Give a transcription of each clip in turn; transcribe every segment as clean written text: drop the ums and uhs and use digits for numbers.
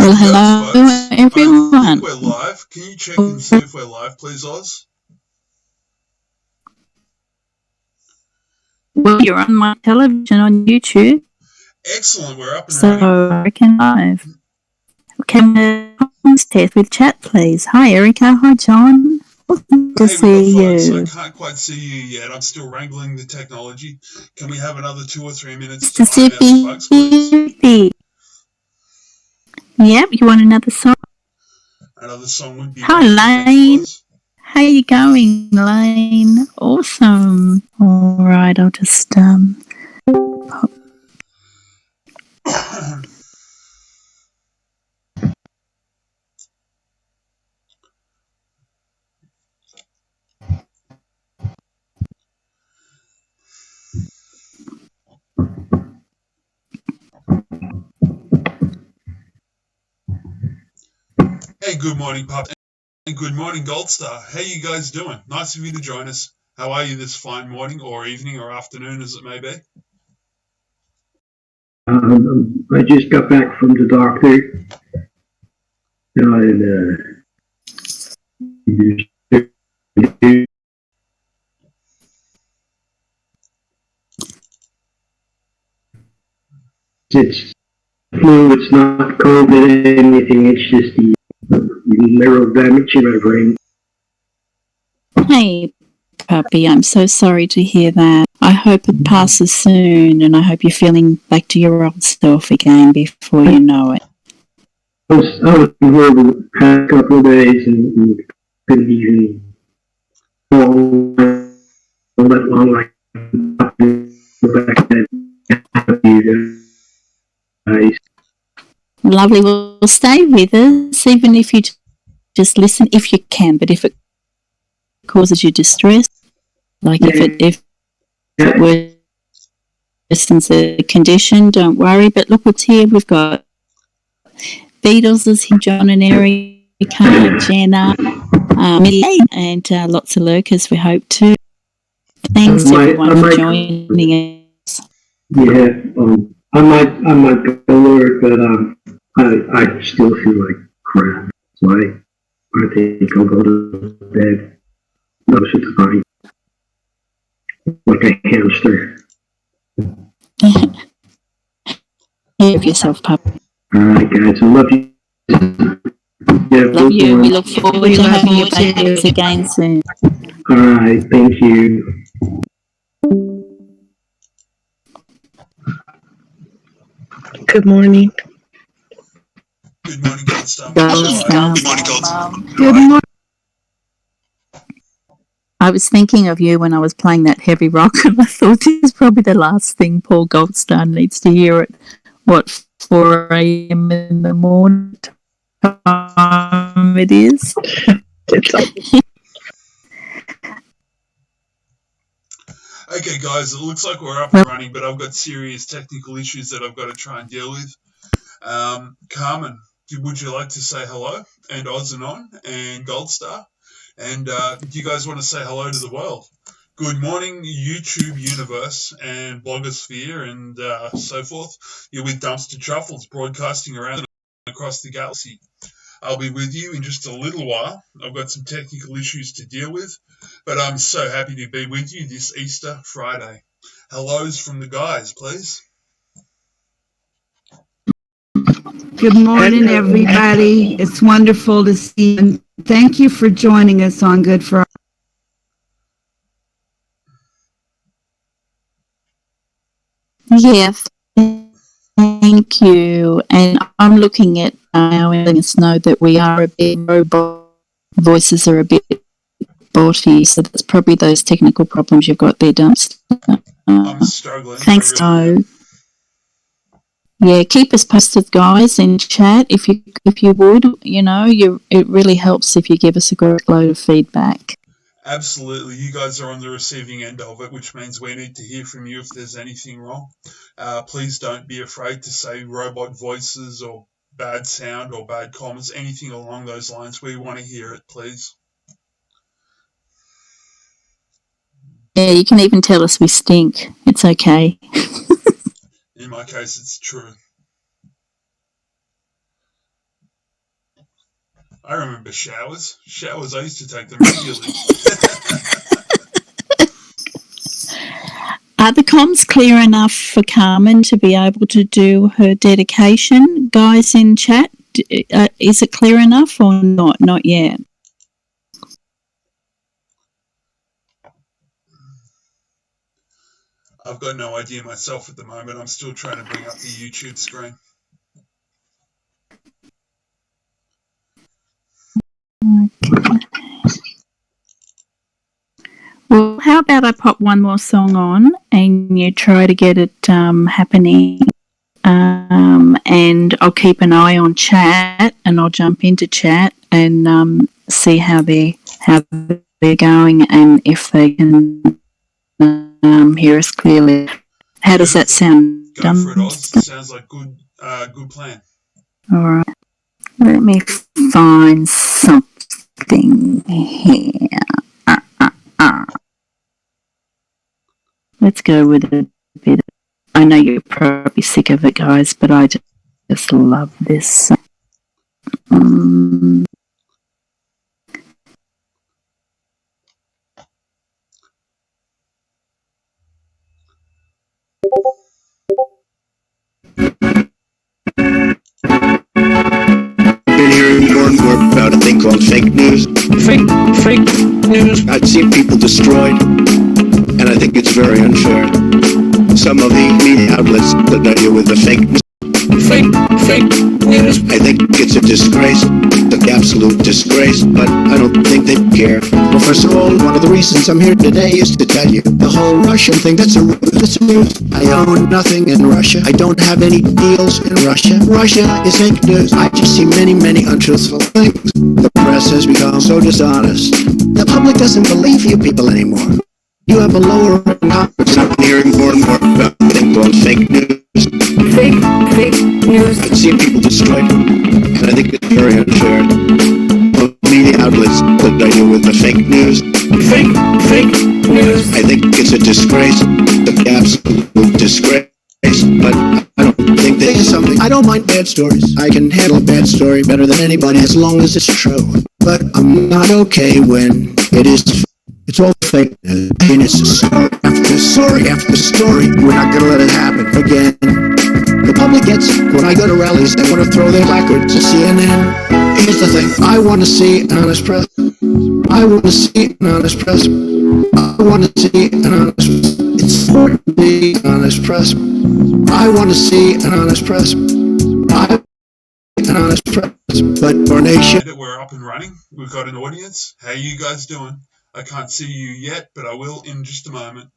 Well, Howdy goes, hello folks. I think everyone. we're live. Can you check and see if we're live, please, Oz? Well, you're on my television on YouTube, Excellent, we're up and so running. I can live. Can we test with chat, please? Hi, Erica. Hi, John. Awesome to Hey, we got see folks. I you. can't quite see you yet. I'm still wrangling the technology. Can we have another 2 or 3 minutes to iron out the bugs, please? Yep, you want another song? Another song would be Hi, wonderful. Thank you, Lane. Oz. How you going, Lane? Awesome. All right, I'll just Hey, good morning, Pup. And good morning, Goldstar. How you guys doing? Nice of you to join us. How are you this fine morning or evening or afternoon, as it may be? I just got back from the doctor. It's flu. It's not COVID or anything. It's just the neural damage in my brain. Hey, puppy, I'm so sorry to hear that. I hope it passes soon, and I hope you're feeling back to your old self again before you know it. I was here the past couple of days and couldn't even go that long. Like go back to guys. Lovely. Well, stay with us, even if you just listen, if you can. But if it causes you distress, like if it worsens the condition, don't worry. But look what's here. We've got Beatles is here, John and Erica, Jenna, Millie, and lots of lurkers, we hope to. Thanks everyone for joining us. Yeah, I might go alert, but I still feel like crap. So I think I'll go to bed. No, it's fine. Like a hamster. Care of yourself, pup. All right, guys. I love you. Yeah, love you. We look forward to having you back again soon. All right. Thank you. Good morning. Good morning, Goldstar. Good morning, Goldstar. Good morning. I was thinking of you when I was playing that heavy rock, and I thought this is probably the last thing Paul Goldstar needs to hear at, 4 a.m. in the morning time it is. Okay, guys, it looks like we're up and running, but I've got serious technical issues that I've got to try and deal with. Carmen, would you like to say hello? And Oz and On, and Goldstar? And do you guys want to say hello to the world? Good morning, YouTube universe and blogosphere and so forth. You're with Dumpster Truffles, broadcasting around across the galaxy. I'll be with you in just a little while. I've got some technical issues to deal with, but I'm so happy to be with you this Easter Friday. Hellos from the guys, please. Good morning, everybody. It's wonderful to see you. And thank you for joining us on Good Friday. Yes, thank you. And I'm looking at now and letting us know that we are a bit robot. Voices are a bit botty, so that's probably those technical problems you've got there, Dumpster. I'm struggling. Thanks, Joe. Yeah, keep us posted, guys, in chat if you would. You know, it really helps if you give us a great load of feedback. Absolutely. You guys are on the receiving end of it, which means we need to hear from you if there's anything wrong. Please don't be afraid to say robot voices or bad sound or bad comments, anything along those lines. We want to hear it, please. Yeah, you can even tell us we stink. It's okay. In my case, it's true. I remember showers. Showers, I used to take them regularly. Are the comms clear enough for Carmen to be able to do her dedication? Guys in chat, is it clear enough or not? Not yet. I've got no idea myself at the moment. I'm still trying to bring up the YouTube screen. Okay. Well, how about I pop one more song on and you try to get it happening, and I'll keep an eye on chat and I'll jump into chat and see how they're going and if they can hear us clearly. How does that sound? Go for it, Oz. Sounds like good plan. All right. Let me find something here. Let's go with a bit. I know you're probably sick of it, guys, but I just love this. Been hearing more and more about a thing called fake news. Fake news. I've seen people destroyed, and I think it's very unfair. Some of the media outlets that deal with the fake news. Fake news. I think it's a disgrace, an absolute disgrace, but I don't think they care. Well, first of all, one of the reasons I'm here today is to tell you the whole Russian thing, that's a news. I own nothing in Russia. I don't have any deals in Russia. Russia is fake news. I just see many untruthful things. The press has become so dishonest. The public doesn't believe you people anymore. You have a lower income. I'm hearing more and more about a thing called fake news. Fake news. I've seen people destroyed, and I think it's very unfair. Media outlets that deal with the fake news. Fake news. I think it's a disgrace, an absolute disgrace. But I don't think there's something. I don't mind bad stories. I can handle a bad story better than anybody as long as it's true. But I'm not okay when it is. It's all fake news. And it's story after story. We're not going to let it happen again. The public gets it. When I go to rallies, they want to throw their placards to CNN. Here's the thing. I want to see an honest press. I want to see an honest press. I want to see an honest press. It's important to see an honest press. I want to see an honest press. I want an honest press. But our nation... That we're up and running. We've got an audience. How are you guys doing? I can't see you yet, but I will in just a moment.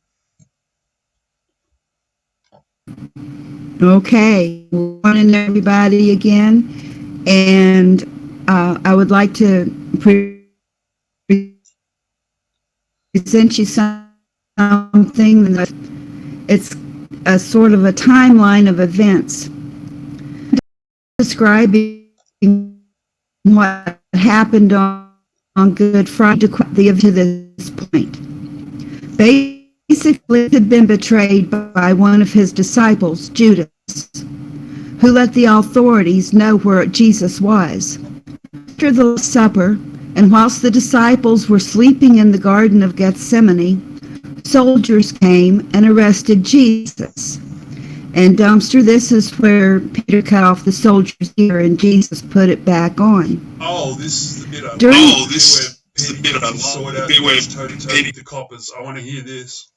Okay, morning everybody again, and I would like to present you something that it's a sort of a timeline of events describing what happened on Good Friday to this point. Basically, he had been betrayed by one of his disciples, Judas, who let the authorities know where Jesus was. After the Last Supper, and whilst the disciples were sleeping in the Garden of Gethsemane, soldiers came and arrested Jesus. And Dumpster, this is where Peter cut off the soldier's ear and Jesus put it back on. Oh, this is the bit I sort out toe-to-toe with the coppers. I want to hear this.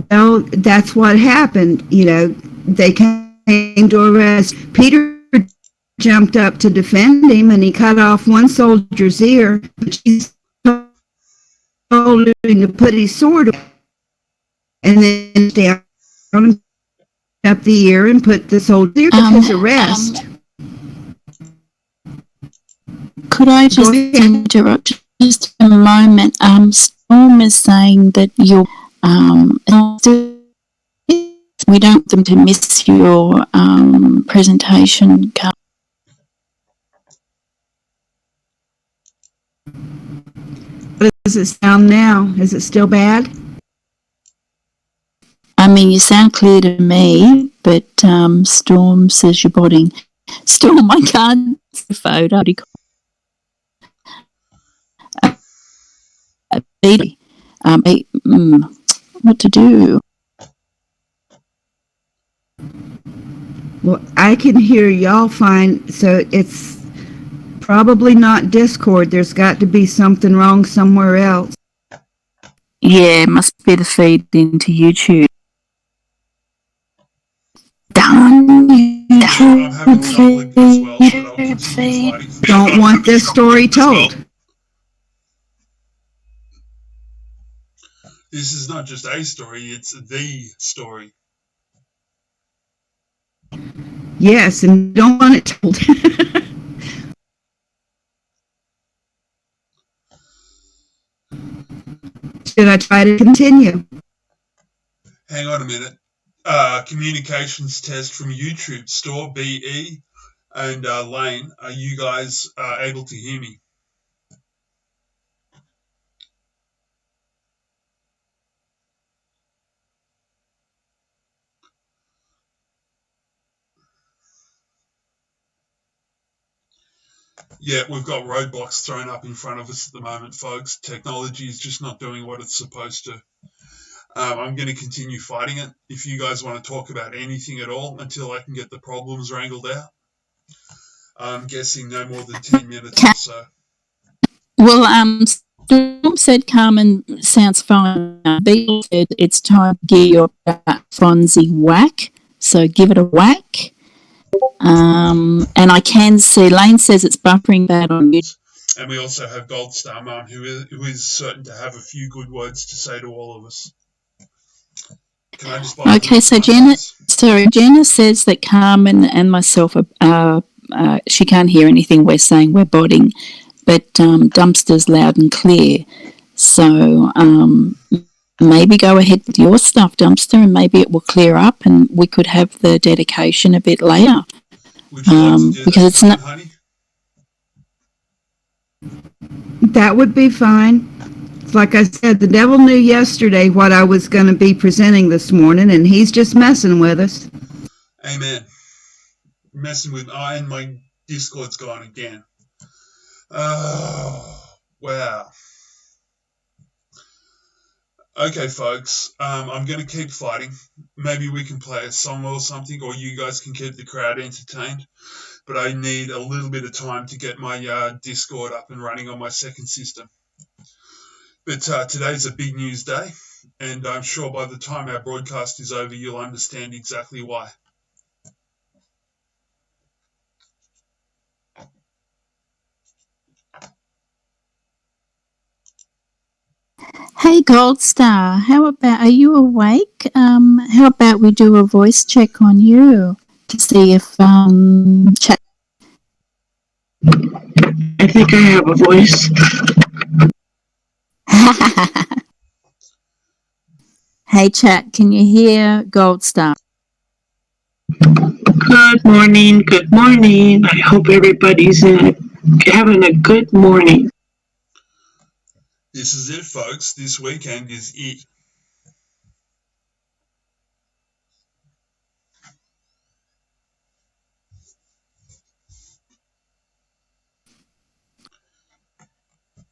Well, that's what happened. You know, they came to arrest. Peter jumped up to defend him, and he cut off one soldier's ear. Jesus told him to put his sword away, and then down up the ear and put the soldier to his arrest. Could I just interrupt just a moment? Storm is saying that you're we don't want them to miss your presentation. How does it sound now? Is it still bad? I mean, you sound clear to me, but Storm says you're bobbing. Storm, I can't see the photo. Beatty. What to do? Well, I can hear y'all fine, so it's probably not Discord. There's got to be something wrong somewhere else. Yeah, it must be the feed into YouTube. Done. I'm having trouble as well, but I'll continue fighting. Don't want this story told. This is not just a story, it's the story. Yes, and don't want it told. Should I try to continue? Hang on a minute. Communications test from YouTube. Store BE and Lane. Are you guys able to hear me? Yeah, we've got roadblocks thrown up in front of us at the moment, folks. Technology is just not doing what it's supposed to. I'm going to continue fighting it. If you guys want to talk about anything at all until I can get the problems wrangled out, I'm guessing no more than 10 minutes or so. Well, Storm said Carmen sounds fine. Beetle said it's time to gear your Fonzie whack, so give it a whack. And I can see Lane says it's buffering bad on you. And we also have Gold Star Mum, who is certain to have a few good words to say to all of us. Can I just okay, so Jenna says that Carmen and myself she can't hear anything we're saying. We're botting, but Dumpster's loud and clear. So maybe go ahead with your stuff, Dumpster, and maybe it will clear up, and we could have the dedication a bit later. Would you like to do because that, it's not. honey? That would be fine. Like I said, the devil knew yesterday what I was going to be presenting this morning, and he's just messing with us. Amen. Messing with and my Discord's gone again. Oh, wow. Okay, folks, I'm going to keep fighting. Maybe we can play a song or something, or you guys can keep the crowd entertained. But I need a little bit of time to get my Discord up and running on my second system. But today's a big news day, and I'm sure by the time our broadcast is over, you'll understand exactly why. Hey, Gold Star, are you awake? How about we do a voice check on you to see if chat. I think I have a voice. Hey, chat, can you hear Gold Star? Good morning. Good morning. I hope everybody's having a good morning. This is it, folks. This weekend is it.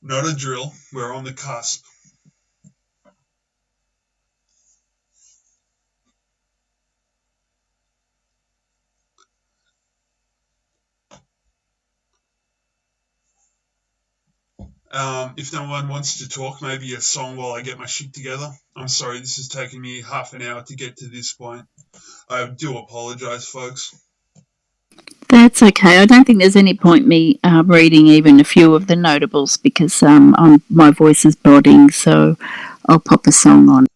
Not a drill. We're on the cusp. If no one wants to talk, maybe a song while I get my shit together. I'm sorry, this has taken me half an hour to get to this point. I do apologise, folks. That's okay. I don't think there's any point me reading even a few of the notables because my voice is bodding, so I'll pop a song on.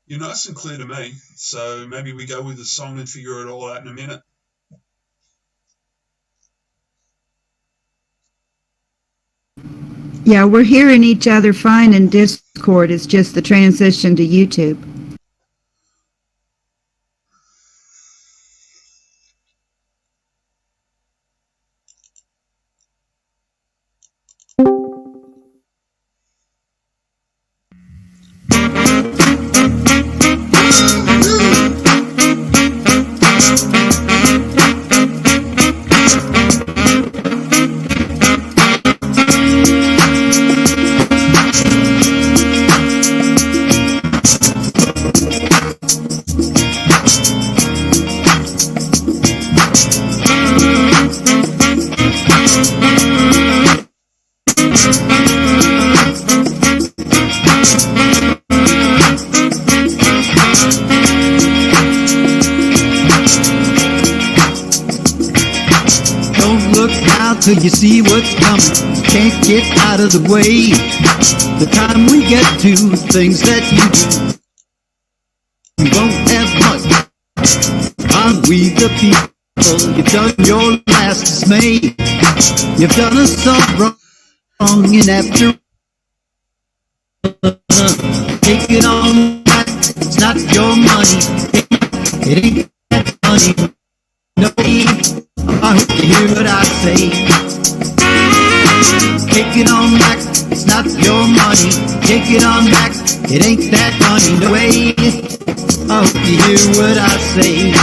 You're nice and clear to me, so maybe we go with a song and figure it all out in a minute. Yeah, we're hearing each other fine in Discord. It's just the transition to YouTube. till you see what's coming. Can't get out of the way. The time we get to things that you do, we won't have much. Aren't we the people? You've done your last dismay. You've done us some wrong, and after take it on back. It's not your money. It ain't that money. No, I hope you hear what I say. Take it on back. It's not your money. Take it on back. It ain't that money. No way. I hope you hear what I say.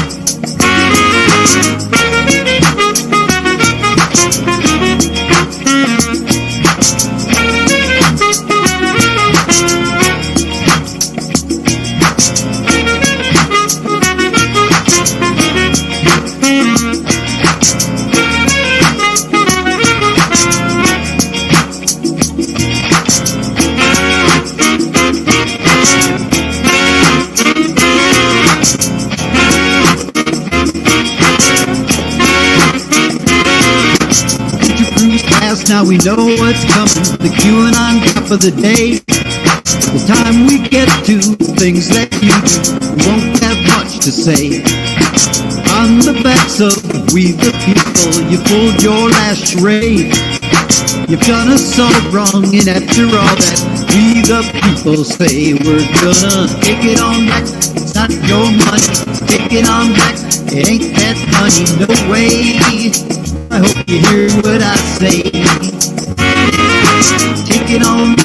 Now we know what's coming, the queuing on top of the day. The time we get to things that you do, we won't have much to say. On the backs of we the people, you pulled your last charade. You've done us all wrong, and after all that, we the people say we're gonna take it on back. It's not your money, take it on back. It ain't that money, no way. I hope you hear what I say. Take it on,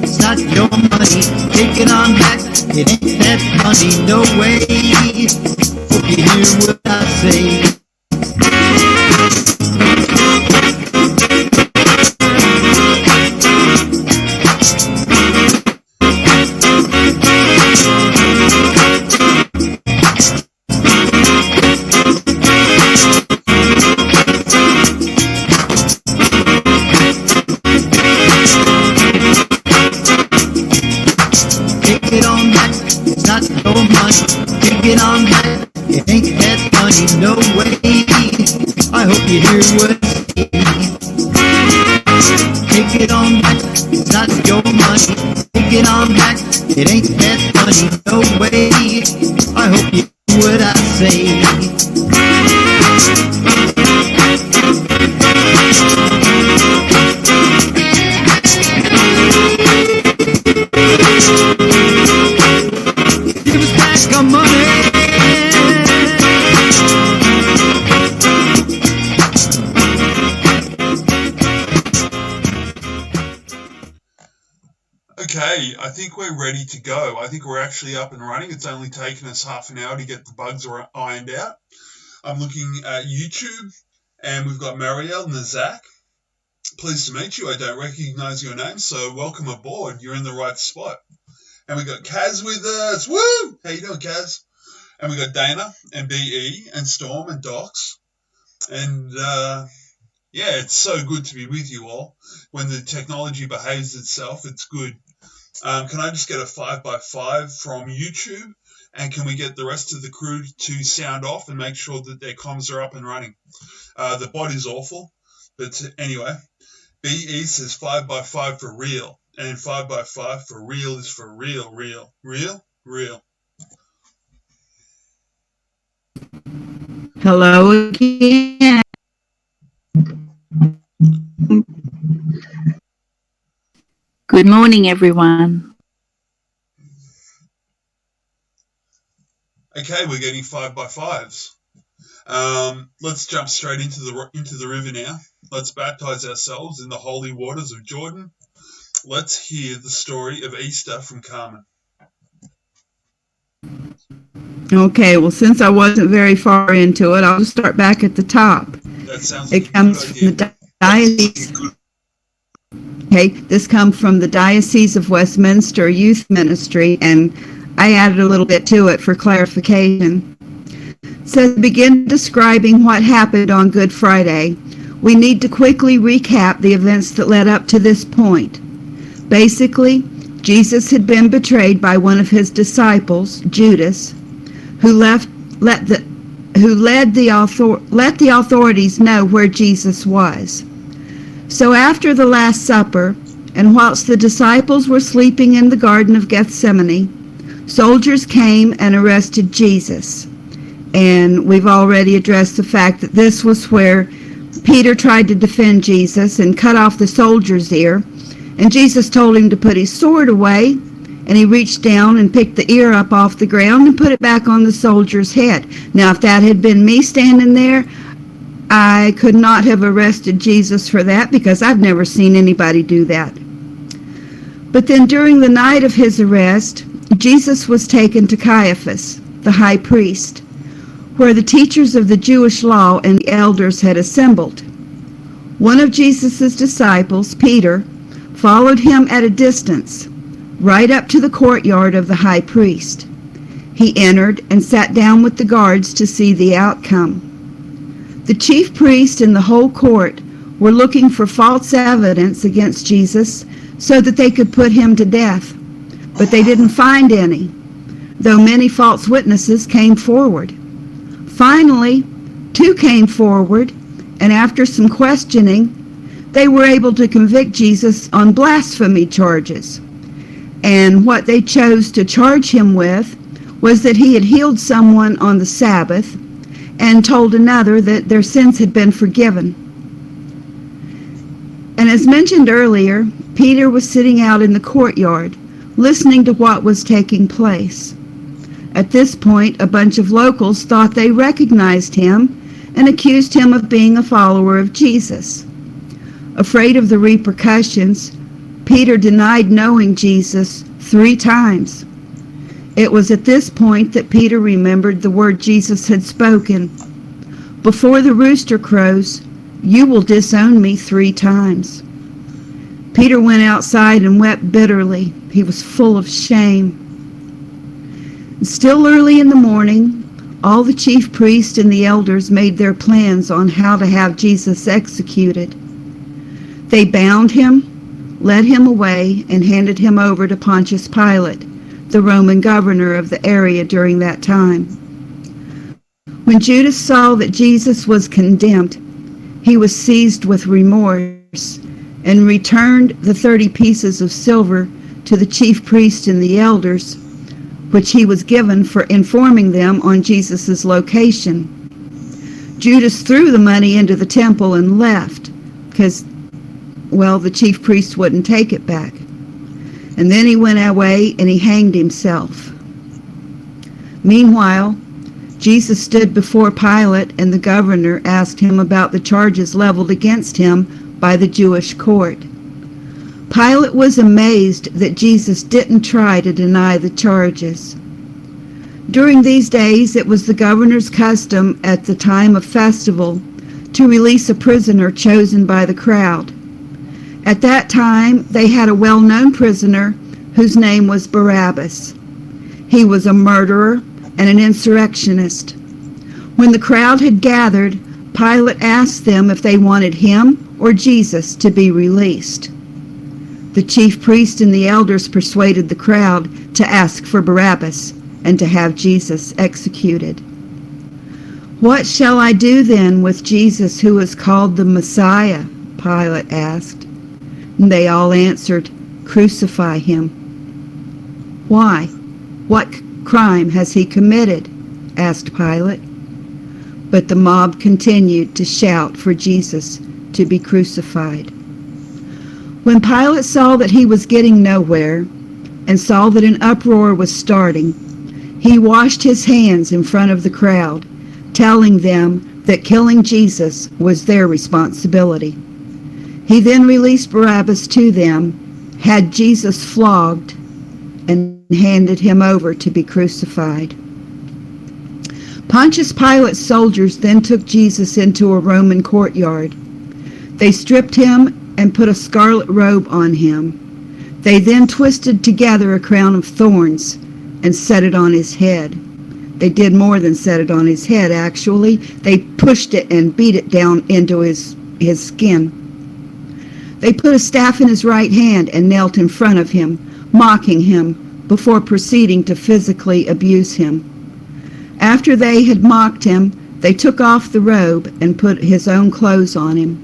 it's not your money. Take it on back, it ain't that money, no way. Hope you hear what I say. Take it on back, it ain't that money, no way. I hope you hear what I say. Take it on back, it's not your money. Take it on back, it ain't that money, no way. I hope you hear what I say. Give us back our money. Okay, I think we're ready to go. I think we're actually up and running. It's only taken us half an hour to get the bugs ironed out. I'm looking at YouTube, and we've got Marielle Nazak. Pleased to meet you. I don't recognize your name, so welcome aboard. You're in the right spot. And we got Kaz with us. Woo! How you doing, Kaz? And we got Dana and BE and Storm and Docs. And yeah, it's so good to be with you all. When the technology behaves itself, it's good. Can I just get a 5x5 from YouTube? And can we get the rest of the crew to sound off and make sure that their comms are up and running? The bot is awful. But anyway, BE says 5x5 for real. And 5x5 for real is for real, real. Real? Real. Hello again. Good morning, everyone. Okay, we're getting 5x5s. Let's jump straight into the river now. Let's baptize ourselves in the holy waters of Jordan. Let's hear the story of Easter from Carmen. Okay, well, since I wasn't very far into it, I'll just start back at the top. That sounds It comes from the diocese. Okay, this comes from the Diocese of Westminster Youth Ministry, and I added a little bit to it for clarification. It says, begin describing what happened on Good Friday. We need to quickly recap the events that led up to this point. Basically, Jesus had been betrayed by one of his disciples, Judas, who let the authorities know where Jesus was. So after the Last Supper, and whilst the disciples were sleeping in the Garden of Gethsemane, soldiers came and arrested Jesus. And we've already addressed the fact that this was where Peter tried to defend Jesus and cut off the soldier's ear. And Jesus told him to put his sword away, and he reached down and picked the ear up off the ground and put it back on the soldier's head. Now, if that had been me standing there, I could not have arrested Jesus for that, because I've never seen anybody do that. But then during the night of his arrest, Jesus was taken to Caiaphas, the high priest, where the teachers of the Jewish law and the elders had assembled. One of Jesus' disciples, Peter, followed him at a distance, right up to the courtyard of the high priest. He entered and sat down with the guards to see the outcome. The chief priest and the whole court were looking for false evidence against Jesus so that they could put him to death, but they didn't find any, though many false witnesses came forward. Finally, 2 came forward, and after some questioning, they were able to convict Jesus on blasphemy charges. And what they chose to charge him with was that he had healed someone on the Sabbath and told another that their sins had been forgiven. And as mentioned earlier, Peter was sitting out in the courtyard, listening to what was taking place. At this point, a bunch of locals thought they recognized him and accused him of being a follower of Jesus. Afraid of the repercussions, Peter denied knowing Jesus 3 times. It was at this point that Peter remembered the word Jesus had spoken. "Before the rooster crows, you will disown me 3 times." Peter went outside and wept bitterly. He was full of shame. Still early in the morning, all the chief priests and the elders made their plans on how to have Jesus executed. They bound him, led him away, and handed him over to Pontius Pilate, the Roman governor of the area during that time. When Judas saw that Jesus was condemned, he was seized with remorse and returned the 30 pieces of silver to the chief priest and the elders, which he was given for informing them on Jesus' location. Judas threw the money into the temple and left because, well, the chief priest wouldn't take it back. And then he went away and he hanged himself. Meanwhile, Jesus stood before Pilate, and the governor asked him about the charges leveled against him by the Jewish court. Pilate was amazed that Jesus didn't try to deny the charges. During these days, it was the governor's custom at the time of festival to release a prisoner chosen by the crowd. At that time, they had a well-known prisoner whose name was Barabbas. He was a murderer and an insurrectionist. When the crowd had gathered, Pilate asked them if they wanted him or Jesus to be released. The chief priest and the elders persuaded the crowd to ask for Barabbas and to have Jesus executed. "What shall I do then with Jesus who is called the Messiah?" Pilate asked. And they all answered, "Crucify him." "Why? What crime has he committed?" asked Pilate. But the mob continued to shout for Jesus to be crucified. When Pilate saw that he was getting nowhere and saw that an uproar was starting, he washed his hands in front of the crowd, telling them that killing Jesus was their responsibility. He then released Barabbas to them, had Jesus flogged, and handed him over to be crucified. Pontius Pilate's soldiers then took Jesus into a Roman courtyard. They stripped him and put a scarlet robe on him. They then twisted together a crown of thorns and set it on his head. They did more than set it on his head, actually. They pushed it and beat it down into his skin. They put a staff in his right hand and knelt in front of him, mocking him before proceeding to physically abuse him. After they had mocked him, they took off the robe and put his own clothes on him.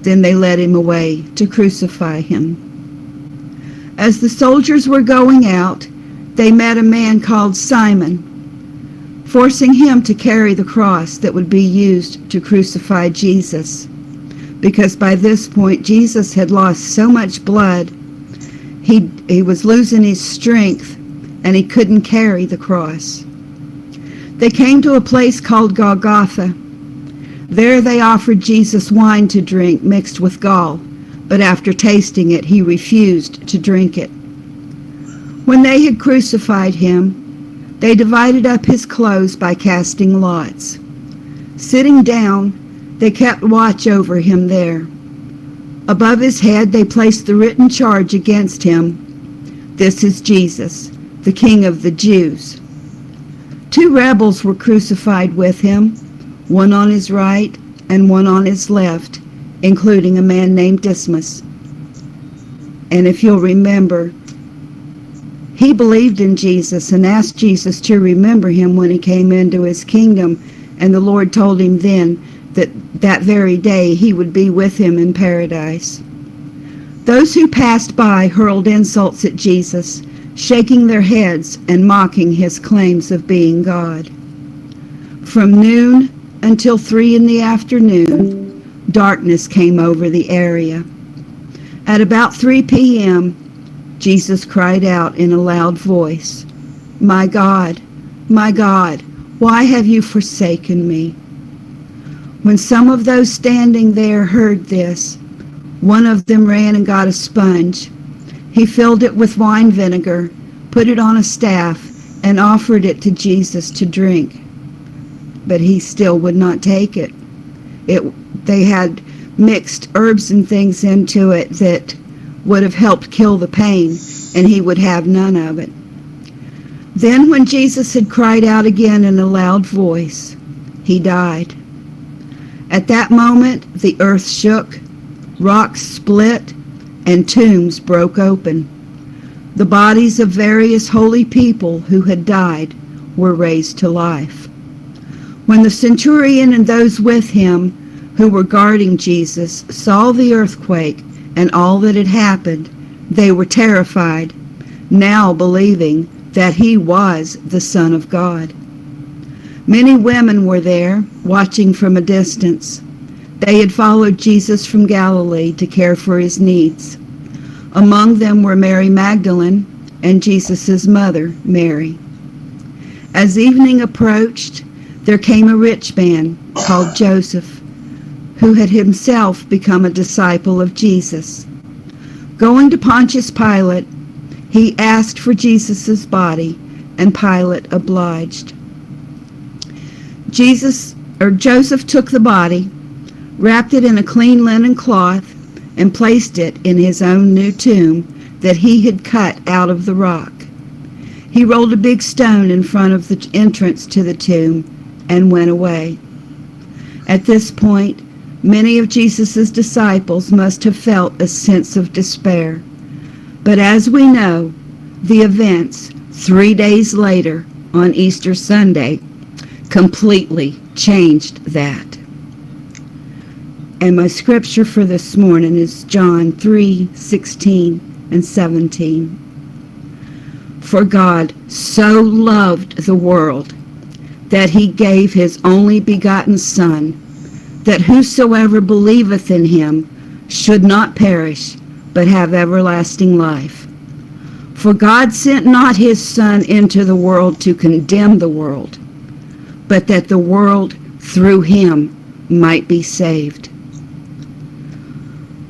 Then they led him away to crucify him. As the soldiers were going out, they met a man called Simon, forcing him to carry the cross that would be used to crucify Jesus. Because by this point, Jesus had lost so much blood, he was losing his strength, and he couldn't carry the cross. They came to a place called Golgotha. There they offered Jesus wine to drink mixed with gall, but after tasting it, he refused to drink it. When they had crucified him, they divided up his clothes by casting lots. Sitting down, they kept watch over him there. Above his head they placed the written charge against him, "This is Jesus, the King of the Jews." 2 rebels were crucified with him, one on his right and one on his left, including a man named Dismas. And if you'll remember, he believed in Jesus and asked Jesus to remember him when he came into his kingdom, and the Lord told him then that that very day he would be with him in paradise. Those who passed by hurled insults at Jesus, shaking their heads and mocking his claims of being God. From noon until 3 in the afternoon, darkness came over the area. At about 3 p.m., Jesus cried out in a loud voice, my God, why have you forsaken me?" When some of those standing there heard this, one of them ran and got a sponge. He filled it with wine vinegar, put it on a staff, and offered it to Jesus to drink. But he still would not take it. They had mixed herbs and things into it that would have helped kill the pain, and he would have none of it. Then when Jesus had cried out again in a loud voice, he died. At that moment, the earth shook, rocks split, and tombs broke open. The bodies of various holy people who had died were raised to life. When the centurion and those with him who were guarding Jesus saw the earthquake and all that had happened, they were terrified, now believing that he was the Son of God. Many women were there, watching from a distance. They had followed Jesus from Galilee to care for his needs. Among them were Mary Magdalene and Jesus' mother, Mary. As evening approached, there came a rich man called Joseph, who had himself become a disciple of Jesus. Going to Pontius Pilate, he asked for Jesus' body, and Pilate obliged. Joseph took the body, wrapped it in a clean linen cloth, and placed it in his own new tomb that he had cut out of the rock. He rolled a big stone in front of the entrance to the tomb and went away. At this point, many of Jesus' disciples must have felt a sense of despair. But as we know, the events 3 days later on Easter Sunday completely changed that. And my scripture for this morning is John 3:16 and 17. For God so loved the world that he gave his only begotten Son, that whosoever believeth in him should not perish, but have everlasting life. For God sent not his Son into the world to condemn the world, but that the world through him might be saved.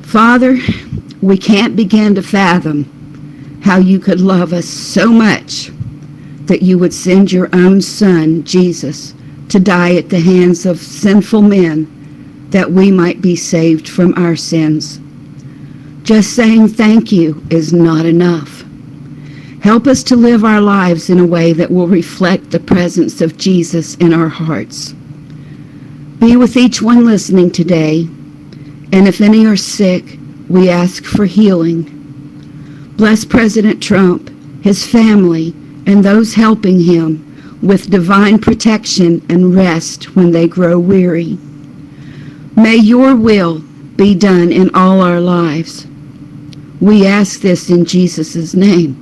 Father, we can't begin to fathom how you could love us so much that you would send your own Son, Jesus, to die at the hands of sinful men that we might be saved from our sins. Just saying thank you is not enough. Help us to live our lives in a way that will reflect the presence of Jesus in our hearts. Be with each one listening today, and if any are sick, we ask for healing. Bless President Trump, his family, and those helping him with divine protection and rest when they grow weary. May your will be done in all our lives. We ask this in Jesus' name.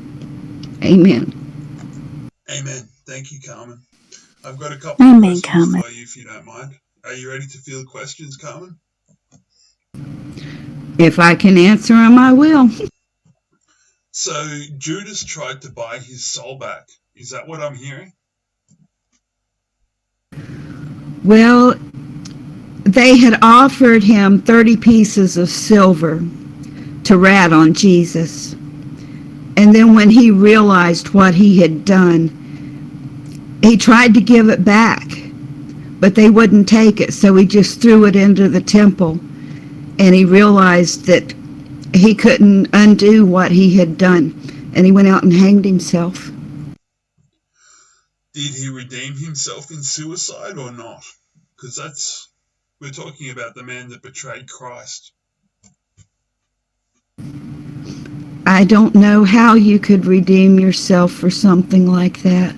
Amen. Amen. Thank you, Carmen. I've got a couple of Amen, questions Carmen. for you, if you don't mind. Are you ready to field questions, Carmen? If I can answer them, I will. So, Judas tried to buy his soul back. Is that what I'm hearing? Well, they had offered him 30 pieces of silver to rat on Jesus. And then when he realized what he had done, he tried to give it back, but they wouldn't take it, so he just threw it into the temple. And he realized that he couldn't undo what he had done, and he went out and hanged himself. Did he redeem himself in suicide or not? Because we're talking about the man that betrayed Christ. I don't know how you could redeem yourself for something like that.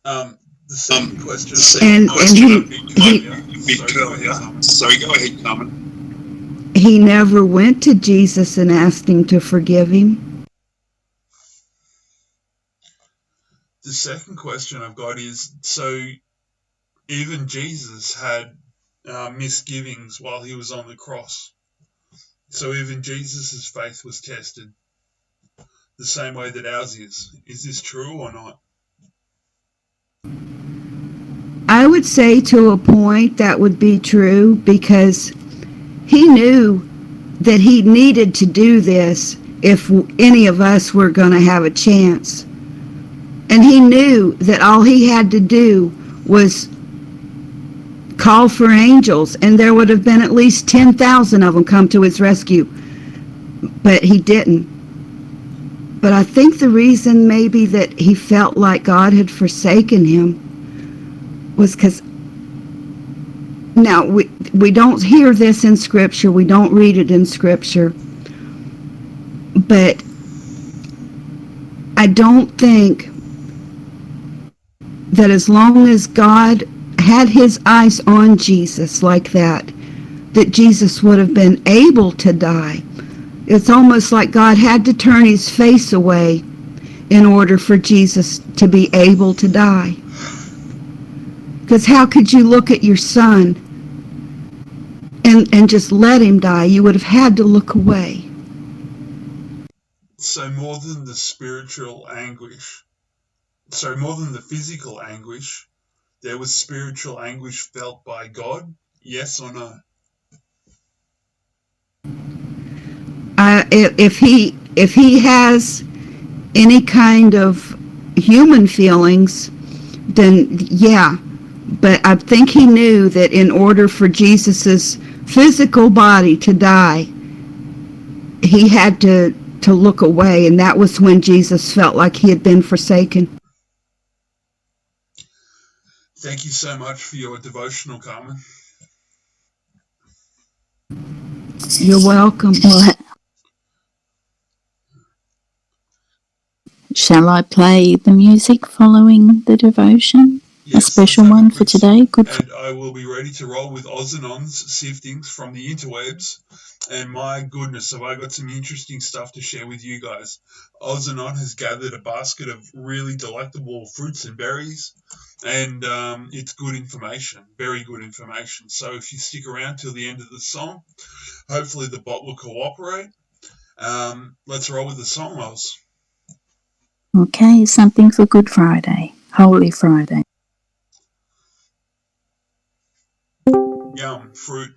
The second question. Sorry, go ahead, Carmen. He never went to Jesus and asked him to forgive him. The second question I've got is, so even Jesus had misgivings while he was on the cross. So even Jesus' faith was tested the same way that ours is. Is this true or not? I would say to a point that would be true, because he knew that he needed to do this if any of us were going to have a chance. And he knew that all he had to do was call for angels, and there would have been at least 10,000 of them come to his rescue. But he didn't. But I think the reason maybe that he felt like God had forsaken him was because, now we don't hear this in Scripture, we don't read it in Scripture, but I don't think that as long as God had his eyes on Jesus like that Jesus would have been able to die. It's almost like God had to turn his face away in order for Jesus to be able to die. Because how could you look at your son and just let him die? You would have had to look away. So more than the spiritual anguish, more than the physical anguish, there was spiritual anguish felt by God? Yes or no? If he has any kind of human feelings, then yeah. But I think he knew that in order for Jesus's physical body to die, he had to look away, and that was when Jesus felt like he had been forsaken. Thank you so much for your devotional, Carmen. You're welcome. Well, shall I play the music following the devotion? Yes, a special let's have one a for quick today. Good. And I will be ready to roll with Oz and On's siftings from the interwebs. And my goodness, have I got some interesting stuff to share with you guys. Oz and On has gathered a basket of really delectable fruits and berries. And it's good information, very good information. So if you stick around till the end of the song, hopefully the bot will cooperate. Let's roll with the song, Oz. Okay, something for Good Friday, Holy Friday. Yum, fruit.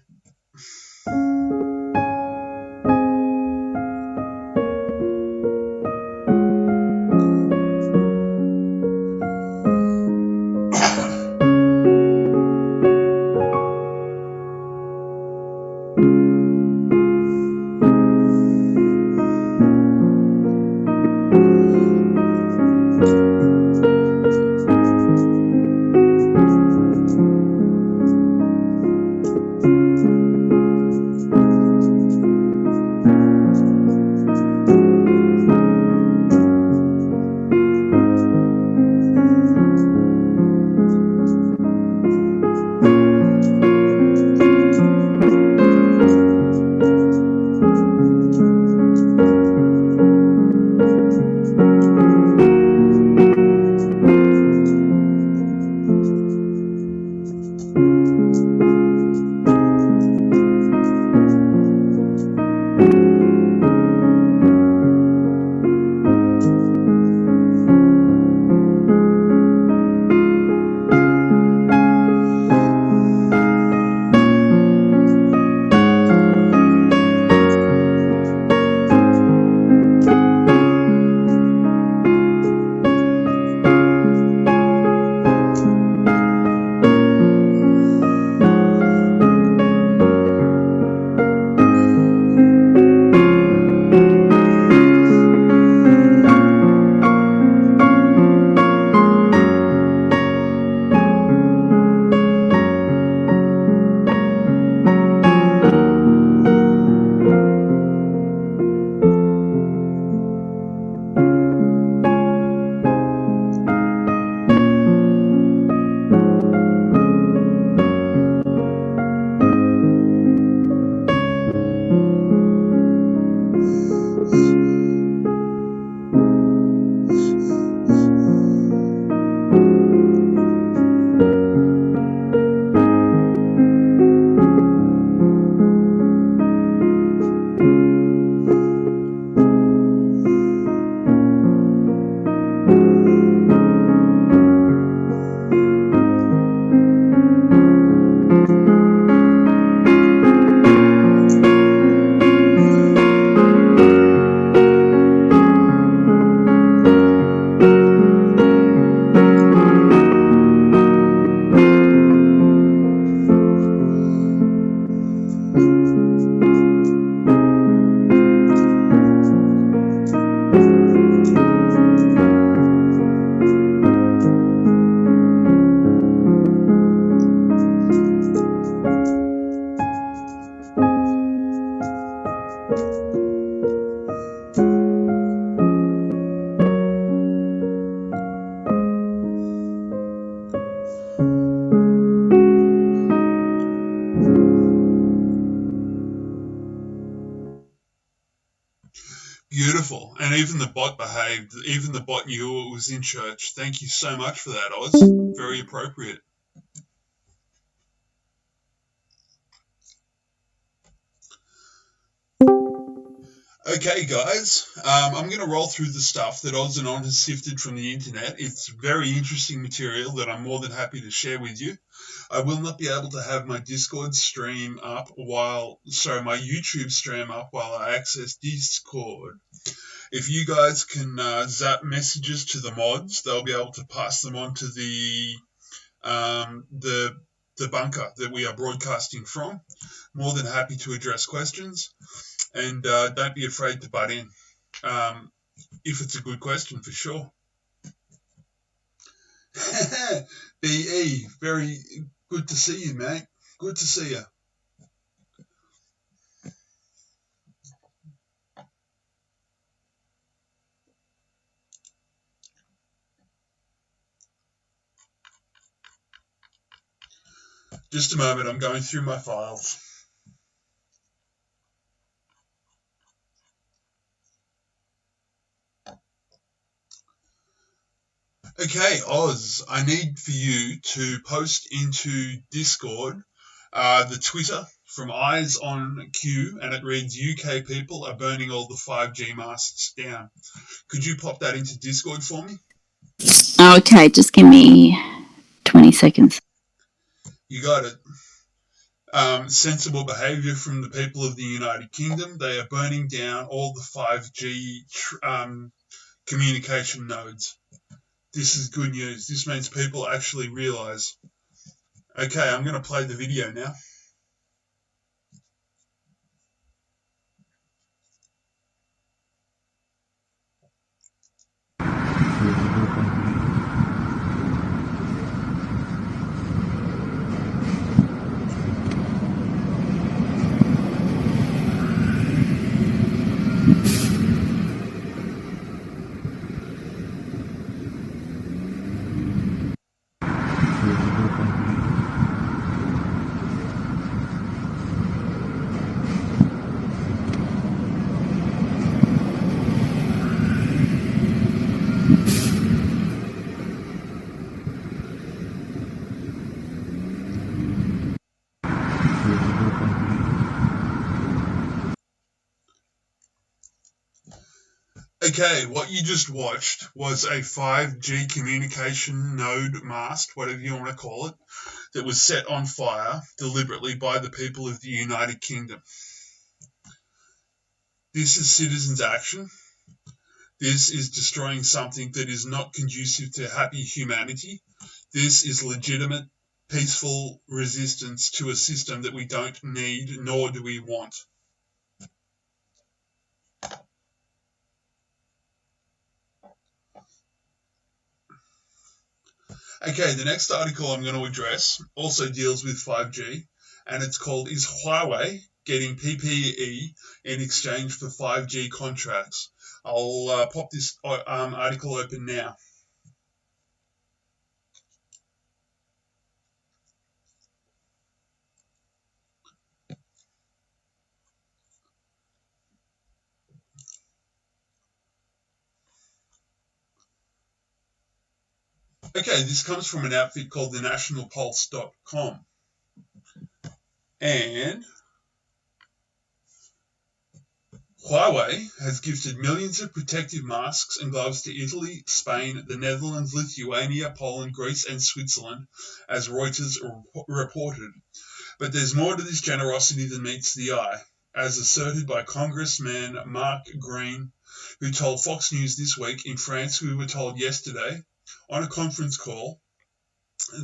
And even the bot behaved. Even the bot knew it was in church. Thank you so much for that, Oz. Very appropriate. Okay, guys, I'm going to roll through the stuff that Oz and On has sifted from the internet. It's very interesting material that I'm more than happy to share with you. I will not be able to have my Discord stream up my YouTube stream up while I access Discord. If you guys can zap messages to the mods, they'll be able to pass them on to the bunker that we are broadcasting from. More than happy to address questions. And don't be afraid to butt in if it's a good question, for sure. BE, very good to see you, mate. Good to see you. Just a moment, I'm going through my files. Okay, Oz, I need for you to post into Discord the Twitter from Eyes on Q, and it reads, UK people are burning all the 5G masts down. Could you pop that into Discord for me? Okay, just give me 20 seconds. You got it. Sensible behaviour from the people of the United Kingdom. They are burning down all the 5G communication nodes. This is good news. This means people actually realise. Okay, I'm going to play the video now. Okay, what you just watched was a 5G communication node mast, whatever you want to call it, that was set on fire deliberately by the people of the United Kingdom. This is citizens' action. This is destroying something that is not conducive to happy humanity. This is legitimate, peaceful resistance to a system that we don't need, nor do we want. Okay, the next article I'm going to address also deals with 5G, and it's called, Is Huawei Getting PPE in Exchange for 5G Contracts? I'll pop this article open now. Okay, this comes from an outfit called thenationalpulse.com. And Huawei has gifted millions of protective masks and gloves to Italy, Spain, the Netherlands, Lithuania, Poland, Greece, and Switzerland, as Reuters reported. But there's more to this generosity than meets the eye, as asserted by Congressman Mark Green, who told Fox News this week. In France, we were told yesterday on a conference call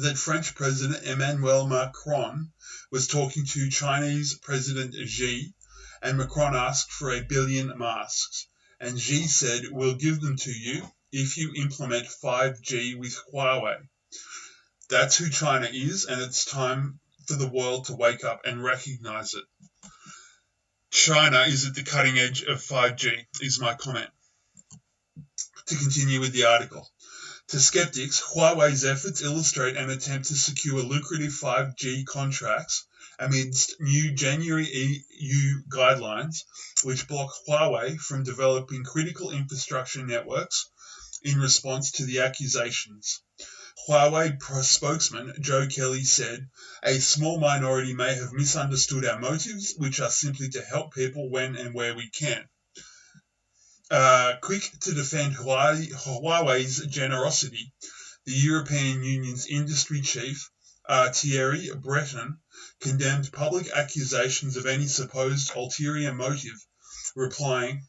that French President Emmanuel Macron was talking to Chinese President Xi, and Macron asked for 1 billion masks. And Xi said, we'll give them to you if you implement 5G with Huawei. That's who China is, and it's time for the world to wake up and recognize it. China is at the cutting edge of 5G, is my comment. To continue with the article. To skeptics, Huawei's efforts illustrate an attempt to secure lucrative 5G contracts amidst new January EU guidelines which block Huawei from developing critical infrastructure networks in response to the accusations. Huawei spokesman Joe Kelly said, "A small minority may have misunderstood our motives, which are simply to help people when and where we can." Quick to defend Huawei's generosity, the European Union's industry chief, Thierry Breton, condemned public accusations of any supposed ulterior motive, replying,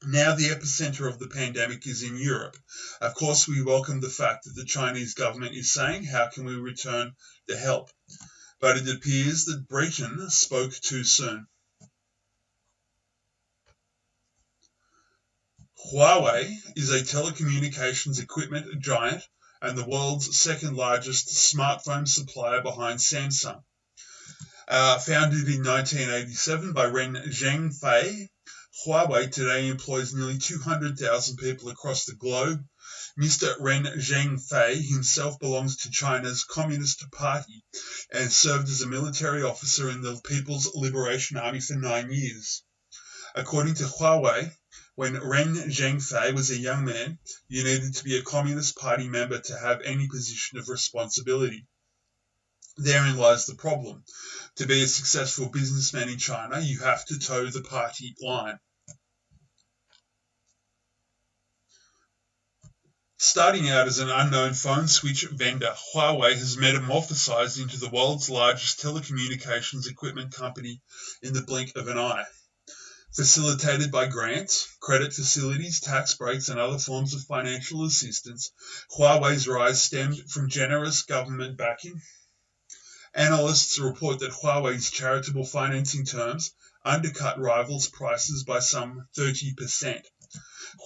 "Now the epicenter of the pandemic is in Europe. Of course, we welcome the fact that the Chinese government is saying, how can we return the help? But it appears that Breton spoke too soon." Huawei is a telecommunications equipment giant and the world's second largest smartphone supplier behind Samsung. Founded in 1987 by Ren Zhengfei, Huawei today employs nearly 200,000 people across the globe. Mr. Ren Zhengfei himself belongs to China's Communist Party and served as a military officer in the People's Liberation Army for 9 years. According to Huawei, when Ren Zhengfei was a young man, you needed to be a Communist Party member to have any position of responsibility. Therein lies the problem. To be a successful businessman in China, you have to toe the party line. Starting out as an unknown phone switch vendor, Huawei has metamorphosized into the world's largest telecommunications equipment company in the blink of an eye. Facilitated by grants, credit facilities, tax breaks, and other forms of financial assistance, Huawei's rise stemmed from generous government backing. Analysts report that Huawei's charitable financing terms undercut rivals' prices by some 30%.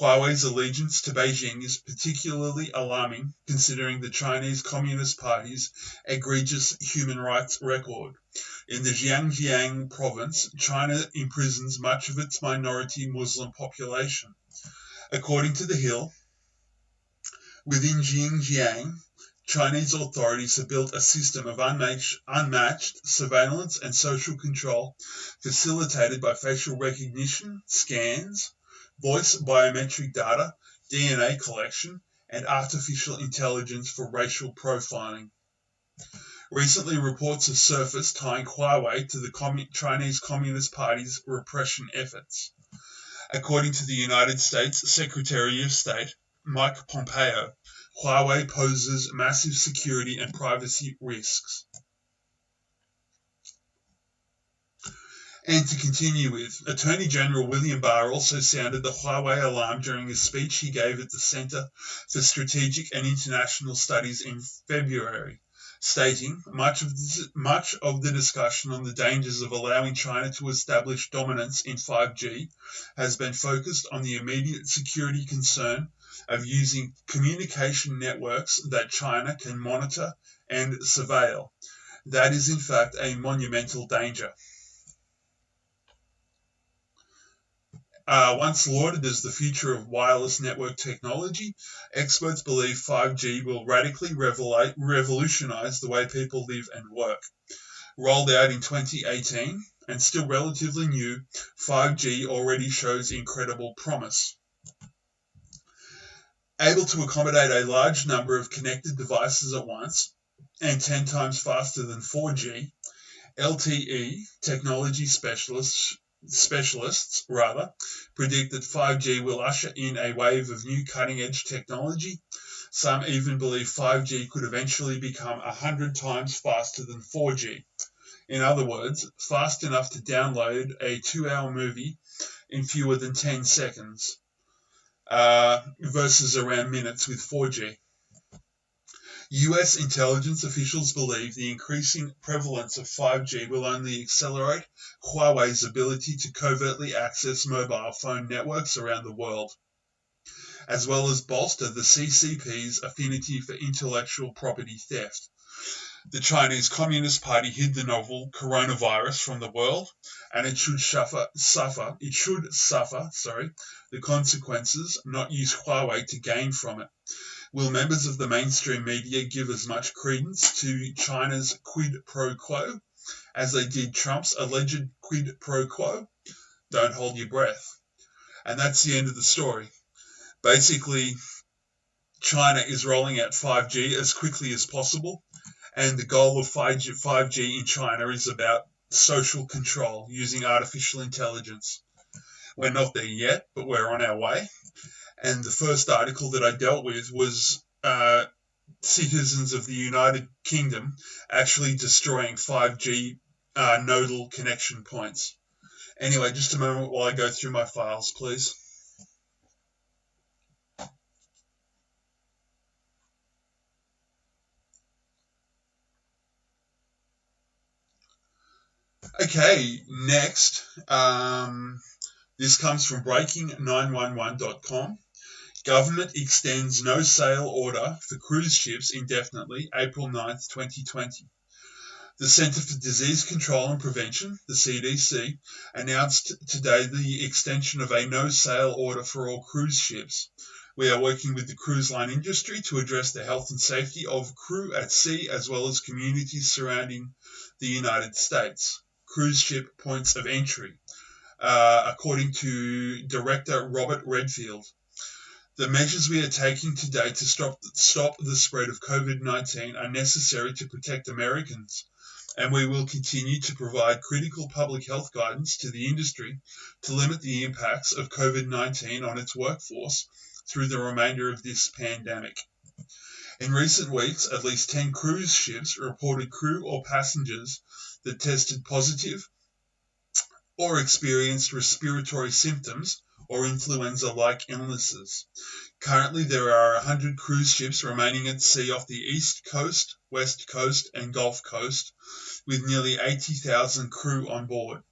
Huawei's allegiance to Beijing is particularly alarming considering the Chinese Communist Party's egregious human rights record. In the Xinjiang province, China imprisons much of its minority Muslim population. According to The Hill, within Xinjiang, Chinese authorities have built a system of unmatched surveillance and social control facilitated by facial recognition, scans, voice biometric data, DNA collection, and artificial intelligence for racial profiling. Recently, reports have surfaced tying Huawei to the Chinese Communist Party's repression efforts. According to the United States Secretary of State, Mike Pompeo, Huawei poses massive security and privacy risks. And to continue with, Attorney General William Barr also sounded the Huawei alarm during a speech he gave at the Center for Strategic and International Studies in February, stating, much of the discussion on the dangers of allowing China to establish dominance in 5G has been focused on the immediate security concern of using communication networks that China can monitor and surveil. That is, in fact, a monumental danger. Once lauded as the future of wireless network technology, experts believe 5G will radically revolutionize the way people live and work. Rolled out in 2018 and still relatively new, 5G already shows incredible promise. Able to accommodate a large number of connected devices at once and 10 times faster than 4G, LTE technology specialists predict that 5G will usher in a wave of new cutting-edge technology. Some even believe 5G could eventually become 100 times faster than 4G. In other words, fast enough to download a 2-hour movie in fewer than 10 seconds versus around minutes with 4G. US intelligence officials believe the increasing prevalence of 5G will only accelerate Huawei's ability to covertly access mobile phone networks around the world, as well as bolster the CCP's affinity for intellectual property theft. The Chinese Communist Party hid the novel coronavirus from the world, and it should suffer the consequences, not use Huawei to gain from it. Will members of the mainstream media give as much credence to China's quid pro quo as they did Trump's alleged quid pro quo. Don't hold your breath. And that's the end of the story. Basically, China is rolling out 5G as quickly as possible, and the goal of 5G in China is about social control using artificial intelligence. We're not there yet, but we're on our way. And the first article that I dealt with was citizens of the United Kingdom actually destroying 5G nodal connection points. Anyway, just a moment while I go through my files, please. Okay, next, this comes from breaking911.com. Government extends no sale order for cruise ships indefinitely, April 9th, 2020. The Centre for Disease Control and Prevention, the CDC, announced today the extension of a no sale order for all cruise ships. We are working with the cruise line industry to address the health and safety of crew at sea as well as communities surrounding the United States. Cruise ship points of entry, according to Director Robert Redfield. The measures we are taking today to stop the spread of COVID-19 are necessary to protect Americans, and we will continue to provide critical public health guidance to the industry to limit the impacts of COVID-19 on its workforce through the remainder of this pandemic. In recent weeks, at least 10 cruise ships reported crew or passengers that tested positive or experienced respiratory symptoms or influenza-like illnesses. Currently, there are 100 cruise ships remaining at sea off the East Coast, West Coast, and Gulf Coast, with nearly 80,000 crew on board.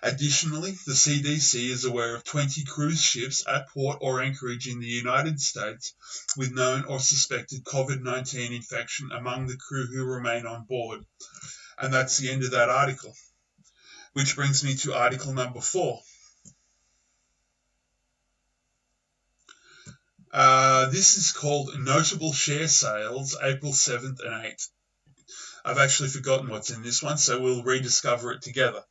Additionally, the CDC is aware of 20 cruise ships at port or anchorage in the United States with known or suspected COVID-19 infection among the crew who remain on board. And that's the end of that article. Which brings me to article number 4. This is called Notable Share Sales, April 7th and 8th. I've actually forgotten what's in this one, so we'll rediscover it together.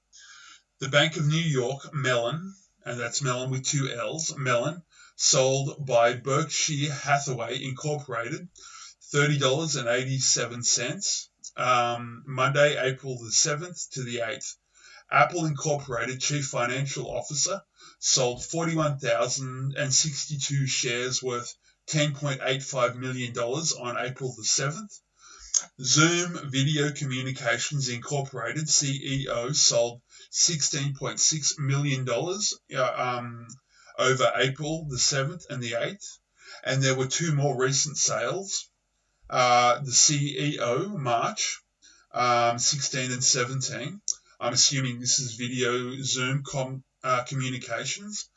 The Bank of New York, Mellon, and that's Mellon with 2 L's, Mellon, sold by Berkshire Hathaway Incorporated, $30.87, Monday, April the 7th to the 8th. Apple Incorporated Chief Financial Officer sold 41,062 shares worth $10.85 million on April the 7th. Zoom Video Communications Incorporated CEO sold $16.6 million over April the 7th and the 8th. And there were 2 more recent sales. The CEO, March, 16 and 17. I'm assuming this is Video Zoom Communications.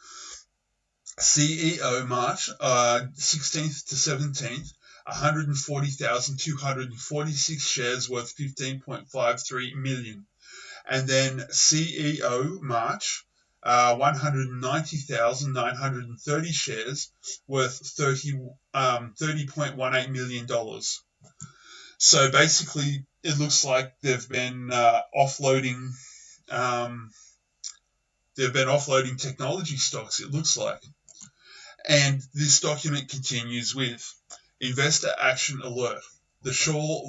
CEO, March, 16th to 17th, 140,246 shares worth $15.53 million. And then CEO, March, 190,930 shares worth $30.18 million. So basically, it looks like they've been offloading technology stocks, it looks like. And this document continues with Investor Action Alert. The Shaw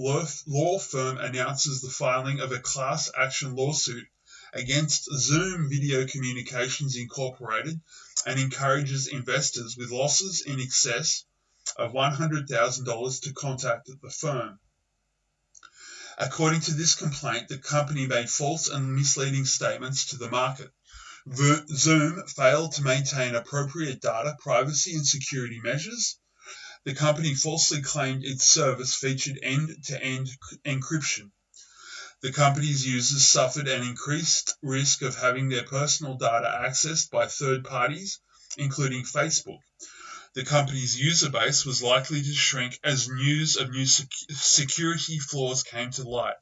law firm announces the filing of a class action lawsuit against Zoom Video Communications Incorporated and encourages investors with losses in excess of $100,000 to contact the firm. According to this complaint, the company made false and misleading statements to the market. Zoom failed to maintain appropriate data privacy and security measures. The company falsely claimed its service featured end-to-end encryption. The company's users suffered an increased risk of having their personal data accessed by third parties, including Facebook. The company's user base was likely to shrink as news of new security flaws came to light.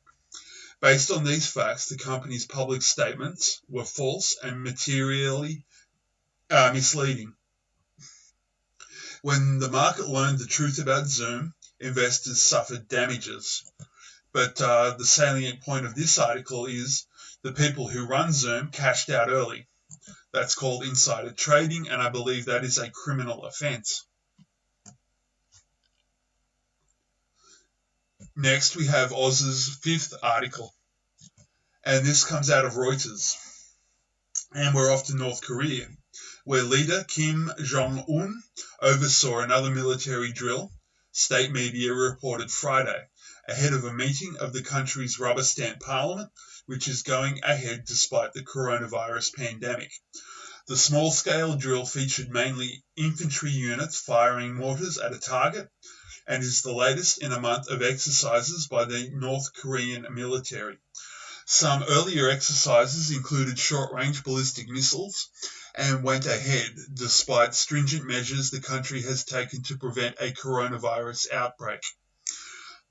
Based on these facts, the company's public statements were false and materially misleading. When the market learned the truth about Zoom, investors suffered damages. But the salient point of this article is the people who run Zoom cashed out early. That's called insider trading, and I believe that is a criminal offence. Next, we have Oz's fifth article, and this comes out of Reuters. And we're off to North Korea, where leader Kim Jong-un oversaw another military drill, state media reported Friday, ahead of a meeting of the country's rubber stamp parliament, which is going ahead despite the coronavirus pandemic. The small-scale drill featured mainly infantry units firing mortars at a target, and is the latest in a month of exercises by the North Korean military. Some earlier exercises included short-range ballistic missiles and went ahead despite stringent measures the country has taken to prevent a coronavirus outbreak.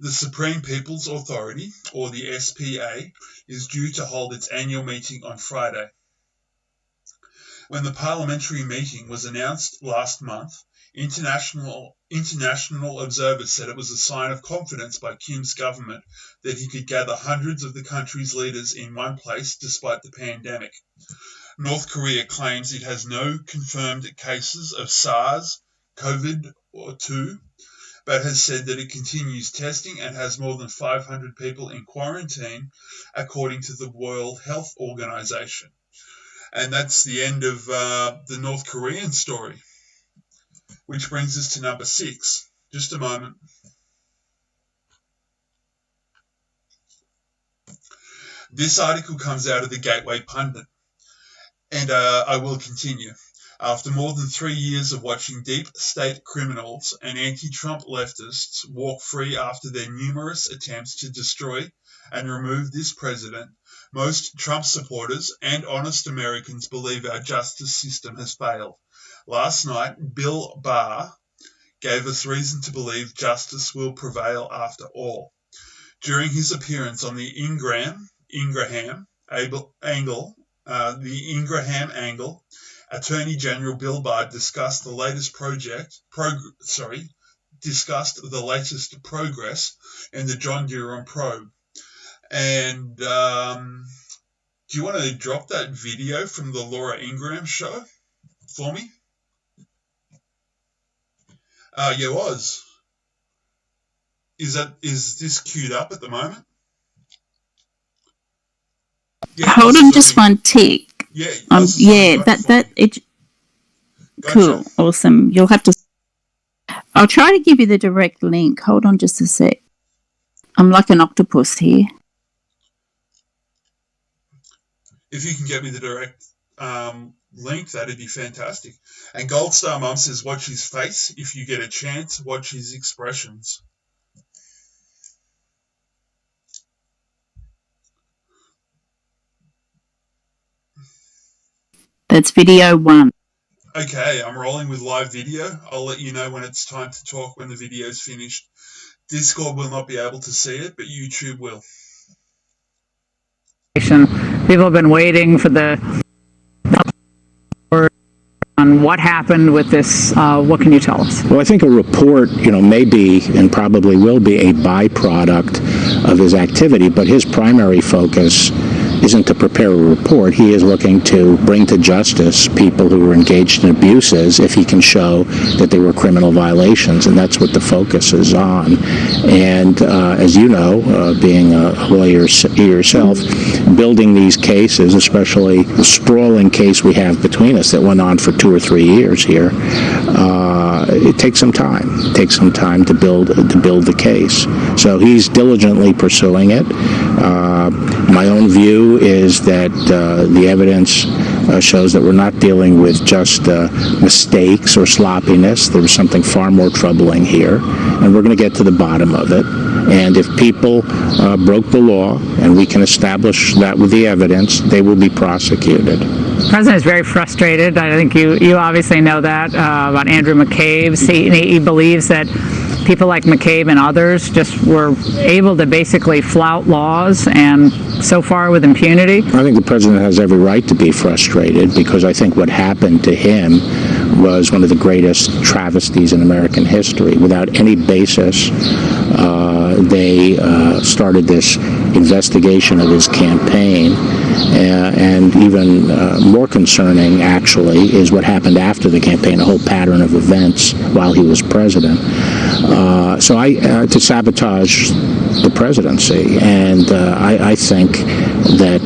The Supreme People's Authority, or the SPA, is due to hold its annual meeting on Friday. When the parliamentary meeting was announced last month, international observers said it was a sign of confidence by Kim's government that he could gather hundreds of the country's leaders in one place despite the pandemic. North Korea claims it has no confirmed cases of SARS-CoV-2, but has said that it continues testing and has more than 500 people in quarantine, according to the World Health Organization. And that's the end of the North Korean story, which brings us to number 6. Just a moment. This article comes out of the Gateway Pundit, and I will continue. After more than 3 years of watching deep state criminals and anti-Trump leftists walk free after their numerous attempts to destroy and remove this president, most Trump supporters and honest Americans believe our justice system has failed. Last night, Bill Barr gave us reason to believe justice will prevail after all. During his appearance on the Ingraham Angle, Attorney General Bill Barr discussed the latest progress in the John Durham probe. And do you want to drop that video from the Laura Ingraham show for me? Yeah, Oz. Is this queued up at the moment? Yeah, Hold on just one tick. Yeah, Gotcha. Cool, awesome. You'll have to. I'll try to give you the direct link. Hold on just a sec. I'm like an octopus here. If you can get me the direct link, that'd be fantastic. And Gold Star Mum says, watch his face. If you get a chance, watch his expressions. That's video 1. Okay, I'm rolling with live video. I'll let you know when it's time to talk when the video's finished. Discord will not be able to see it, but YouTube will. People have been waiting for the on what happened with this. What can you tell us? Well, I think a report, may be and probably will be a byproduct of his activity, but his primary focus isn't to prepare a report. He is looking to bring to justice people who were engaged in abuses if he can show that they were criminal violations, and that's what the focus is on. And as you know, being a lawyer yourself, building these cases, especially the sprawling case we have between us that went on for 2 or 3 years here, it takes some time. It takes some time to build the case. So he's diligently pursuing it. My own view is that the evidence shows that we're not dealing with just mistakes or sloppiness. There was something far more troubling here, and we're going to get to the bottom of it. And if people broke the law, and we can establish that with the evidence, they will be prosecuted. The president is very frustrated. I think you obviously know that about Andrew McCabe. He believes that people like McCabe and others just were able to basically flout laws, and so far with impunity. I think the president has every right to be frustrated, because I think what happened to him was one of the greatest travesties in American history, without any basis They started this investigation of his campaign, and even more concerning, actually, is what happened after the campaign, a whole pattern of events while he was president. To sabotage the presidency, and I think that,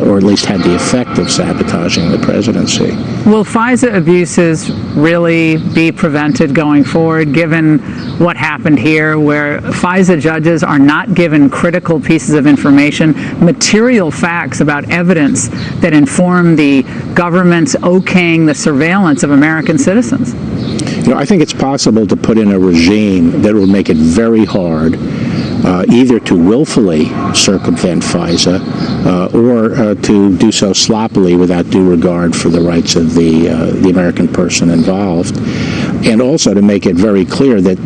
or at least had the effect of sabotaging the presidency. Will FISA abuses really be prevented going forward, given what happened here, where FISA judges are not given critical pieces of information, material facts about evidence that inform the government's okaying the surveillance of American citizens? I think it's possible to put in a regime that will make it very hard either to willfully circumvent FISA or to do so sloppily without due regard for the rights of the American person involved, and also to make it very clear that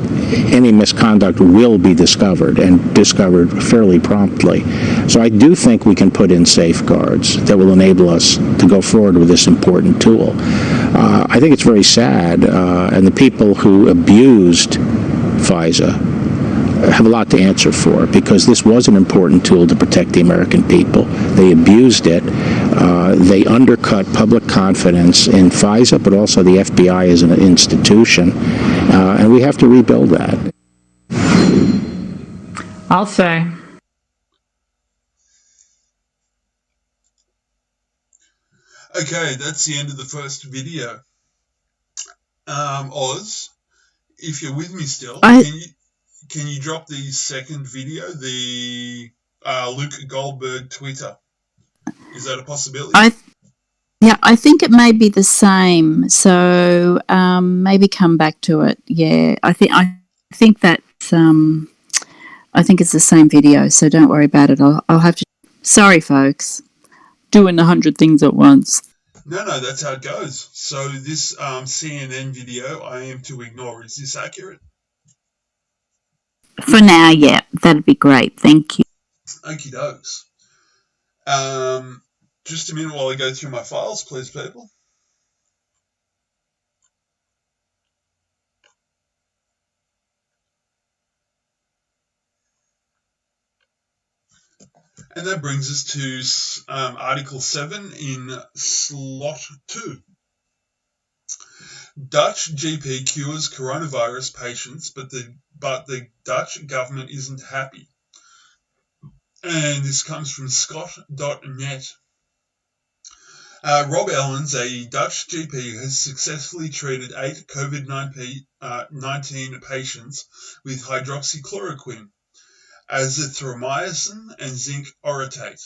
any misconduct will be discovered, and discovered fairly promptly. So I do think we can put in safeguards that will enable us to go forward with this important tool. I think it's very sad, and the people who abused FISA have a lot to answer for, because this was an important tool to protect the American people. They abused it. They undercut public confidence in FISA, but also the FBI as an institution, and we have to rebuild that. I'll say. Okay, that's the end of the first video. Oz, if you're with me still, can you drop the second video, the Luke Goldberg Twitter? Is that a possibility? I think it may be the same. So maybe come back to it. Yeah, I think that's I think it's the same video. So don't worry about it. I'll have to. Sorry, folks. Doing 100 things at once. No, that's how it goes. So this CNN video I am to ignore. Is this accurate? For now, yeah, that'd be great. Thank you. Okie dokes. Just a minute while I go through my files, please, people. And that brings us to Article 7 in Slot 2. Dutch GP cures coronavirus patients, but the Dutch government isn't happy. And this comes from Scott.net. Rob Ellens, a Dutch GP, has successfully treated 8 COVID-19 patients with hydroxychloroquine, azithromycin, and zinc orotate.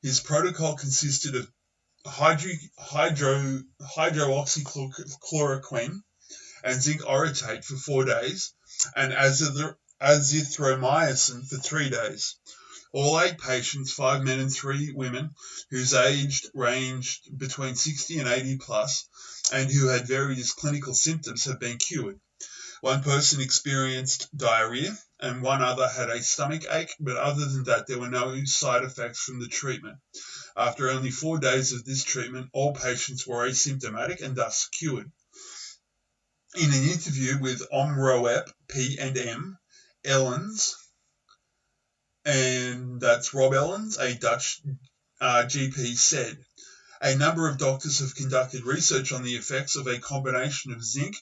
His protocol consisted of hydroxychloroquine and zinc orotate for 4 days, and azithromycin for 3 days. All 8 patients, 5 men and 3 women, whose age ranged between 60 and 80 plus, and who had various clinical symptoms, have been cured. One person experienced diarrhea, and one other had a stomach ache, but other than that, there were no side effects from the treatment. After only 4 days of this treatment, all patients were asymptomatic and thus cured. In an interview with Omroep P&M, Ellens, and that's Rob Ellens, a Dutch GP, said, a number of doctors have conducted research on the effects of a combination of zinc,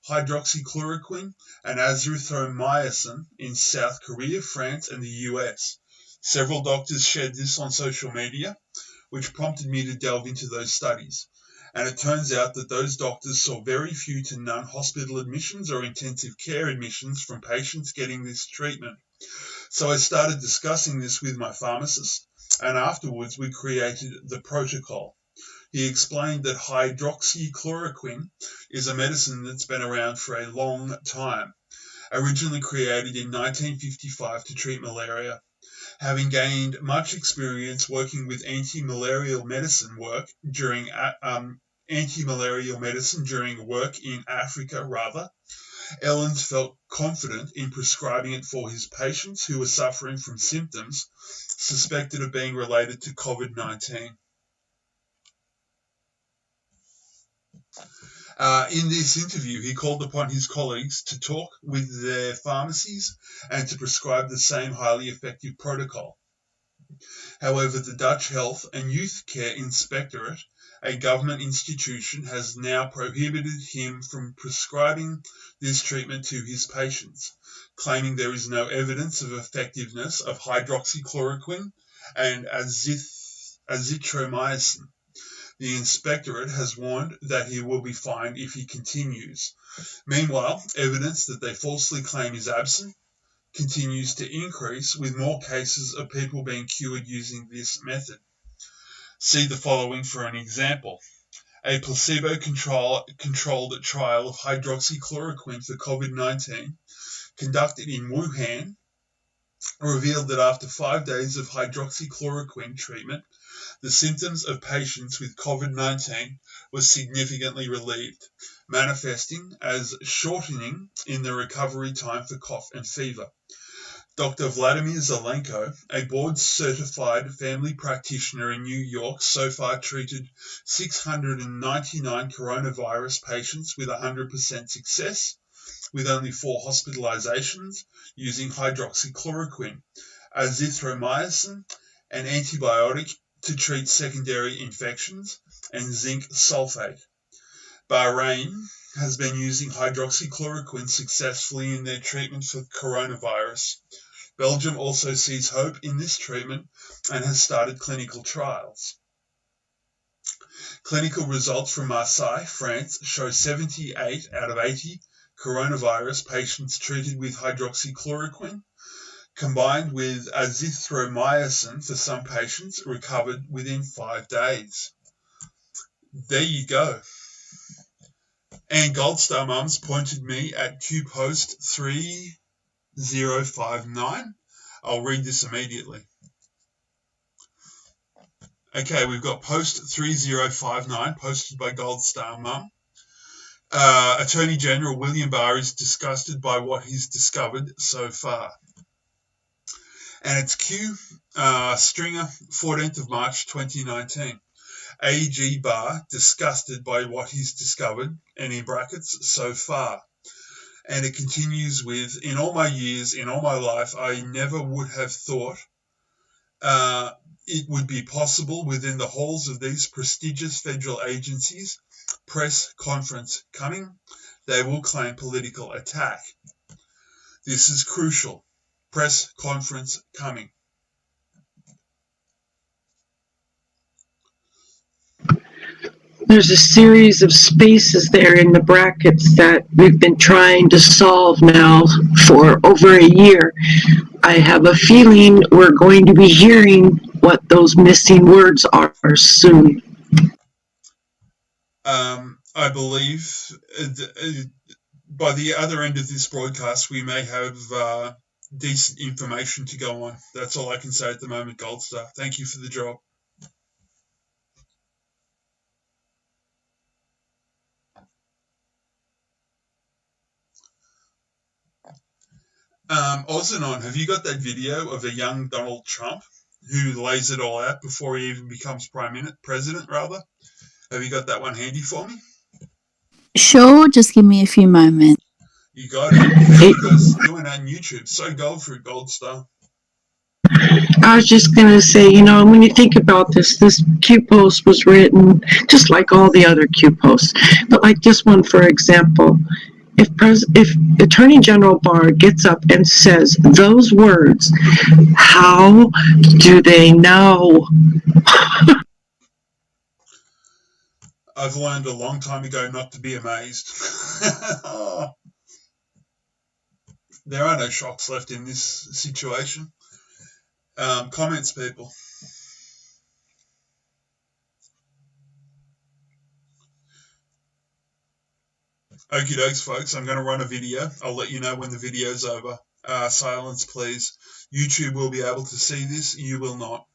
hydroxychloroquine, and azithromycin in South Korea, France, and the US. Several doctors shared this on social media, which prompted me to delve into those studies. And it turns out that those doctors saw very few to none hospital admissions or intensive care admissions from patients getting this treatment. So I started discussing this with my pharmacist, and afterwards we created the protocol. He explained that hydroxychloroquine is a medicine that's been around for a long time, originally created in 1955 to treat malaria. Having gained much experience working with anti-malarial medicine during work in Africa, Ellens felt confident in prescribing it for his patients who were suffering from symptoms suspected of being related to COVID-19. In this interview, he called upon his colleagues to talk with their pharmacies and to prescribe the same highly effective protocol. However, the Dutch Health and Youth Care Inspectorate, a government institution, has now prohibited him from prescribing this treatment to his patients, claiming there is no evidence of effectiveness of hydroxychloroquine and azithromycin. The inspectorate has warned that he will be fined if he continues. Meanwhile, evidence that they falsely claim is absent continues to increase, with more cases of people being cured using this method. See the following for an example. A placebo-controlled trial of hydroxychloroquine for COVID-19 conducted in Wuhan revealed that after 5 days of hydroxychloroquine treatment, the symptoms of patients with COVID-19 were significantly relieved, manifesting as shortening in the recovery time for cough and fever. Dr. Vladimir Zelenko, a board-certified family practitioner in New York, so far treated 699 coronavirus patients with 100% success, with only 4 hospitalizations, using hydroxychloroquine, azithromycin, an antibiotic to treat secondary infections, and zinc sulfate. Bahrain has been using hydroxychloroquine successfully in their treatment for coronavirus. Belgium also sees hope in this treatment and has started clinical trials. Clinical results from Marseille, France, show 78 out of 80 coronavirus patients treated with hydroxychloroquine, combined with azithromycin for some patients, recovered within 5 days. There you go. And Goldstar Mums pointed me at QPost 3059. I'll read this immediately. Okay, we've got post 3059 posted by Goldstar Mum. Attorney General William Barr is disgusted by what he's discovered so far. And it's Q Stringer, 14th of March 2019. AG Barr disgusted by what he's discovered, and in brackets, so far. And it continues with, in all my years, in all my life, I never would have thought it would be possible within the halls of these prestigious federal agencies. Press conference coming. They will claim political attack. This is crucial. Press conference coming. There's a series of spaces there in the brackets that we've been trying to solve now for over a year. I have a feeling we're going to be hearing what those missing words are soon. I believe by the other end of this broadcast, we may have decent information to go on. That's all I can say at the moment, Goldstar. Thank you for the drop. Ozanon, have you got that video of a young Donald Trump who lays it all out before he even becomes president? Have you got that one handy for me? Sure, just give me a few moments. You got it. Because doing that on YouTube, so gold for Goldstar. I was just going to say, when you think about this Q post was written just like all the other Q posts, but like this one, for example, if Attorney General Barr gets up and says those words, how do they know? I've learned a long time ago not to be amazed. There are no shocks left in this situation. Comments, people. Okie dokes, folks. I'm going to run a video. I'll let you know when the video's over. Silence, please. YouTube will be able to see this. You will not.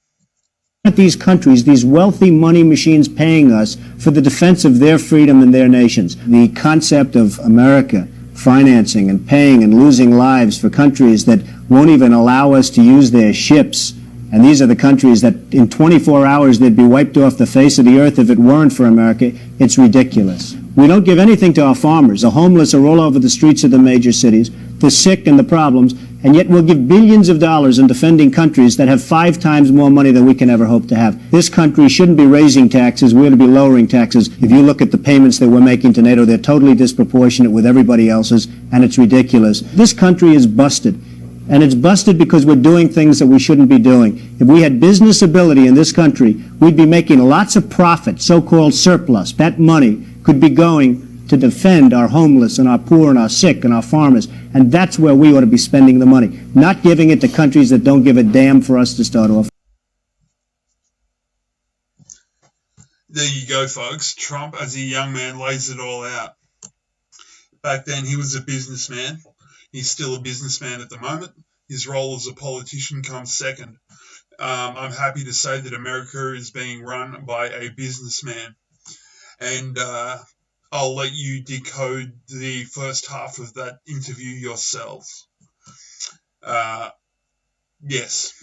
These countries, these wealthy money machines paying us for the defense of their freedom and their nations. The concept of America financing and paying and losing lives for countries that won't even allow us to use their ships. And these are the countries that in 24 hours they'd be wiped off the face of the earth if it weren't for America. It's ridiculous. We don't give anything to our farmers. The homeless are all over the streets of the major cities, the sick and the problems, and yet we'll give billions of dollars in defending countries that have 5 times more money than we can ever hope to have. This country shouldn't be raising taxes. We ought to be lowering taxes. If you look at the payments that we're making to NATO, they're totally disproportionate with everybody else's, and it's ridiculous. This country is busted. And it's busted because we're doing things that we shouldn't be doing. If we had business ability in this country, we'd be making lots of profit, so-called surplus. That money could be going to defend our homeless and our poor and our sick and our farmers. And that's where we ought to be spending the money, not giving it to countries that don't give a damn for us to start off. There you go, folks. Trump, as a young man, lays it all out. Back then, he was a businessman. He's still a businessman at the moment. His role as a politician comes second. I'm happy to say that America is being run by a businessman. And I'll let you decode the first half of that interview yourselves. Yes.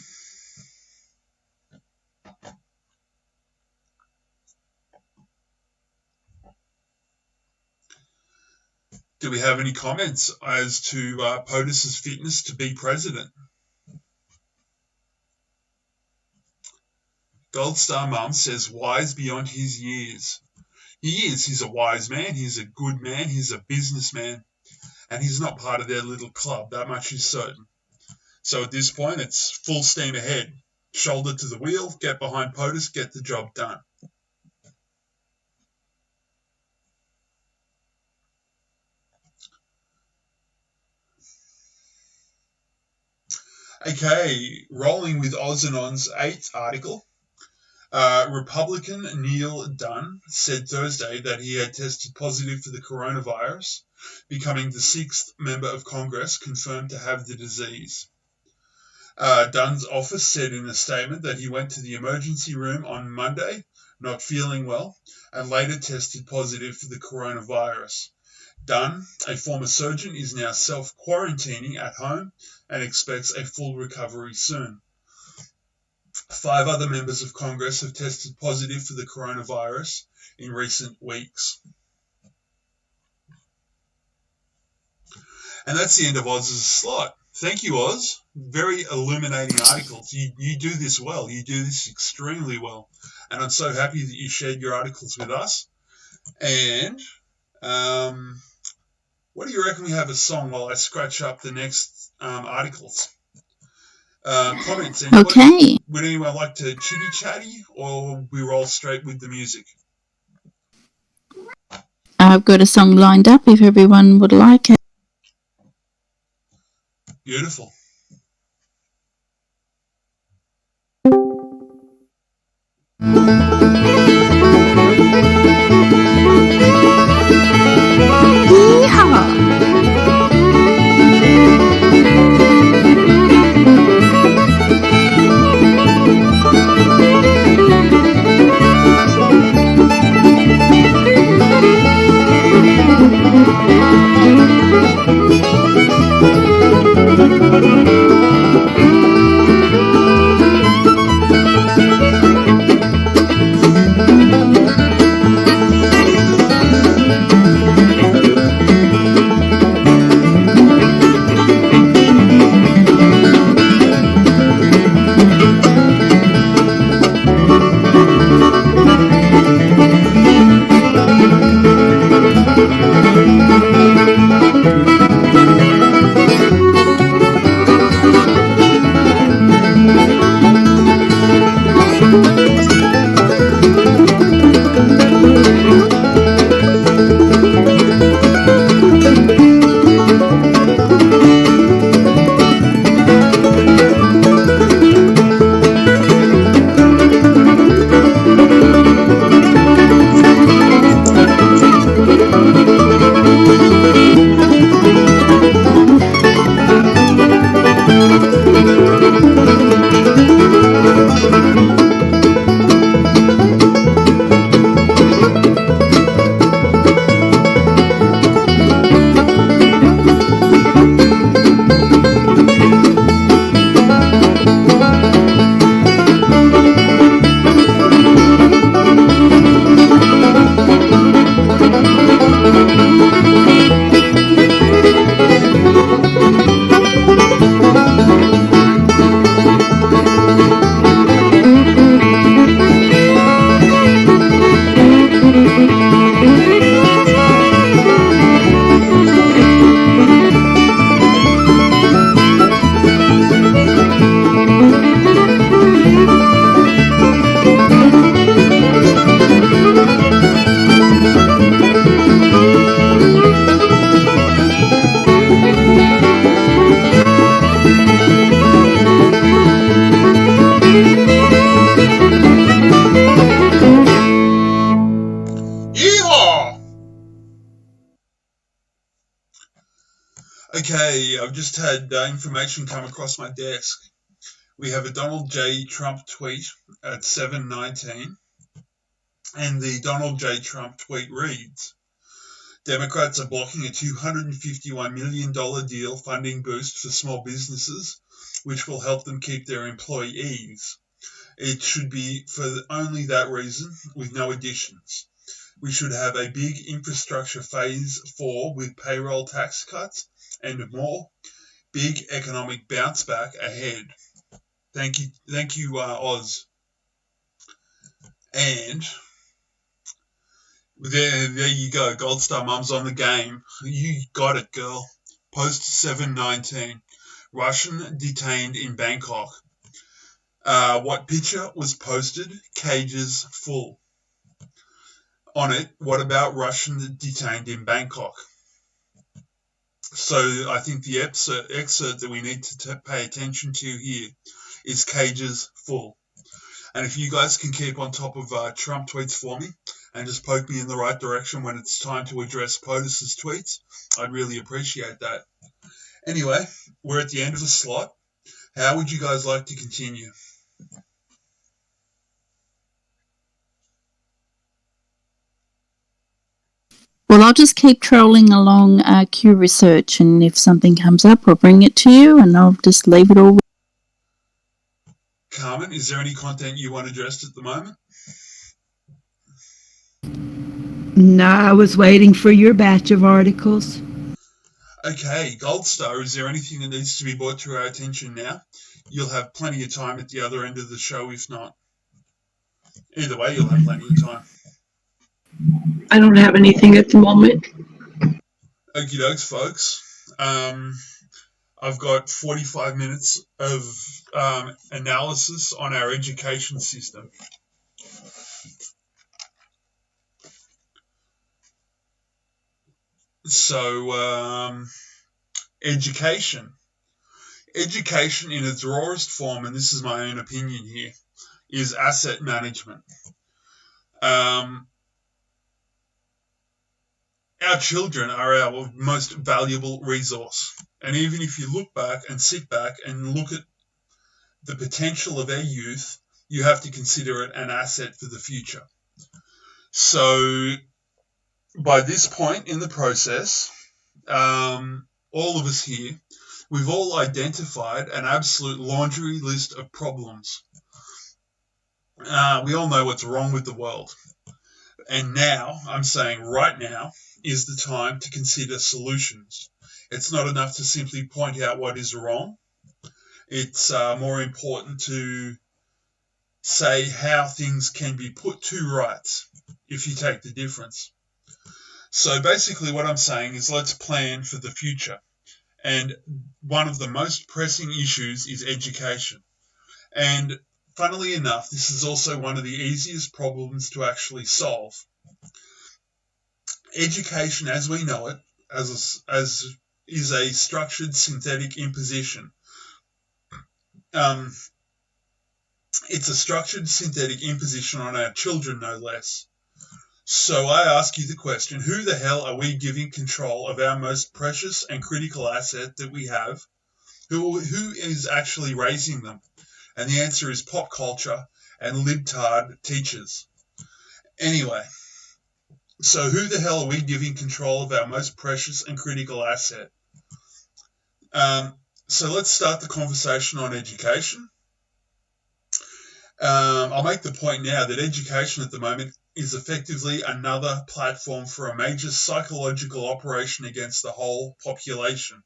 Do we have any comments as to POTUS's fitness to be president? Gold Star Mum says wise beyond his years. He is. He's a wise man. He's a good man. He's a businessman. And he's not part of their little club. That much is certain. So at this point, it's full steam ahead. Shoulder to the wheel, get behind POTUS, get the job done. Okay, rolling with Oz and On's 8th article. Republican Neil Dunn said Thursday that he had tested positive for the coronavirus, becoming the 6th member of Congress confirmed to have the disease. Dunn's office said in a statement that he went to the emergency room on Monday, not feeling well, and later tested positive for the coronavirus. Dunn, a former surgeon, is now self-quarantining at home and expects a full recovery soon. 5 other members of Congress have tested positive for the coronavirus in recent weeks. And that's the end of Oz's slot. Thank you, Oz. Very illuminating articles. You do this well. You do this extremely well. And I'm so happy that you shared your articles with us. And what do you reckon we have a song while I scratch up the next articles? Comments. Anybody? Okay. Would anyone like to chitty-chatty, or we roll straight with the music? I've got a song lined up if everyone would like it. Beautiful. Yeehaw! Okay, I've just had information come across my desk. We have a Donald J. Trump tweet at 7:19, and the Donald J. Trump tweet reads, Democrats are blocking a $251 million deal funding boost for small businesses, which will help them keep their employees. It should be for only that reason, with no additions. We should have a big infrastructure phase 4 with payroll tax cuts and more. Big economic bounce back ahead. Thank you, Oz. And there you go. Gold Star Mum's on the game. You got it, girl. Post 7:19. Russian detained in Bangkok. What picture was posted? Cages full. On it, what about Russian detained in Bangkok? So I think the excerpt that we need to pay attention to here is cages full. And if you guys can keep on top of Trump tweets for me and just poke me in the right direction when it's time to address POTUS's tweets, I'd really appreciate that. Anyway, we're at the end of the slot. How would you guys like to continue? Well, I'll just keep trolling along Q Research, and if something comes up, I'll bring it to you, and I'll just leave it all. Carmen, is there any content you want addressed at the moment? No, I was waiting for your batch of articles. Okay, Gold Star, is there anything that needs to be brought to our attention now? You'll have plenty of time at the other end of the show if not. Either way, you'll have plenty of time. I don't have anything at the moment. Okie dokes, folks. I've got 45 minutes of analysis on our education system. So, education. Education in its rawest form, and this is my own opinion here, is asset management. Our children are our most valuable resource. And even if you look back and sit back and look at the potential of our youth, you have to consider it an asset for the future. So by this point in the process, all of us here, we've all identified an absolute laundry list of problems. We all know what's wrong with the world. And now, I'm saying right now, is the time to consider solutions. It's not enough to simply point out what is wrong. It's more important to say how things can be put to rights if you take the difference. So basically what I'm saying is let's plan for the future. And one of the most pressing issues is education. And funnily enough, this is also one of the easiest problems to actually solve. Education as we know it, as is a structured synthetic imposition. It's a structured synthetic imposition on our children, no less. So I ask you the question, who the hell are we giving control of our most precious and critical asset that we have? Who is actually raising them? And the answer is pop culture and libtard teachers. Anyway, so who the hell are we giving control of our most precious and critical asset? So let's start the conversation on education. I'll make the point now that education at the moment is effectively another platform for a major psychological operation against the whole population,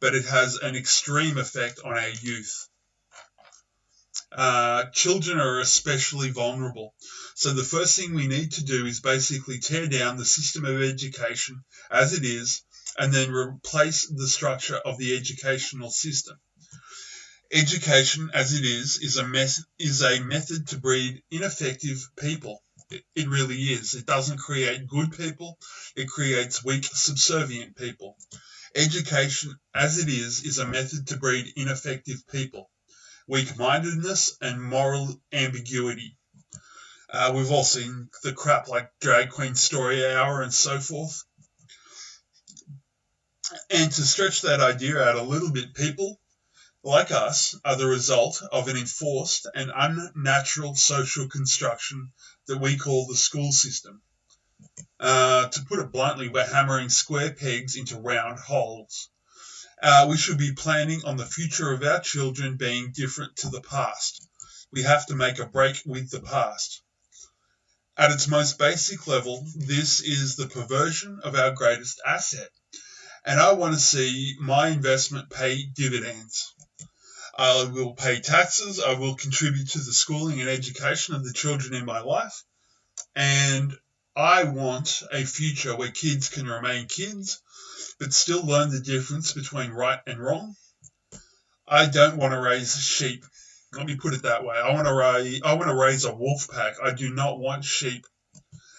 but it has an extreme effect on our youth. Children are especially vulnerable. So the first thing we need to do is basically tear down the system of education as it is and then replace the structure of the educational system. Education as it is a method to breed ineffective people. It really is. It doesn't create good people. It creates weak, subservient people. Education as it is a method to breed ineffective people. Weak-mindedness and moral ambiguity. We've all seen the crap like Drag Queen Story Hour and so forth. And to stretch that idea out a little bit, people like us are the result of an enforced and unnatural social construction that we call the school system. To put it bluntly, we're hammering square pegs into round holes. We should be planning on the future of our children being different to the past. We have to make a break with the past. At its most basic level, this is the perversion of our greatest asset. And I want to see my investment pay dividends. I will pay taxes, I will contribute to the schooling and education of the children in my life, and I want a future where kids can remain kids, but still learn the difference between right and wrong. I don't want to raise sheep. Let me put it that way. I want to raise a wolf pack. I do not want sheep.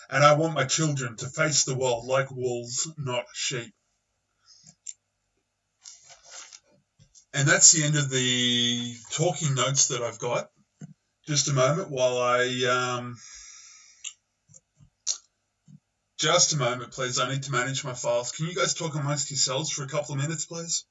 And I want my children to face the world like wolves, not sheep. And that's the end of the talking notes that I've got. Just a moment while just a moment, please. I need to manage my files. Can you guys talk amongst yourselves for a couple of minutes, please?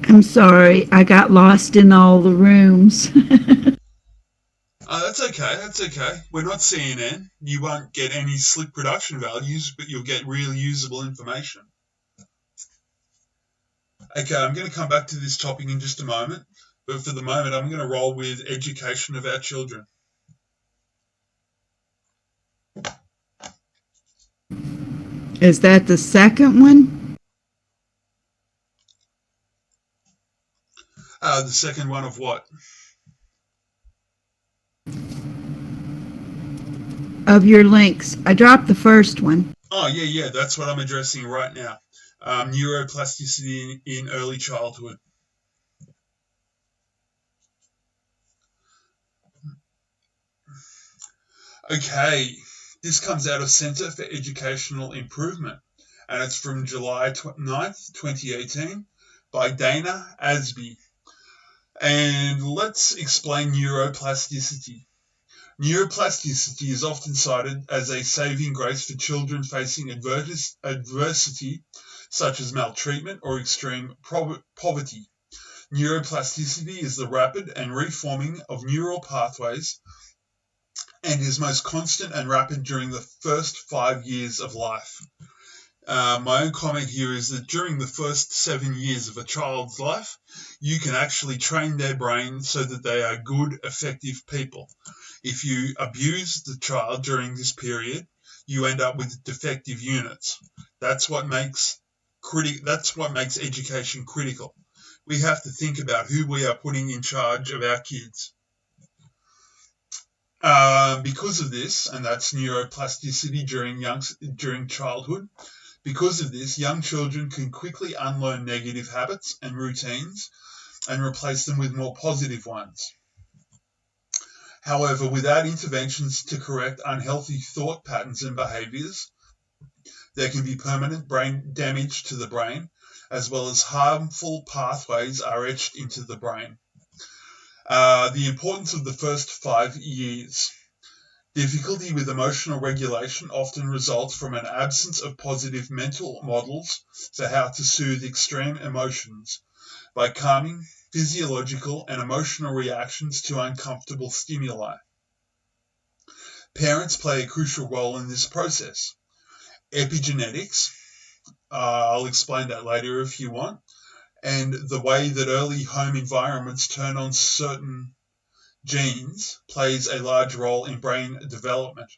I'm sorry, I got lost in all the rooms. That's okay, that's okay. We're not CNN. You won't get any slick production values, but you'll get real usable information. Okay, I'm going to come back to this topic in just a moment, but for the moment I'm going to roll with education of our children. Is that the second one? The second one of what? Of your links. I dropped the first one. Oh, yeah, that's what I'm addressing right now. Neuroplasticity in early childhood. Okay, this comes out of Center for Educational Improvement, and it's from July 9th, 2018, by Dana Asby. And let's explain neuroplasticity. Neuroplasticity is often cited as a saving grace for children facing adversity, such as maltreatment or extreme poverty. Neuroplasticity is the rapid and reforming of neural pathways and is most constant and rapid during the first 5 years of life. My own comment here is that during the first 7 years of a child's life, you can actually train their brain so that they are good, effective people. If you abuse the child during this period, you end up with defective units. That's what makes education critical. We have to think about who we are putting in charge of our kids. Because of this, and that's neuroplasticity during childhood, because of this, young children can quickly unlearn negative habits and routines and replace them with more positive ones. However, without interventions to correct unhealthy thought patterns and behaviors, there can be permanent brain damage to the brain, as well as harmful pathways are etched into the brain. The importance of the first 5 years. Difficulty with emotional regulation often results from an absence of positive mental models for how to soothe extreme emotions by calming physiological and emotional reactions to uncomfortable stimuli. Parents play a crucial role in this process. Epigenetics, I'll explain that later if you want, and the way that early home environments turn on certain genes plays a large role in brain development.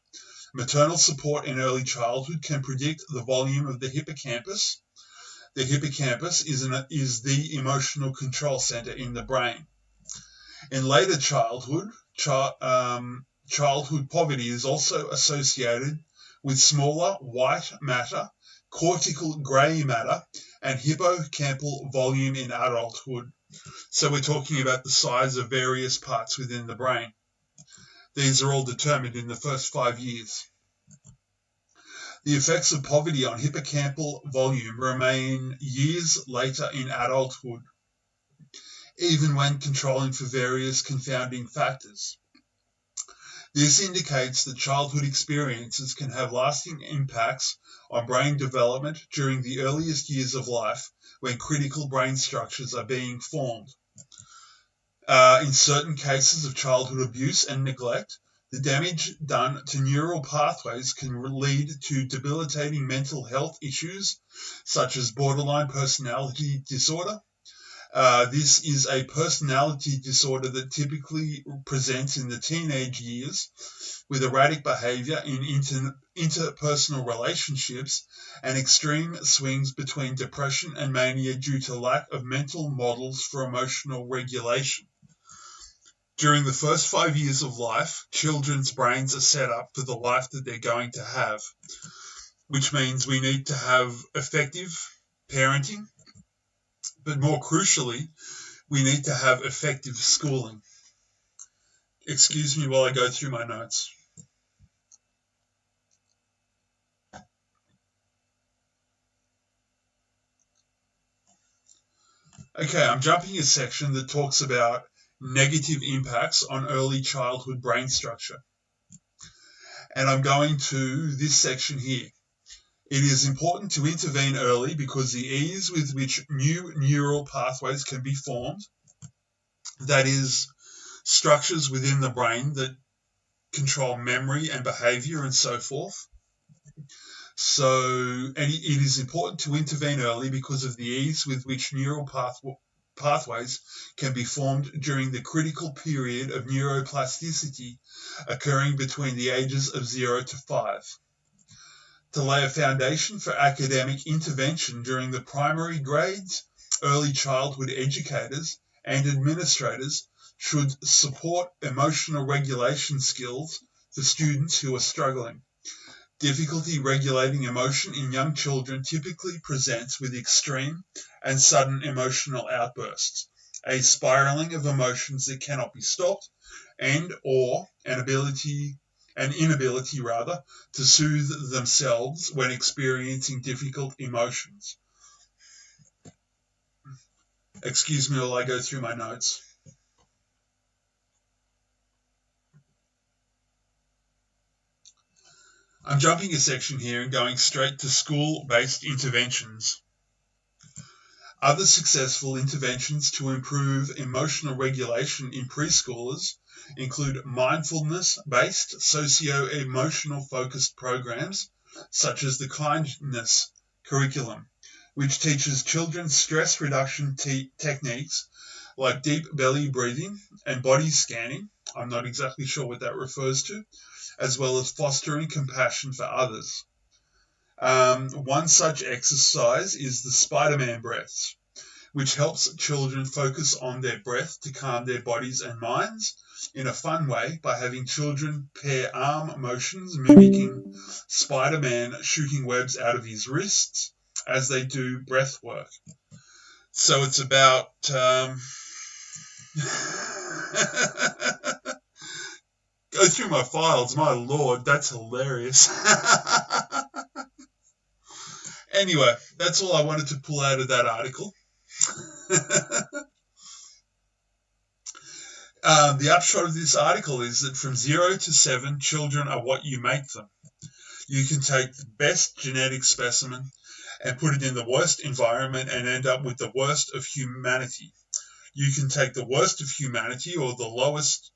Maternal support in early childhood can predict the volume of the hippocampus. The hippocampus is the emotional control center in the brain. In later childhood, childhood poverty is also associated with smaller white matter, cortical grey matter, and hippocampal volume in adulthood. So we're talking about the size of various parts within the brain. These are all determined in the first 5 years. The effects of poverty on hippocampal volume remain years later in adulthood, even when controlling for various confounding factors. This indicates that childhood experiences can have lasting impacts on brain development during the earliest years of life when critical brain structures are being formed. In certain cases of childhood abuse and neglect, the damage done to neural pathways can lead to debilitating mental health issues such as borderline personality disorder. This is a personality disorder that typically presents in the teenage years with erratic behavior in interpersonal relationships and extreme swings between depression and mania due to lack of mental models for emotional regulation. During the first 5 years of life, children's brains are set up for the life that they're going to have, which means we need to have effective parenting, but more crucially, we need to have effective schooling. Excuse me while I go through my notes. Okay, I'm jumping a section that talks about negative impacts on early childhood brain structure. And I'm going to this section here. It is important to intervene early because the ease with which new neural pathways can be formed, that is, structures within the brain that control memory and behavior and so forth. And it is important to intervene early because of the ease with which neural pathways can be formed during the critical period of neuroplasticity occurring between the ages of 0 to 5. To lay a foundation for academic intervention during the primary grades, early childhood educators and administrators should support emotional regulation skills for students who are struggling. Difficulty regulating emotion in young children typically presents with extreme and sudden emotional outbursts, a spiraling of emotions that cannot be stopped, and/or an inability to soothe themselves when experiencing difficult emotions. Excuse me while I go through my notes. I'm jumping a section here and going straight to school-based interventions. Other successful interventions to improve emotional regulation in preschoolers include mindfulness-based socio-emotional focused programs such as the Kindness Curriculum, which teaches children stress reduction techniques like deep belly breathing and body scanning. I'm not exactly sure what that refers to, as well as fostering compassion for others. One such exercise is the Spider-Man breaths, which helps children focus on their breath to calm their bodies and minds in a fun way by having children pair arm motions mimicking Spider-Man shooting webs out of his wrists as they do breath work. So it's about go through my files, my lord, that's hilarious. Anyway, that's all I wanted to pull out of that article. The upshot of this article is that from 0 to 7, children are what you make them. You can take the best genetic specimen and put it in the worst environment and end up with the worst of humanity. You can take the worst of humanity or the lowest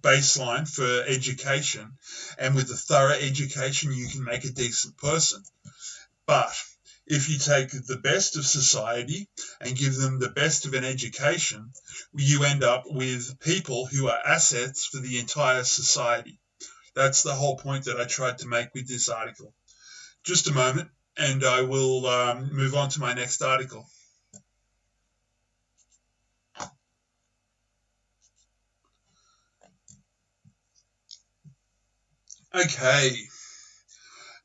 baseline for education, and with a thorough education you can make a decent person. But if you take the best of society and give them the best of an education, you end up with people who are assets for the entire society. That's the whole point that I tried to make with this article. Just a moment, and I will move on to my next article. Okay,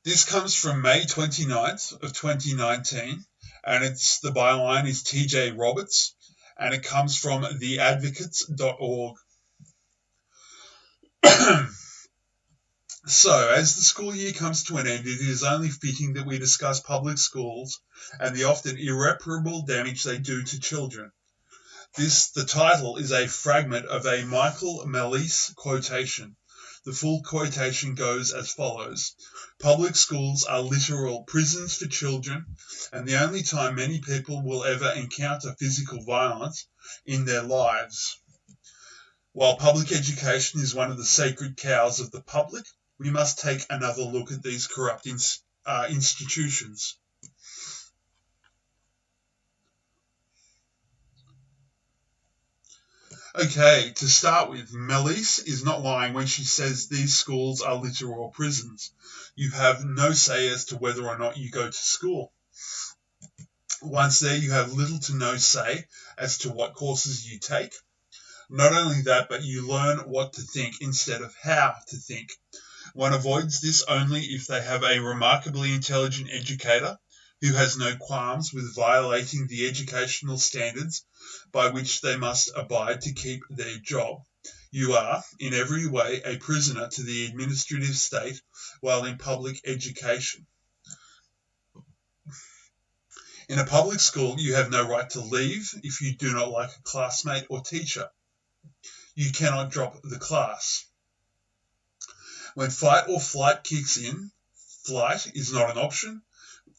this comes from May 29th of 2019, and the byline is TJ Roberts, and it comes from theadvocates.org. So, as the school year comes to an end, it is only fitting that we discuss public schools and the often irreparable damage they do to children. The title is a fragment of a Michael Malice quotation. The full quotation goes as follows: "Public schools are literal prisons for children, and the only time many people will ever encounter physical violence in their lives. While public education is one of the sacred cows of the public, we must take another look at these corrupt institutions." Okay, to start with, Malice is not lying when she says these schools are literal prisons. You have no say as to whether or not you go to school. Once there, you have little to no say as to what courses you take. Not only that, but you learn what to think instead of how to think. One avoids this only if they have a remarkably intelligent educator who has no qualms with violating the educational standards by which they must abide to keep their job. You are, in every way, a prisoner to the administrative state while in public education. In a public school, you have no right to leave if you do not like a classmate or teacher. You cannot drop the class. When fight or flight kicks in, flight is not an option.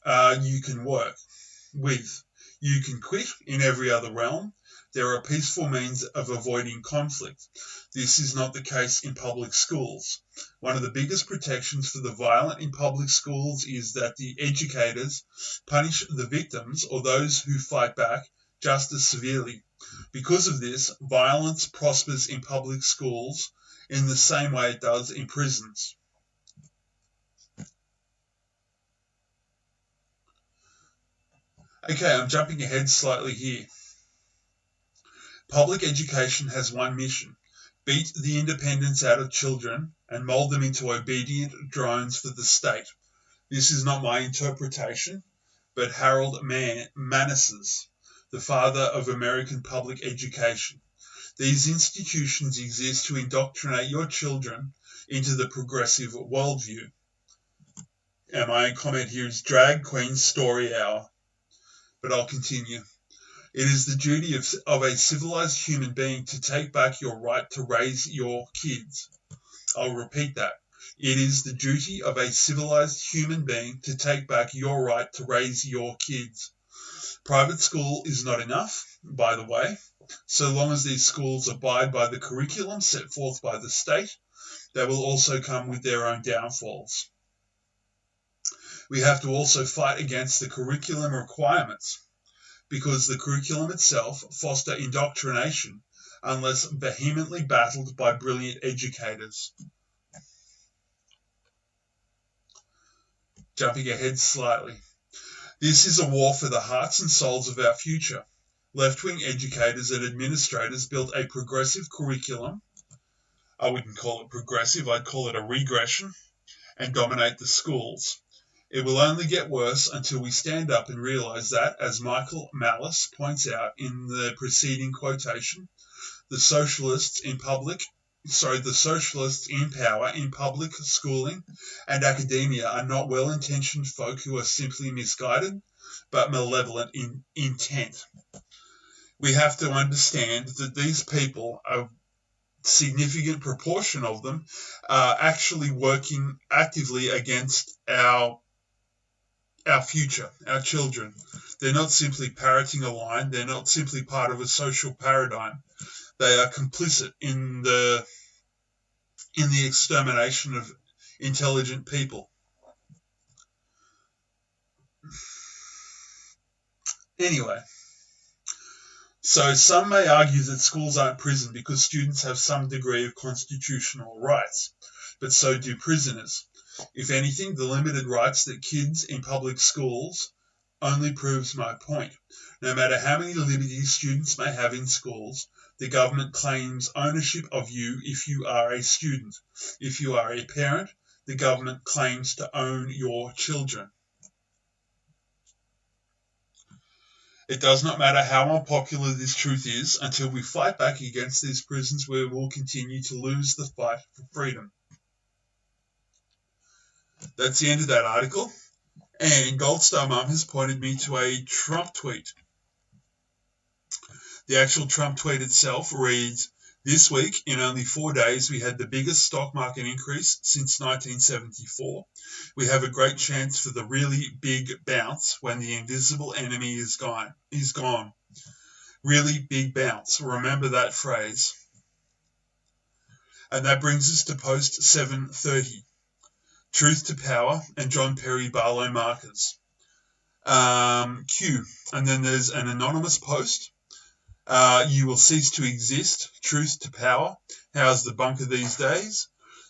You can work with. You can quit. In every other realm, there are peaceful means of avoiding conflict. This is not the case in public schools. One of the biggest protections for the violent in public schools is that the educators punish the victims or those who fight back just as severely. Because of this, violence prospers in public schools in the same way it does in prisons. Okay, I'm jumping ahead slightly here. Public education has one mission: beat the independence out of children and mold them into obedient drones for the state. This is not my interpretation, but Harold Mannis's, the father of American public education. These institutions exist to indoctrinate your children into the progressive worldview. And my comment here is drag queen story hour. But I'll continue. It is the duty of a civilized human being to take back your right to raise your kids. I'll repeat that. It is the duty of a civilized human being to take back your right to raise your kids. Private school is not enough, by the way. So long as these schools abide by the curriculum set forth by the state, they will also come with their own downfalls. We have to also fight against the curriculum requirements, because the curriculum itself foster indoctrination unless vehemently battled by brilliant educators. Jumping ahead slightly. This is a war for the hearts and souls of our future. Left-wing educators and administrators built a progressive curriculum. I wouldn't call it progressive, I'd call it a regression, and dominate the schools. It will only get worse until we stand up and realize that, as Michael Malice points out in the preceding quotation, the socialists in power in public schooling and academia are not well-intentioned folk who are simply misguided, but malevolent in intent. We have to understand that these people, a significant proportion of them, are actually working actively against our future, our children. They're not simply parroting a line. They're not simply part of a social paradigm. They are complicit in the extermination of intelligent people. Anyway, so some may argue that schools aren't prison because students have some degree of constitutional rights, but so do prisoners. If anything, the limited rights that kids in public schools only proves my point. No matter how many liberties students may have in schools, the government claims ownership of you if you are a student. If you are a parent, the government claims to own your children. It does not matter how unpopular this truth is, until we fight back against these prisons, we will continue to lose the fight for freedom. That's the end of that article. And Goldstar Mum has pointed me to a Trump tweet. The actual Trump tweet itself reads, "This week, in only 4 days, we had the biggest stock market increase since 1974. We have a great chance for the really big bounce when the invisible enemy is gone. Really big bounce." Remember that phrase. And that brings us to post 730. Truth to Power and John Perry Barlow markers. Q. And then there's an anonymous post. You will cease to exist. Truth to Power. How's the bunker these days?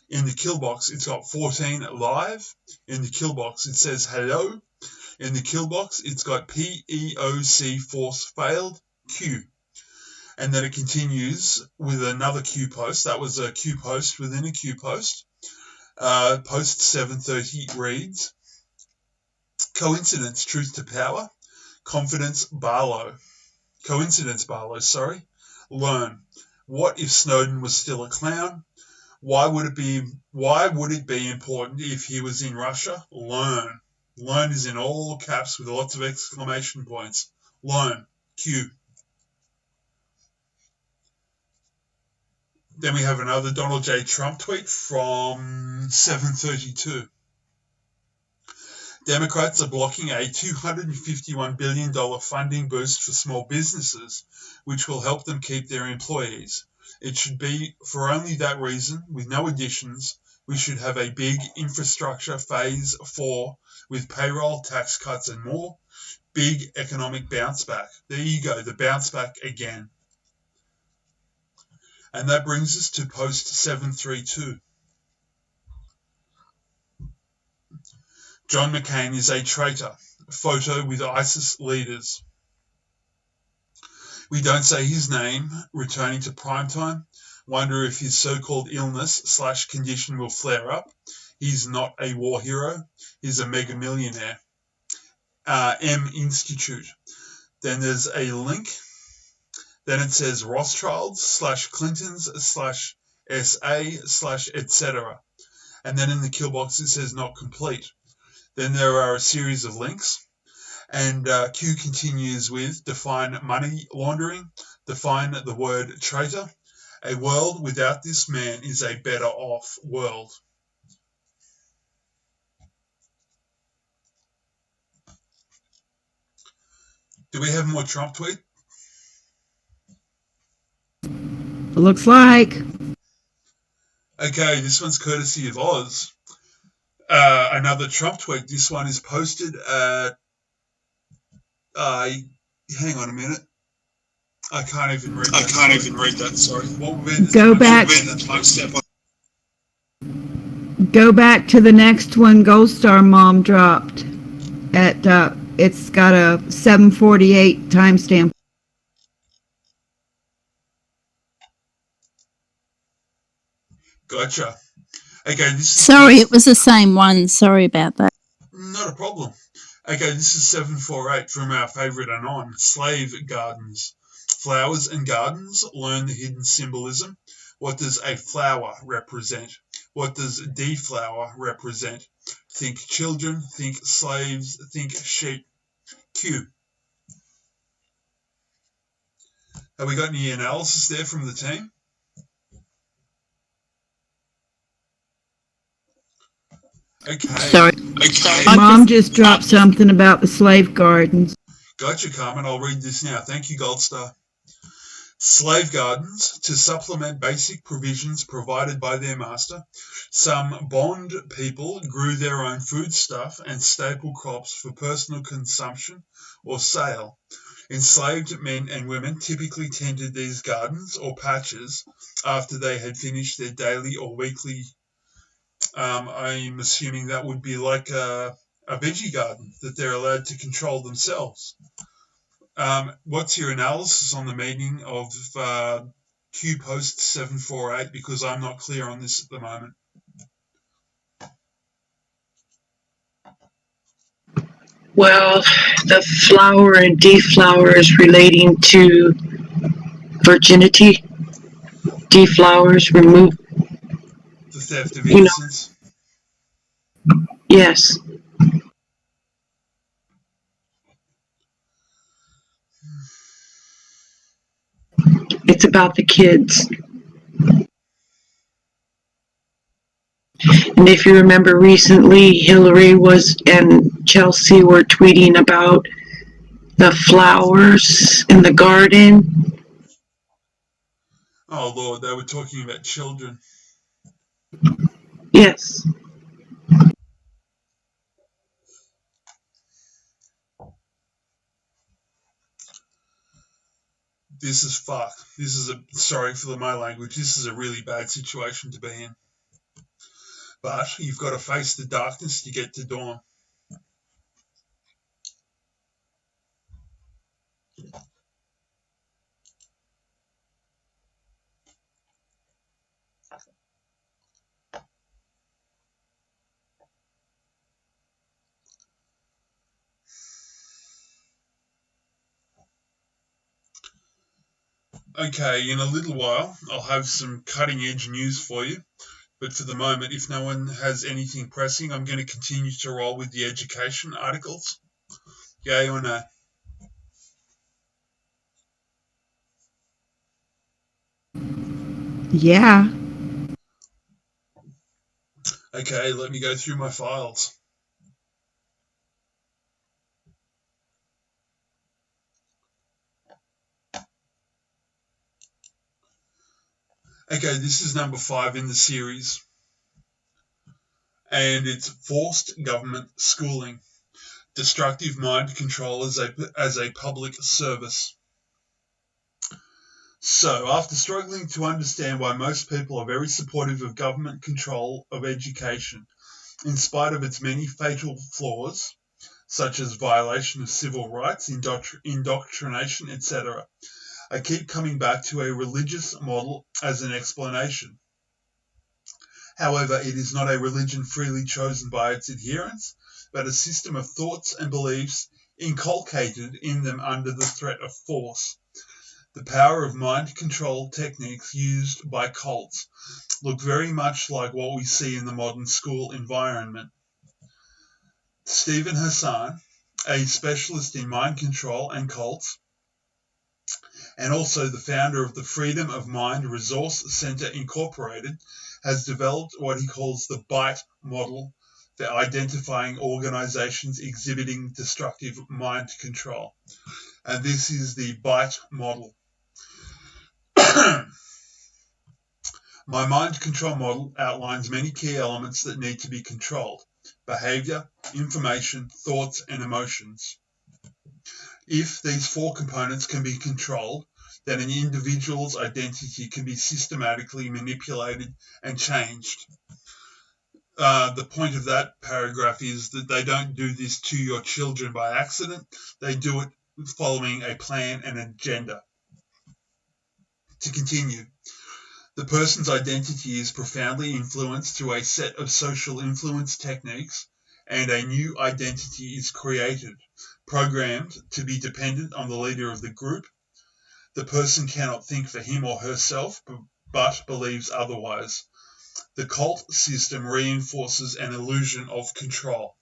In the kill box, it's got 14 live. In the kill box, it says hello. In the kill box, it's got PEOC force failed. Q. And then it continues with another Q post. That was a Q post within a Q post. Post 730 reads, "Coincidence, Truth to Power, Confidence Barlow. Coincidence Barlow, sorry. Learn. What if Snowden was still a clown? Why would it be important if he was in Russia? Learn." Learn is in all caps with lots of exclamation points. Learn. Q. Then we have another Donald J. Trump tweet from 732. Democrats are blocking a $251 billion funding boost for small businesses, which will help them keep their employees. It should be for only that reason, with no additions. We should have a big infrastructure phase 4 with payroll, tax cuts and more. Big economic bounce back. There you go, the bounce back again. And that brings us to post 732. John McCain is a traitor. Photo with ISIS leaders. We don't say his name. Returning to primetime. Wonder if his so-called illness/condition will flare up. He's not a war hero. He's a mega millionaire. M Institute. Then there's a link. Then it says Rothschilds/Clintons/SA/etc. And then in the kill box it says not complete. Then there are a series of links. And Q continues with define money laundering, define the word traitor. A world without this man is a better off world. Do we have more Trump tweet? Looks like. Okay, this one's courtesy of Oz. Another Trump tweet. This one is posted at... hang on a minute. I can't even read that. Sorry. What would be the Go back. Go back to the next one Goldstar Mom dropped. It's got a 7:48 timestamp. Gotcha. Okay, this is... Sorry, it was the same one. Sorry about that. Not a problem. Okay, this is 748 from our favourite Anon, Slave Gardens. Flowers and gardens, learn the hidden symbolism. What does a flower represent? What does deflower represent? Think children, think slaves, think sheep. Q. Have we got any analysis there from the team? Okay. Sorry. Mom just dropped something about the slave gardens. Gotcha, Carmen. I'll read this now. Thank you, Goldstar. Slave gardens, to supplement basic provisions provided by their master, some bond people grew their own foodstuff and staple crops for personal consumption or sale. Enslaved men and women typically tended these gardens or patches after they had finished their daily or weekly. I'm assuming that would be like a veggie garden that they're allowed to control themselves. What's your analysis on the meaning of Q post 748? Because I'm not clear on this at the moment. Well, the flower and deflower is relating to virginity. Deflowers remove. The theft of innocence. Yes. It's about the kids. And if you remember recently, Hillary and Chelsea were tweeting about the flowers in the garden. Oh, Lord, they were talking about children. Yes. This is fucked. Sorry for my language, this is a really bad situation to be in. But you've got to face the darkness to get to dawn. Okay, in a little while, I'll have some cutting-edge news for you. But for the moment, if no one has anything pressing, I'm going to continue to roll with the education articles. Yay or no? Yeah. Okay, let me go through my files. Okay, this is number 5 in the series. And it's forced government schooling. Destructive mind control as a public service. So, after struggling to understand why most people are very supportive of government control of education, in spite of its many fatal flaws, such as violation of civil rights, indoctrination, etc., I keep coming back to a religious model as an explanation. However, it is not a religion freely chosen by its adherents, but a system of thoughts and beliefs inculcated in them under the threat of force. The power of mind control techniques used by cults look very much like what we see in the modern school environment. Stephen Hassan, a specialist in mind control and cults, and also the founder of the Freedom of Mind Resource Center Incorporated, has developed what he calls the BITE model for identifying organizations exhibiting destructive mind control. And this is the BITE model. My mind control model outlines many key elements that need to be controlled: behavior, information, thoughts, and emotions. If these 4 components can be controlled, then an individual's identity can be systematically manipulated and changed. The point of that paragraph is that they don't do this to your children by accident. They do it following a plan and agenda. To continue, the person's identity is profoundly influenced through a set of social influence techniques, and a new identity is created, programmed to be dependent on the leader of the group. The person cannot think for him or herself, but believes otherwise. The cult system reinforces an illusion of control.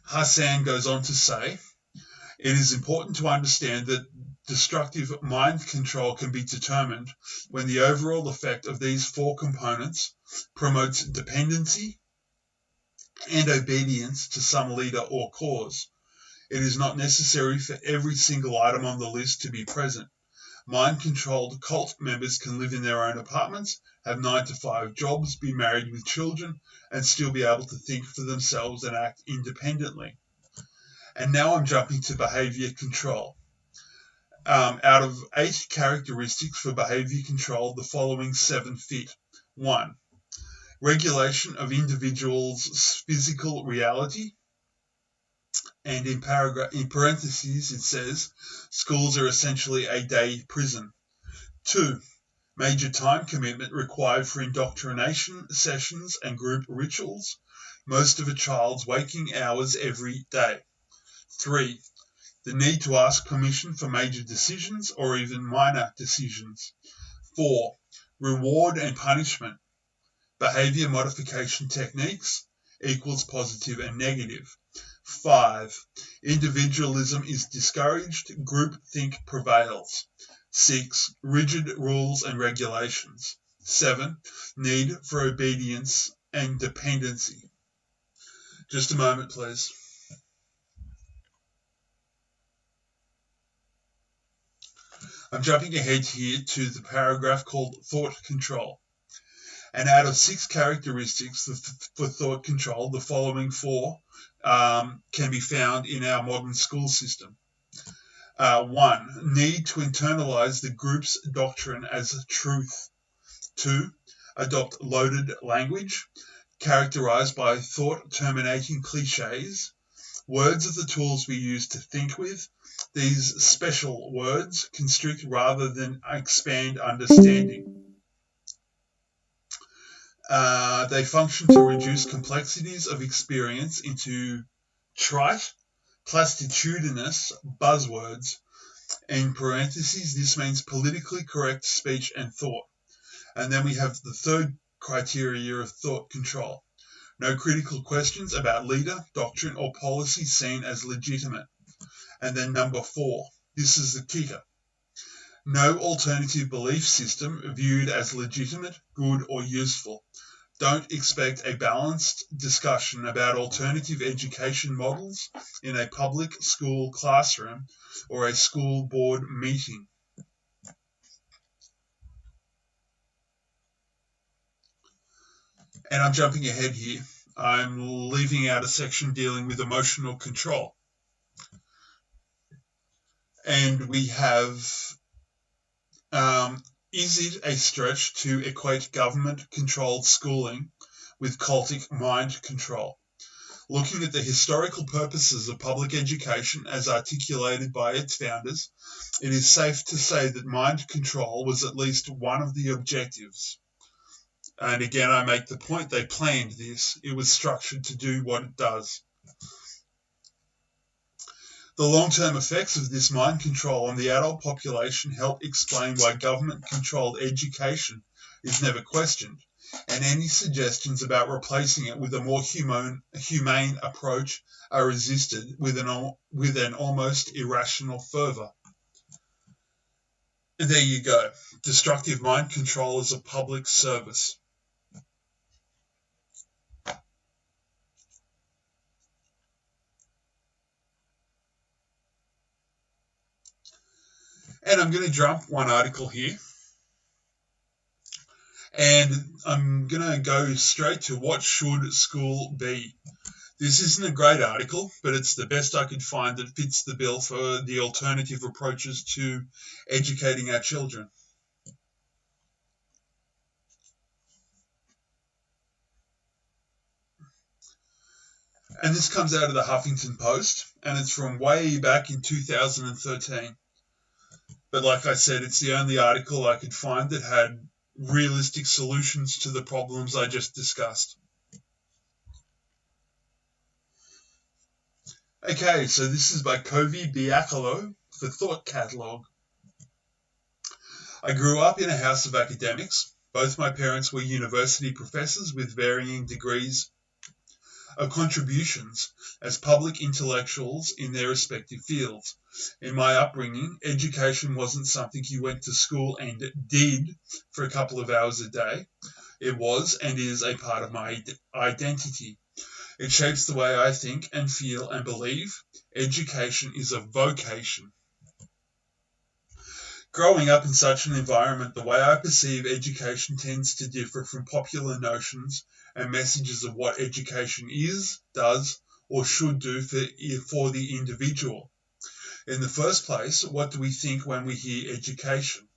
Hassan goes on to say, it is important to understand that destructive mind control can be determined when the overall effect of these 4 components promotes dependency and obedience to some leader or cause. It is not necessary for every single item on the list to be present. Mind-controlled cult members can live in their own apartments, have 9-to-5 jobs, be married with children, and still be able to think for themselves and act independently. And now I'm jumping to behavior control. Out of 8 characteristics for behavior control, the following 7 fit. 1. Regulation of individuals' physical reality. And in parentheses it says, schools are essentially a day prison. 2. Major time commitment required for indoctrination sessions and group rituals, most of a child's waking hours every day. 3. The need to ask permission for major decisions or even minor decisions. 4. Reward and punishment. Behavior modification techniques equals positive and negative. 5. Individualism is discouraged. Groupthink prevails. 6. Rigid rules and regulations. 7. Need for obedience and dependency. Just a moment, please. I'm jumping ahead here to the paragraph called thought control. And out of 6 characteristics for thought control, the following 4 can be found in our modern school system. 1. Need to internalize the group's doctrine as truth. 2. Adopt loaded language, characterized by thought-terminating cliches. Words are the tools we use to think with. These special words constrict rather than expand understanding. They function to reduce complexities of experience into trite, platitudinous buzzwords. In parentheses, this means politically correct speech and thought. And then we have the third criteria of thought control. No critical questions about leader, doctrine, or policy seen as legitimate. And then number 4, this is the kicker. No alternative belief system viewed as legitimate, good, or useful. Don't expect a balanced discussion about alternative education models in a public school classroom or a school board meeting. And I'm jumping ahead here. I'm leaving out a section dealing with emotional control. And we have, is it a stretch to equate government-controlled schooling with cultic mind control? Looking at the historical purposes of public education as articulated by its founders, it is safe to say that mind control was at least one of the objectives. And again, I make the point they planned this. It was structured to do what it does. The long-term effects of this mind control on the adult population help explain why government-controlled education is never questioned, and any suggestions about replacing it with a more humane approach are resisted with an almost irrational fervour. And there you go. Destructive mind control as a public service. And I'm going to jump one article here. And I'm going to go straight to what should school be. This isn't a great article, but it's the best I could find that fits the bill for the alternative approaches to educating our children. And this comes out of the Huffington Post, and it's from way back in 2013. But like I said, it's the only article I could find that had realistic solutions to the problems I just discussed. Okay, so this is by Kovi Biakalo for Thought Catalog. I grew up in a house of academics. Both my parents were university professors with varying degrees of contributions as public intellectuals in their respective fields. In my upbringing, education wasn't something you went to school and did for a couple of hours a day. It was and is a part of my identity. It shapes the way I think and feel and believe. Education is a vocation. Growing up in such an environment, the way I perceive education tends to differ from popular notions and messages of what education is, does, or should do for the individual. In the first place, what do we think when we hear education?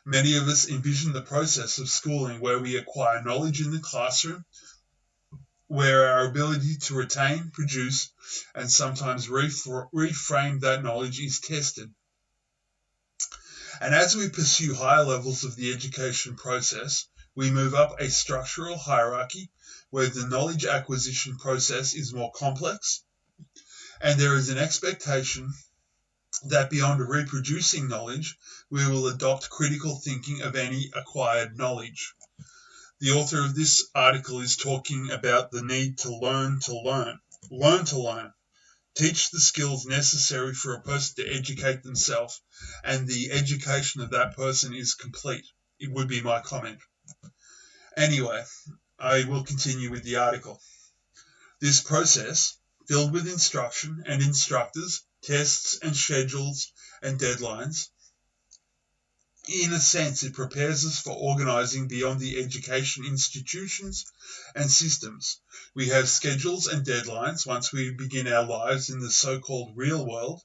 Many of us envision the process of schooling where we acquire knowledge in the classroom, where our ability to retain, produce, and sometimes reframe that knowledge is tested. And as we pursue higher levels of the education process, we move up a structural hierarchy where the knowledge acquisition process is more complex, and there is an expectation that beyond reproducing knowledge, we will adopt critical thinking of any acquired knowledge. The author of this article is talking about the need to learn to learn. Learn to learn. Teach the skills necessary for a person to educate themselves, and the education of that person is complete. It would be my comment. Anyway, I will continue with the article. This process, filled with instruction and instructors, tests and schedules and deadlines, in a sense, it prepares us for organising beyond the education institutions and systems. We have schedules and deadlines once we begin our lives in the so-called real world.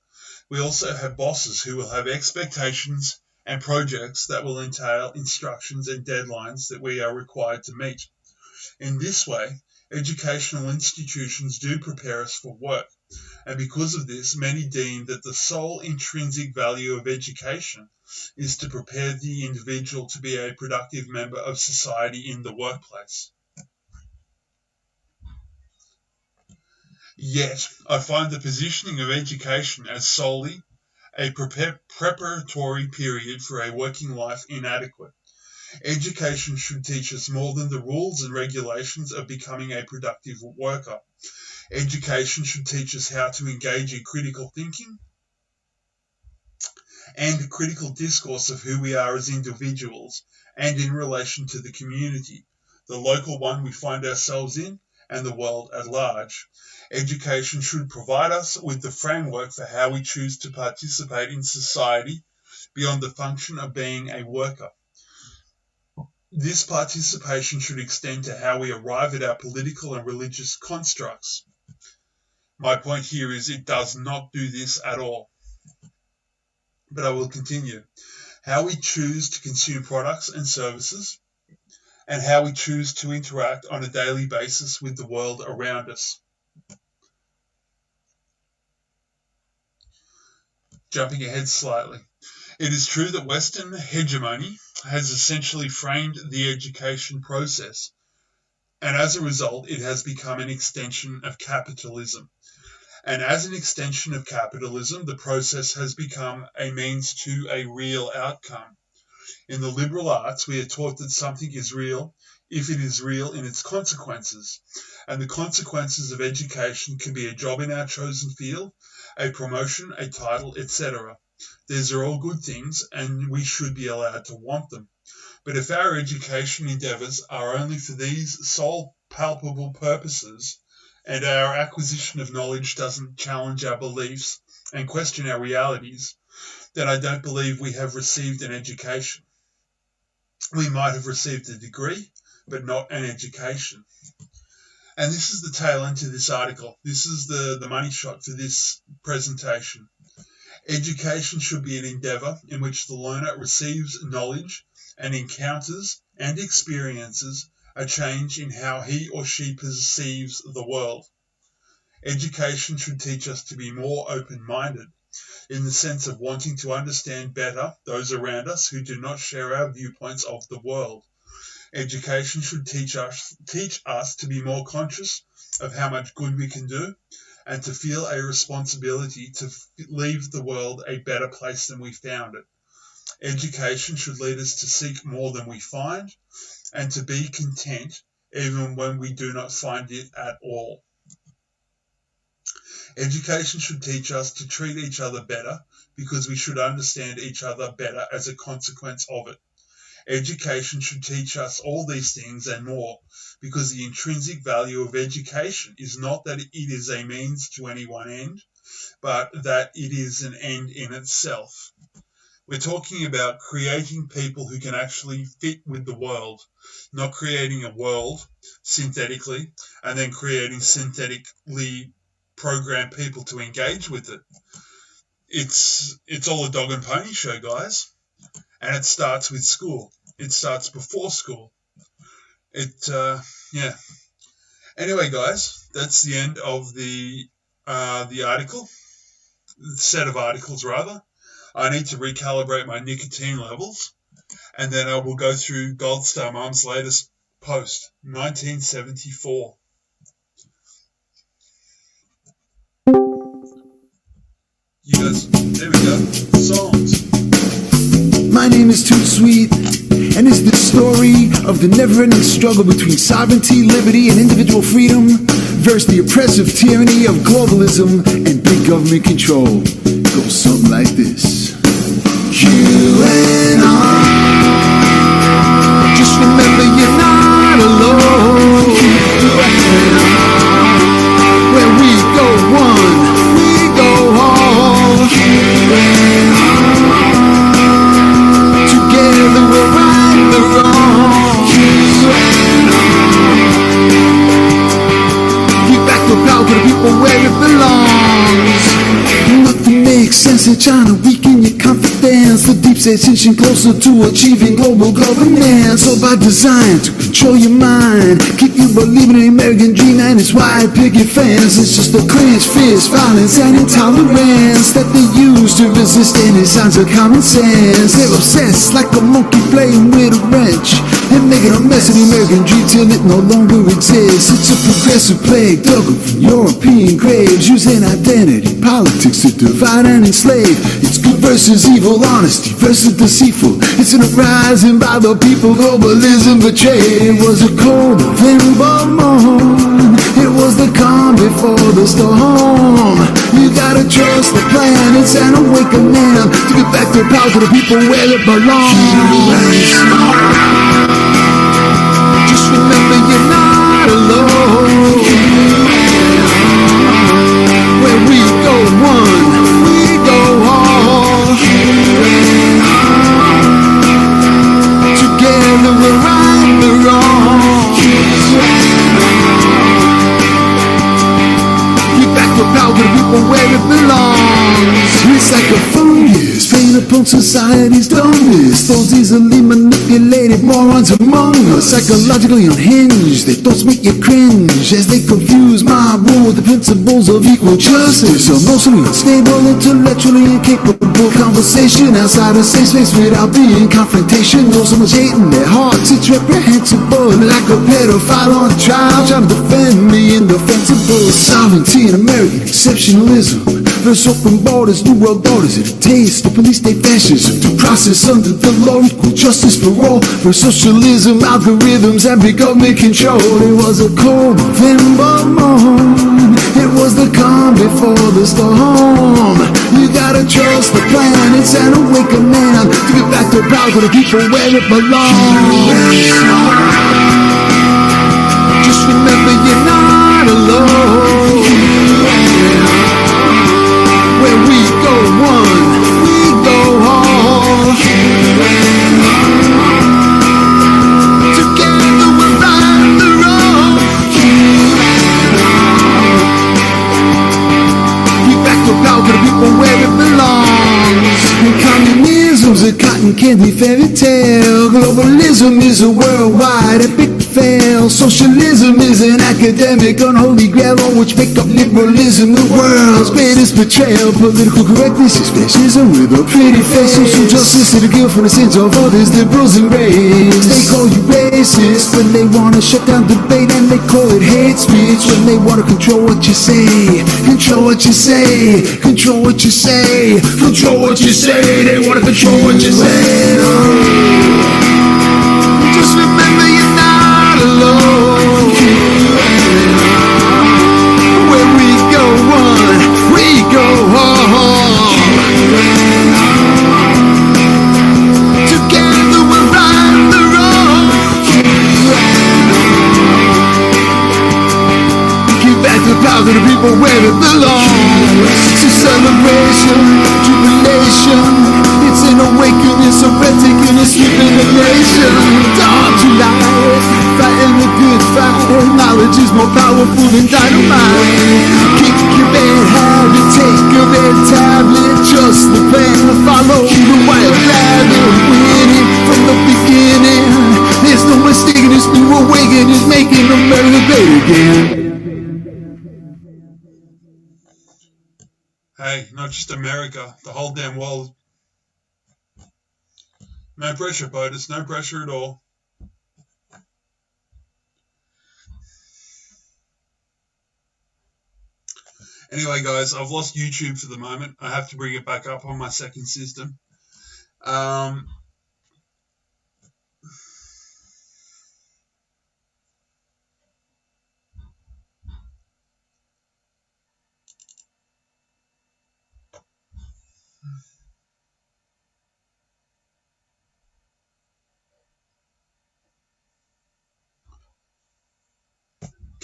We also have bosses who will have expectations and projects that will entail instructions and deadlines that we are required to meet. In this way, educational institutions do prepare us for work, and because of this, many deem that the sole intrinsic value of education is to prepare the individual to be a productive member of society in the workplace. Yet, I find the positioning of education as solely a preparatory period for a working life inadequate. Education should teach us more than the rules and regulations of becoming a productive worker. Education should teach us how to engage in critical thinking and critical discourse of who we are as individuals and in relation to the community, the local one we find ourselves in, and the world at large. Education should provide us with the framework for how we choose to participate in society beyond the function of being a worker. This participation should extend to how we arrive at our political and religious constructs. My point here is it does not do this at all. But I will continue. How we choose to consume products and services, and how we choose to interact on a daily basis with the world around us. Jumping ahead slightly. It is true that Western hegemony has essentially framed the education process, and as a result, it has become an extension of capitalism. And as an extension of capitalism, the process has become a means to a real outcome. In the liberal arts, we are taught that something is real if it is real in its consequences, and the consequences of education can be a job in our chosen field, a promotion, a title, etc. These are all good things, and we should be allowed to want them. But if our education endeavours are only for these sole palpable purposes, and our acquisition of knowledge doesn't challenge our beliefs and question our realities, then I don't believe we have received an education. We might have received a degree, but not an education. And this is the tail end to this article. This is the money shot for this presentation. Education should be an endeavour in which the learner receives knowledge and encounters and experiences a change in how he or she perceives the world. Education should teach us to be more open-minded, in the sense of wanting to understand better those around us who do not share our viewpoints of the world. Education should teach us to be more conscious of how much good we can do, and to feel a responsibility to leave the world a better place than we found it. Education should lead us to seek more than we find, and to be content even when we do not find it at all. Education should teach us to treat each other better because we should understand each other better as a consequence of it. Education should teach us all these things and more because the intrinsic value of education is not that it is a means to any one end, but that it is an end in itself. We're talking about creating people who can actually fit with the world, not creating a world synthetically and then creating synthetically programmed people to engage with it. It's all a dog and pony show, guys. And it starts with school. It starts before school. Anyway, guys, that's the end of the article, the set of articles rather. I need to recalibrate my nicotine levels, and then I will go through Gold Star Mum's latest post, 1974. Yes, there we go. Songs. My name is Too Sweet. And it's the story of the never-ending struggle between sovereignty, liberty, and individual freedom versus the oppressive tyranny of globalism and big government control. It goes something like this. QAnon. Just remember you're not alone. Where we go one, we go all. Together we'll right the wrong. Give back the power to the people where it belongs. Nothing makes sense in trying to weaken your confidence. The deep state tension closer to achieving global governance. So by design to control your mind, keep you believing in the American dream and its wide picket fence. It's just a clenched fist, violence and intolerance that they use to resist any signs of common sense. They're obsessed like a monkey playing with a wrench and making a mess of the American dream till it no longer exists. It's a progressive plague dug up from European graves, using identity politics to divide and enslave. It's good versus evil, honesty versus deceitful. It's an uprising by the people, globalism betrayed. It was a cold November morn. It was the calm before the storm. You gotta trust the plan. It's an awakening to get back the power to the people where it belongs. Just remember you're not alone. Where we go one, we go all. Together we'll right the wrong. Give back the power to the people where it belongs. It's like a fungus, preying upon society's dumbness. Those easily manipulated morons among us, psychologically unhinged. Their thoughts make you cringe as they confuse my rule with the principles of equal justice. Emotionally unstable, intellectually incapable, conversation outside a safe space without being confrontational. So much hate in their hearts, it's reprehensible. Like a pedophile on trial, trying to defend me indefensible. Sovereignty in American exceptionalism versus open borders, new world orders. It tastes the police state fascism, due process under the law, equal justice for all. For socialism, algorithms, and big government control. It was a cold November morn. It was the calm before the storm. You gotta trust the plan. It's an awakening to get back the power to the people where it belongs. Just remember you're not alone. Where we go one, we go all. Together we'll right the wrong. Give back the power to the people where it belongs. And communism's a cotton candy fairy tale. Globalism is a worldwide epic fail. Socialism is an academic unholy grail on which make up liberalism, the world's greatest betrayal. Political correctness is fascism with a pretty face. Social justice is the guilt for the sins of others, liberals embrace. They call you racist when they wanna shut down debate, and they call it hate speech when they wanna control what you say. Control what you say. Control what you say. Control what you say. They wanna control what you say. Just remember you're not alone. Where we go one, we go all. Together we'll right the wrong. Give back the power to the people where it belongs. It's a celebration, jubilation. It's an awakening, so breathtaking, it's sweeping the nation. Dawn to light, fighting the good fight. Knowledge is more powerful than dynamite. Kick your bad habit, take your bad tablet. Trust the plan, follow the white ladder. Winning from the beginning. There's no mistaking this new awakening is making America great again. Hey, not just America, the whole damn world. No pressure, POTUS, no pressure at all. Anyway, guys, I've lost YouTube for the moment. I have to bring it back up on my second system.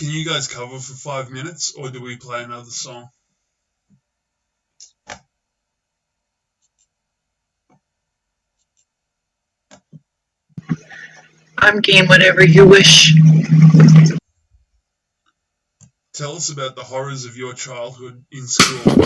Can you guys cover for 5 minutes, or do we play another song? I'm game, whatever you wish. Tell us about the horrors of your childhood in school.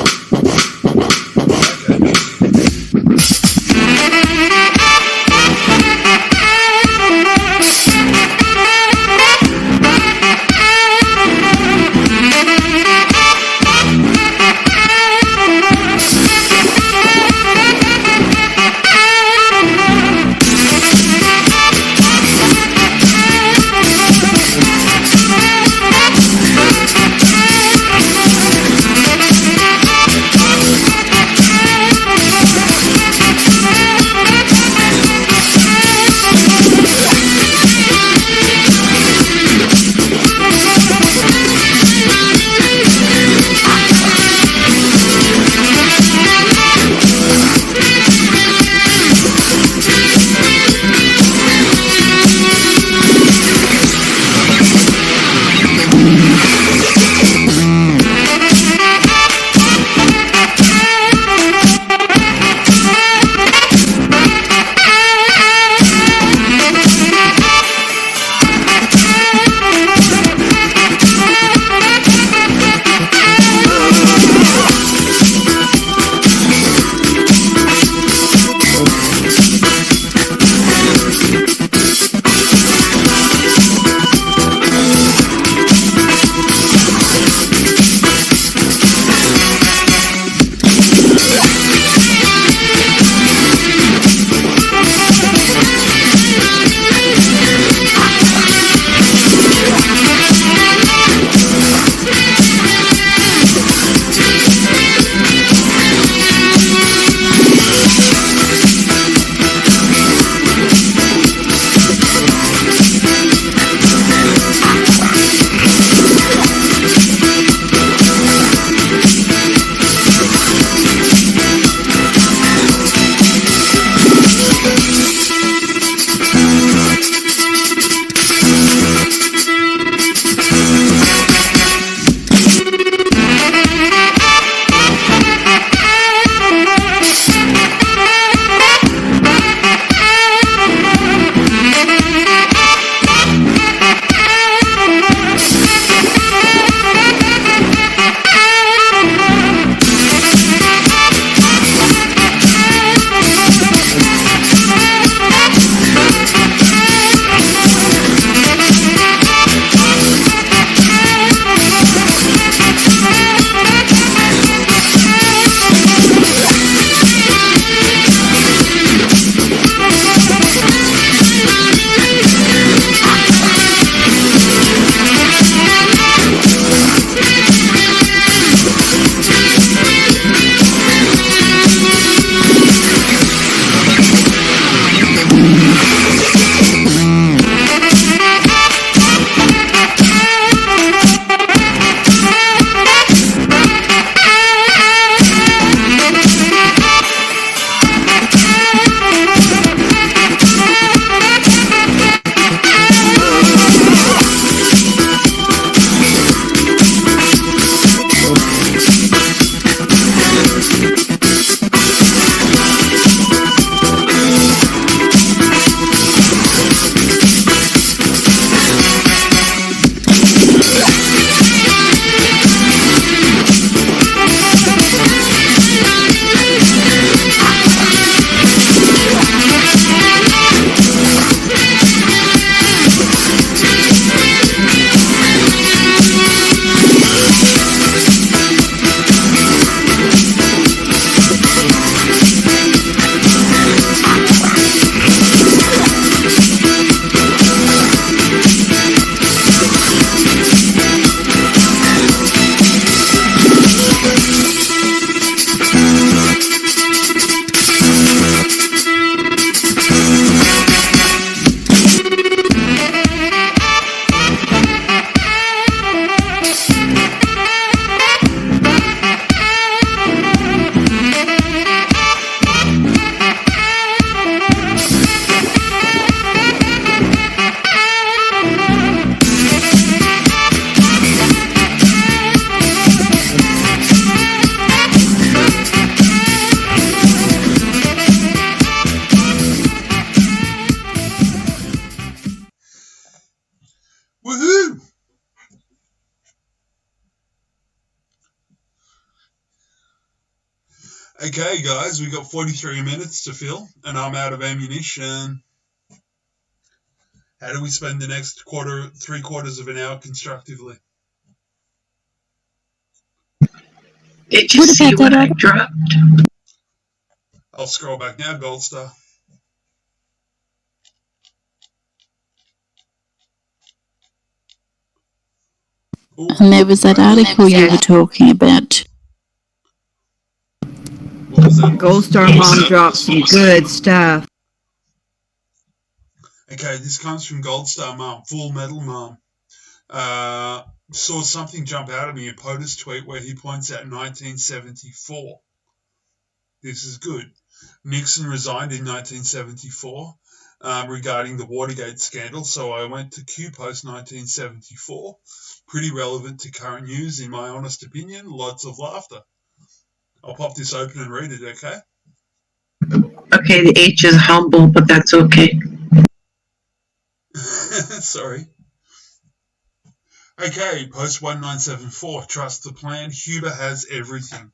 Okay, guys, we got 43 minutes to fill, and I'm out of ammunition. How do we spend the next 3/4 of an hour constructively? Did you What see about what that I other? dropped? I'll scroll back now, Gold Star. Ooh, And there was that right. article you were talking about. What was that? Gold Star Mom dropped some good stuff. Okay, this comes from Gold Star Mom, Full Metal Mom. Saw something jump out at me in POTUS tweet where he points out 1974. This is good. Nixon resigned in 1974 regarding the Watergate scandal, so I went to QPost 1974. Pretty relevant to current news, in my honest opinion. Lots of laughter. I'll pop this open and read it, okay? Okay, the H is humble, but that's okay. Sorry. Okay, post 1974. Trust the plan. Huber has everything.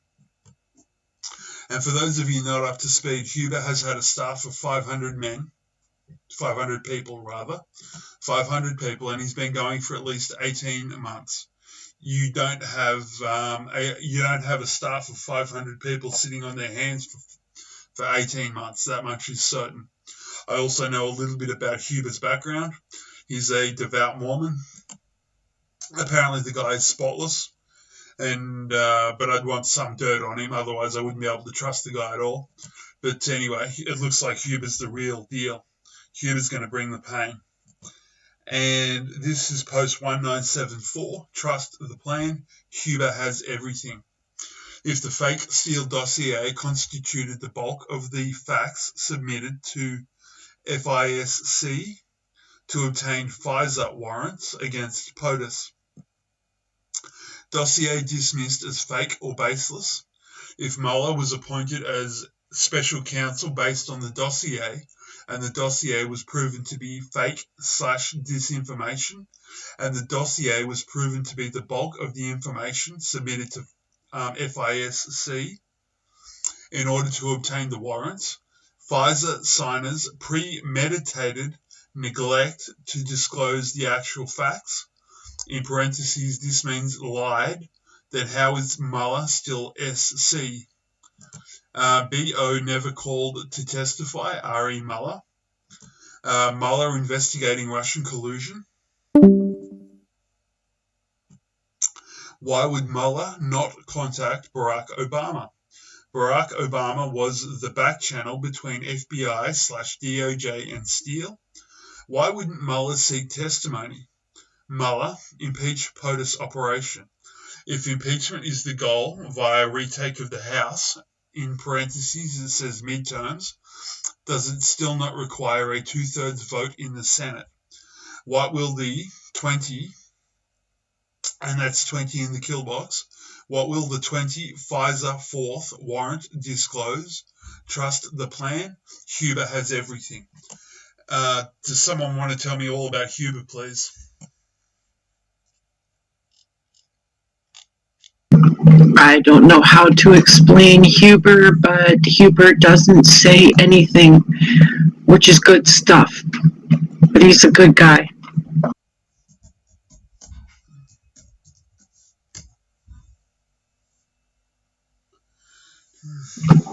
And for those of you not up to speed, Huber has had a staff of 500 people, and he's been going for at least 18 months. You don't have a staff of 500 people sitting on their hands for 18 months. That much is certain. I also know a little bit about Huber's background. He's a devout Mormon. Apparently the guy is spotless, but I'd want some dirt on him, otherwise I wouldn't be able to trust the guy at all. But anyway, it looks like Huber's the real deal. Huber's going to bring the pain. And this is post 1974. Trust the plan. Huber has everything. If the fake Steele dossier constituted the bulk of the facts submitted to FISC to obtain FISA warrants against POTUS. Dossier dismissed as fake or baseless. If Mueller was appointed as special counsel based on the dossier, and the dossier was proven to be fake/disinformation, and the dossier was proven to be the bulk of the information submitted to FISC in order to obtain the warrants, FISA signers premeditated neglect to disclose the actual facts. In parentheses, this means lied. Then how is Mueller still SC? BO never called to testify, R.E. Mueller. Mueller investigating Russian collusion. Why would Mueller not contact Barack Obama? Barack Obama was the back channel between FBI/DOJ and Steele. Why wouldn't Mueller seek testimony? Mueller, impeach POTUS operation. If impeachment is the goal via retake of the House, in parentheses it says midterms, does it still not require a 2/3 vote in the Senate? What will the 20, and that's 20 in the kill box, what will the 20 FISA fourth warrant disclose? Trust the plan. Huber has everything. Does someone want to tell me all about Huber, please? I don't know how to explain Huber, but Huber doesn't say anything, which is good stuff. But he's a good guy.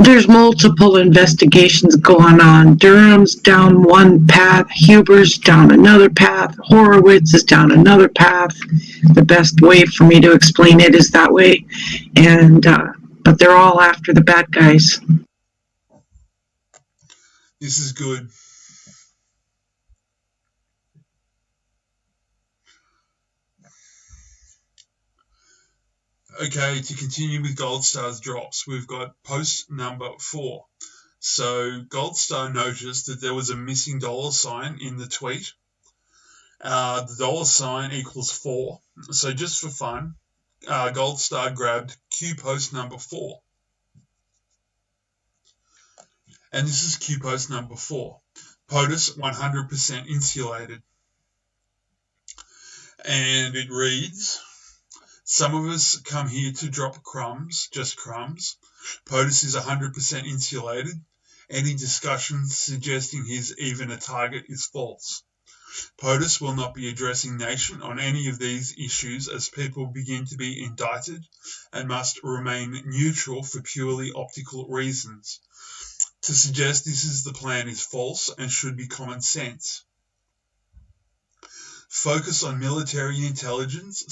There's multiple investigations going on. Durham's down one path, Huber's down another path, Horowitz is down another path. The best way for me to explain it is that way. And but they're all after the bad guys. This is good. Okay, to continue with Gold Star's drops, we've got post number 4. So Gold Star noticed that there was a missing $sign in the tweet. The $sign equals 4. So just for fun, Gold Star grabbed Q post number 4. And this is Q post number 4. POTUS 100% insulated. And it reads, some of us come here to drop crumbs, just crumbs. POTUS is 100% insulated. Any discussion suggesting he's even a target is false. POTUS will not be addressing Nation on any of these issues as people begin to be indicted and must remain neutral for purely optical reasons. To suggest this is the plan is false and should be common sense. Focus on military intelligence /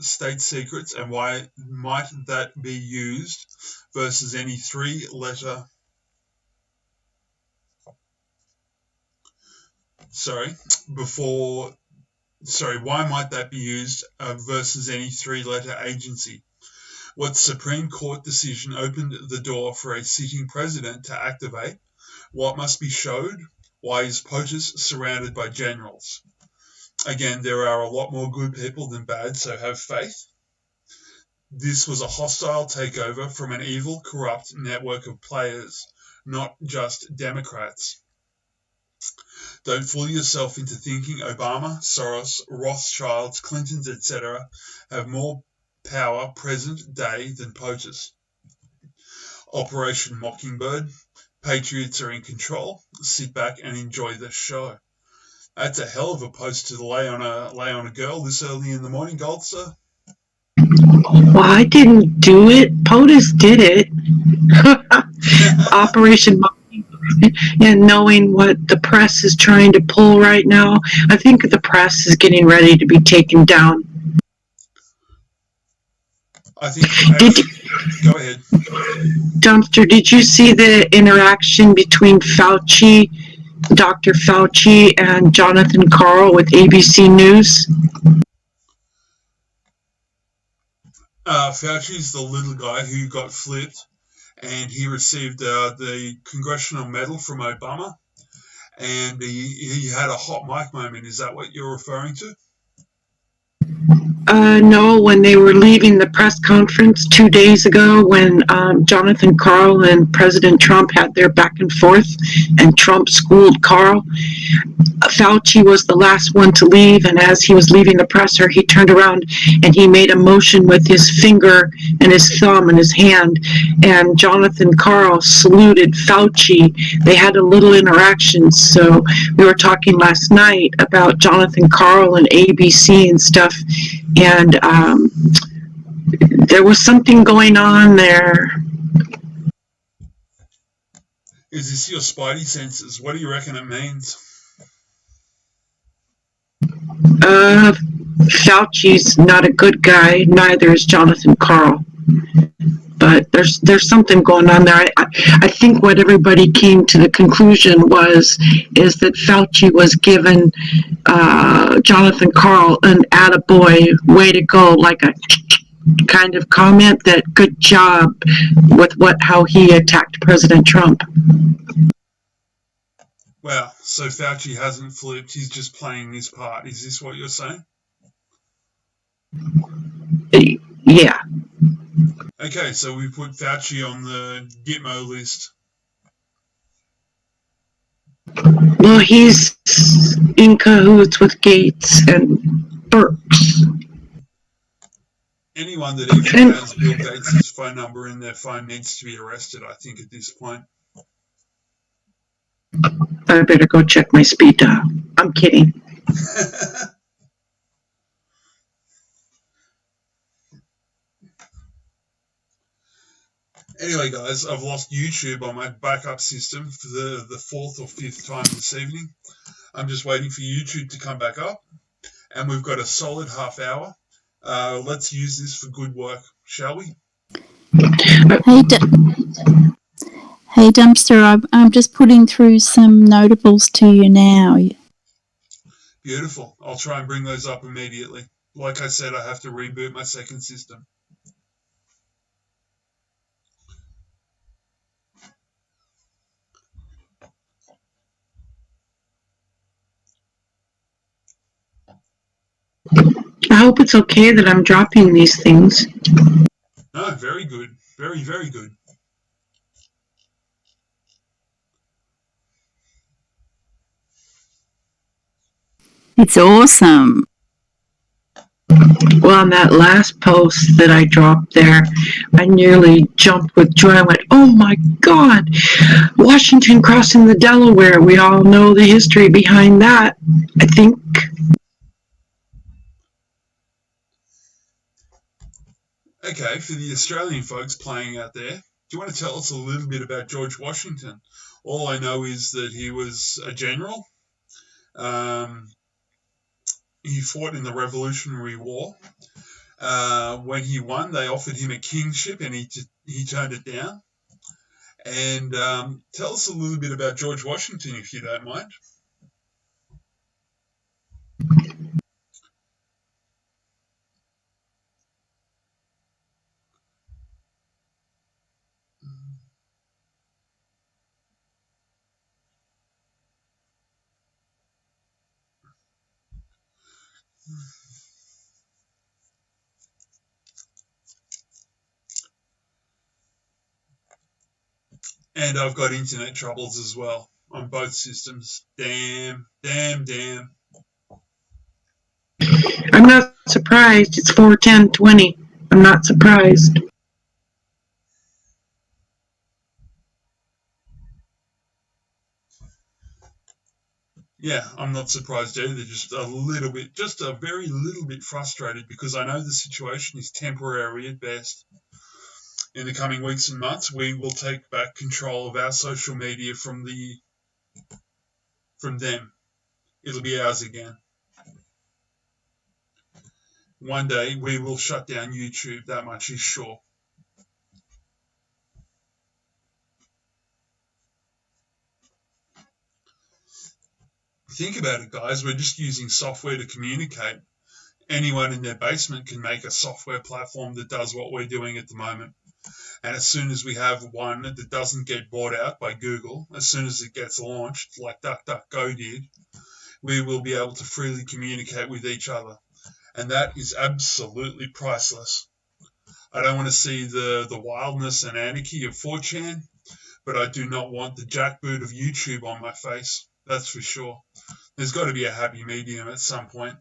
state secrets and why might that be used versus any three-letter why might that be used versus any three-letter agency? What Supreme Court decision opened the door for a sitting president to activate? What must be showed? Why is POTUS surrounded by generals? Again, there are a lot more good people than bad, so have faith. This was a hostile takeover from an evil, corrupt network of players, not just Democrats. Don't fool yourself into thinking Obama, Soros, Rothschilds, Clintons, etc. have more power present day than POTUS. Operation Mockingbird. Patriots are in control. Sit back and enjoy the show. That's a hell of a post to lay on a girl this early in the morning, Goldster. Well, I didn't do it. POTUS did it. Operation Mockingbird. And knowing what the press is trying to pull right now, I think the press is getting ready to be taken down. Go ahead. Dumpster, did you see the interaction between Dr. Fauci and Jonathan Karl with ABC News? Fauci's the little guy who got flipped, and he received the Congressional Medal from Obama, and he had a hot mic moment. Is that what you're referring to? No, when they were leaving the press conference 2 days ago, when Jonathan Karl and President Trump had their back and forth, and Trump schooled Karl, Fauci was the last one to leave, and as he was leaving the presser, he turned around and he made a motion with his finger and his thumb and his hand, and Jonathan Karl saluted Fauci. They had a little interaction, so we were talking last night about Jonathan Karl and ABC and stuff, and there was something going on there. Is this your spidey senses? What do you reckon it means? Fauci's not a good guy, neither is Jonathan Karl. But there's something going on there. I think what everybody came to the conclusion is that Fauci was giving Jonathan Karl an attaboy, way to go, like a kind of comment that good job with how he attacked President Trump. Well, so Fauci hasn't flipped, he's just playing his part. Is this what you're saying? Yeah. Okay, so we put Fauci on the Gitmo list. Well, he's in cahoots with Gates and Birx. Anyone that even has Bill Gates' phone number in their phone needs to be arrested, I think, at this point. I better go check my speed dial. I'm kidding. Anyway, guys, I've lost YouTube on my backup system for the fourth or fifth time this evening. I'm just waiting for YouTube to come back up, and we've got a solid half hour. Let's use this for good work, shall we? Hey, Dumpster, I'm just putting through some notables to you now. Beautiful. I'll try and bring those up immediately. Like I said, I have to reboot my second system. I hope it's okay that I'm dropping these things. No, very good. Very, very good. It's awesome. Well, on that last post that I dropped there, I nearly jumped with joy. I went, oh my God, Washington crossing the Delaware. We all know the history behind that, I think. Okay, for the Australian folks playing out there, do you want to tell us a little bit about George Washington? All I know is that he was a general. He fought in the Revolutionary War. When he won, they offered him a kingship and he turned it down. And tell us a little bit about George Washington, if you don't mind. And I've got internet troubles as well on both systems. Damn. I'm not surprised. It's 4:10:20. I'm not surprised. Yeah, I'm not surprised either. Just a very little bit frustrated because I know the situation is temporary at best. In the coming weeks and months, we will take back control of our social media from them. It'll be ours again. One day we will shut down YouTube, that much is sure. Think about it, guys. We're just using software to communicate. Anyone in their basement can make a software platform that does what we're doing at the moment. And as soon as we have one that doesn't get bought out by Google, as soon as it gets launched, like DuckDuckGo did, we will be able to freely communicate with each other. And that is absolutely priceless. I don't want to see the wildness and anarchy of 4chan, but I do not want the jackboot of YouTube on my face. That's for sure. There's got to be a happy medium at some point.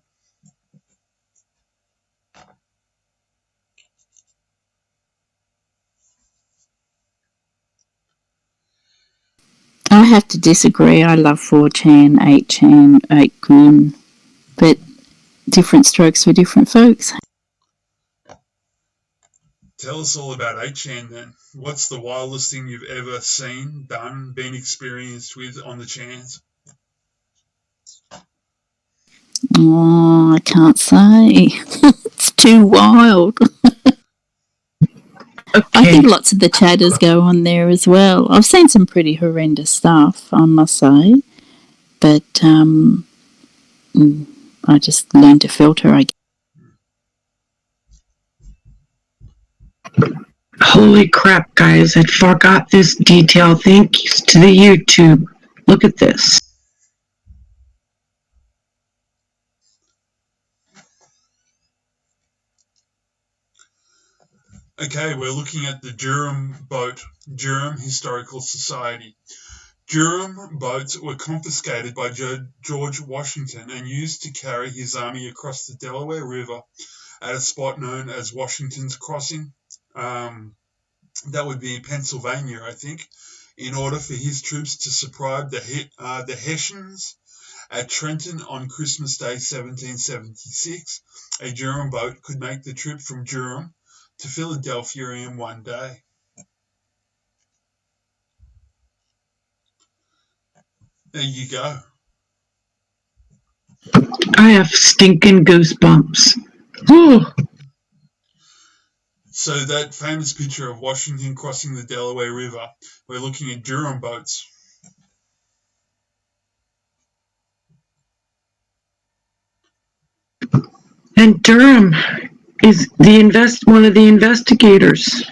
I have to disagree. I love 4chan, 8chan, 8kun, but different strokes for different folks. Tell us all about 8chan then. What's the wildest thing you've ever seen, done, been experienced with on the chans? Oh, I can't say. It's too wild. Okay. I think lots of the chatters go on there as well. I've seen some pretty horrendous stuff, I must say. But I just learned to filter, I guess. Holy crap, guys. I forgot this detail. Thanks to the YouTube. Look at this. Okay, we're looking at the Durham boat, Durham Historical Society. Durham boats were confiscated by George Washington and used to carry his army across the Delaware River at a spot known as Washington's Crossing. That would be in Pennsylvania, I think, in order for his troops to surprise the Hessians at Trenton on Christmas Day 1776. A Durham boat could make the trip from Durham to Philadelphia in one day. There you go. I have stinking goosebumps. Whew. So that famous picture of Washington crossing the Delaware River, we're looking at Durham boats. And Durham is one of the investigators.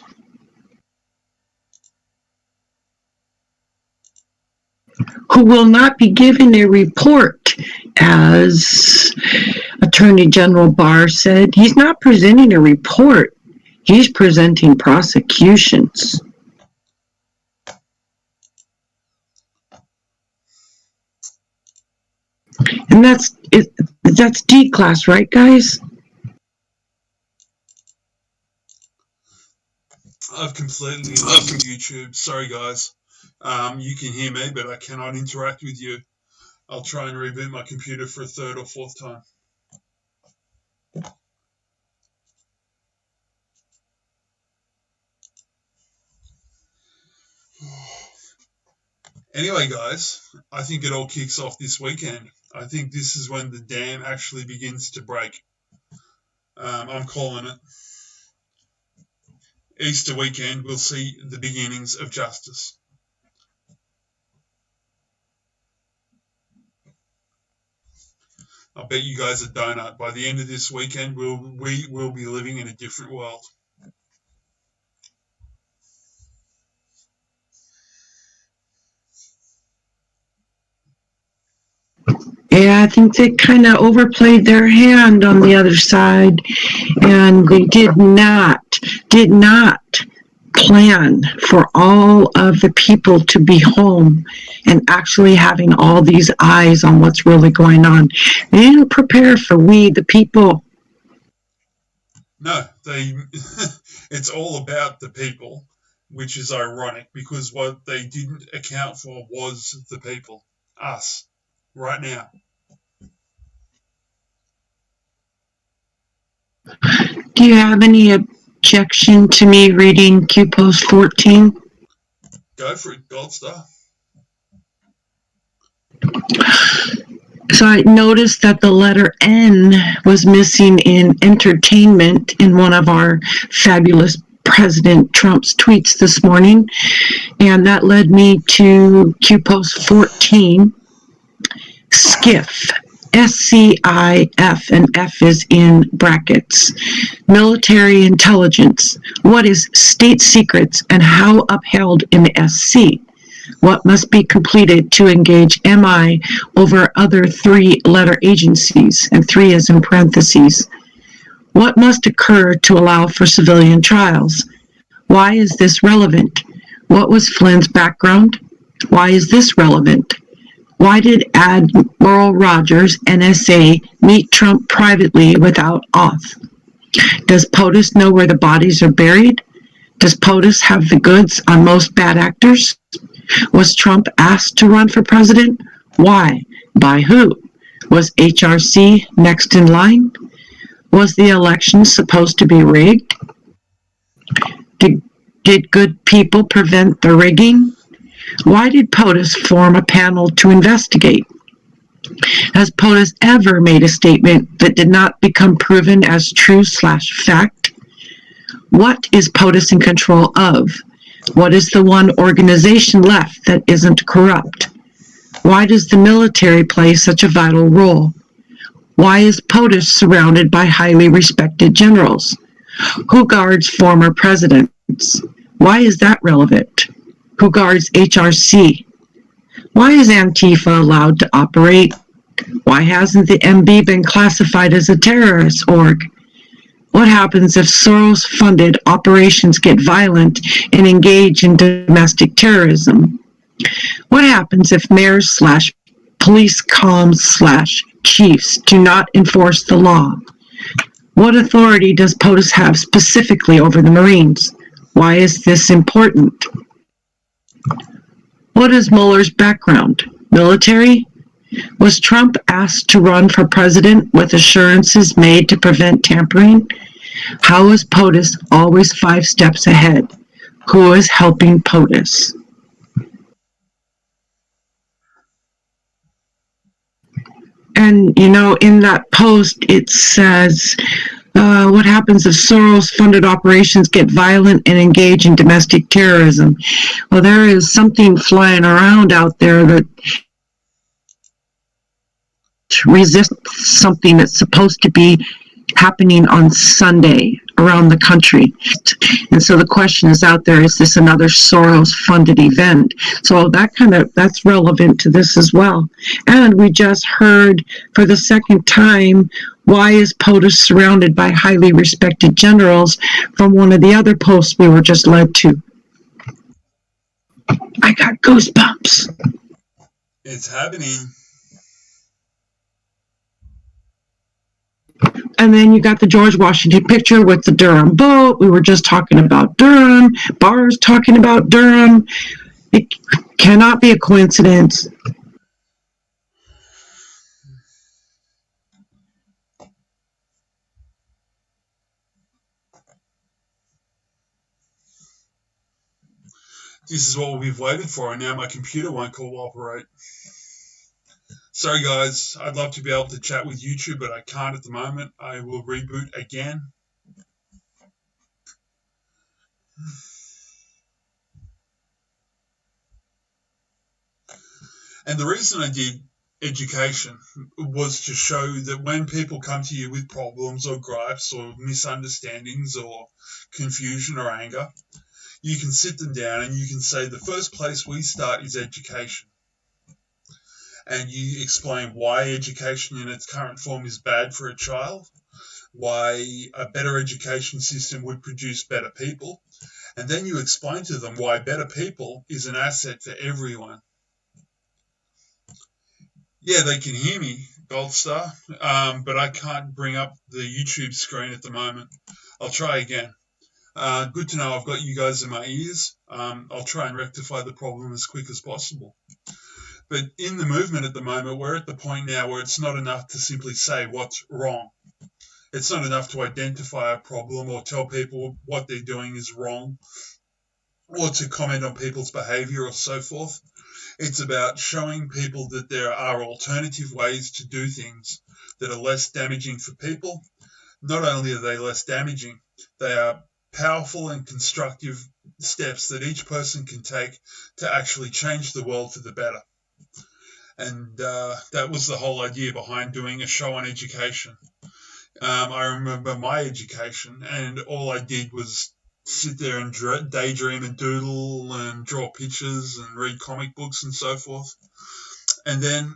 Who will not be given a report, as Attorney General Barr said. He's not presenting a report. He's presenting prosecutions. And that's D-class, right, guys? I've completely left YouTube. Sorry, guys. You can hear me, but I cannot interact with you. I'll try and reboot my computer for a third or fourth time. Anyway, guys, I think it all kicks off this weekend. I think this is when the dam actually begins to break. I'm calling it. Easter weekend, we'll see the beginnings of justice. I'll bet you guys a donut. By the end of this weekend, we will be living in a different world. Yeah, I think they kind of overplayed their hand on the other side, and they did not plan for all of the people to be home and actually having all these eyes on what's really going on. They didn't prepare for we, the people. No, it's all about the people, which is ironic because what they didn't account for was the people, us, right now. Do you have any objection to me reading Q Post 14? Go for it, Gold Star. So I noticed that the letter N was missing in entertainment in one of our fabulous President Trump's tweets this morning. And that led me to Q Post 14, SCIF, SCIF, and F is in brackets. Military intelligence. What is state secrets and how upheld in the SC? What must be completed to engage MI over other three-letter agencies? And 3 is in parentheses. What must occur to allow for civilian trials? Why is this relevant? What was Flynn's background? Why is this relevant? Why did Admiral Rogers, NSA, meet Trump privately without oath? Does POTUS know where the bodies are buried? Does POTUS have the goods on most bad actors? Was Trump asked to run for president? Why? By who? Was HRC next in line? Was the election supposed to be rigged? Did good people prevent the rigging? Why did POTUS form a panel to investigate? Has POTUS ever made a statement that did not become proven as true/fact? What is POTUS in control of? What is the one organization left that isn't corrupt? Why does the military play such a vital role? Why is POTUS surrounded by highly respected generals? Who guards former presidents? Why is that relevant? Who guards HRC? Why is Antifa allowed to operate? Why hasn't the MB been classified as a terrorist org? What happens if Soros-funded operations get violent and engage in domestic terrorism? What happens if mayors/police comms/chiefs do not enforce the law? What authority does POTUS have specifically over the Marines? Why is this important? What is Mueller's background? Military? Was Trump asked to run for president with assurances made to prevent tampering? How is POTUS always 5 steps ahead? Who is helping POTUS? And, you know, in that post, it says, what happens if Soros-funded operations get violent and engage in domestic terrorism? Well, there is something flying around out there that resists something that's supposed to be happening on Sunday around the country. And so the question is out there, is this another Soros-funded event? So that's relevant to this as well. And we just heard for the second time, why is POTUS surrounded by highly respected generals from one of the other posts we were just led to? I got goosebumps. It's happening. And then you got the George Washington picture with the Durham boat. We were just talking about Durham. Barr's talking about Durham. It cannot be a coincidence. This is what we've waited for, and now my computer won't cooperate. Sorry guys, I'd love to be able to chat with YouTube, but I can't at the moment. I will reboot again. And the reason I did education was to show that when people come to you with problems or gripes or misunderstandings or confusion or anger, you can sit them down and you can say the first place we start is education. And you explain why education in its current form is bad for a child, why a better education system would produce better people, and then you explain to them why better people is an asset for everyone. Yeah, they can hear me, Gold Star, but I can't bring up the YouTube screen at the moment. I'll try again. Good to know I've got you guys in my ears. I'll try and rectify the problem as quick as possible. But in the movement at the moment, we're at the point now where it's not enough to simply say what's wrong. It's not enough to identify a problem or tell people what they're doing is wrong or to comment on people's behavior or so forth. It's about showing people that there are alternative ways to do things that are less damaging for people. Not only are they less damaging, they are powerful and constructive steps that each person can take to actually change the world for the better. And that was the whole idea behind doing a show on education. I remember my education, and all I did was sit there and daydream and doodle and draw pictures and read comic books and so forth. And then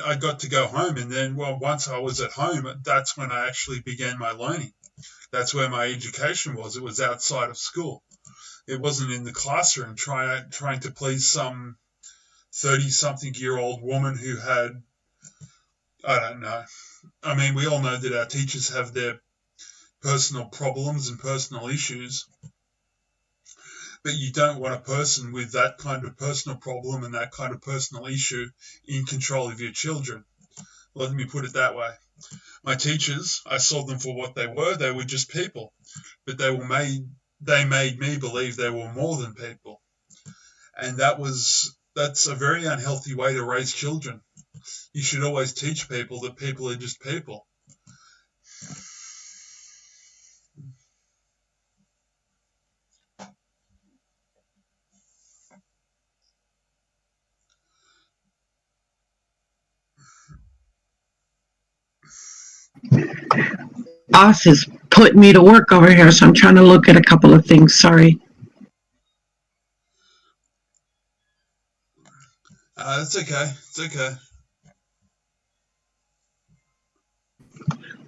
I got to go home, and then, well, once I was at home, that's when I actually began my learning. That's where my education was. It was outside of school. It wasn't in the classroom trying to please some 30-something-year-old woman who had, I don't know. I mean, we all know that our teachers have their personal problems and personal issues, but you don't want a person with that kind of personal problem and that kind of personal issue in control of your children. Let me put it that way. My teachers, I saw them for what they were. They were just people, but they made me believe they were more than people. And that's a very unhealthy way to raise children. You should always teach people that people are just people. Oz is putting me to work over here, so I'm trying to look at a couple of things. Sorry. It's okay. It's okay.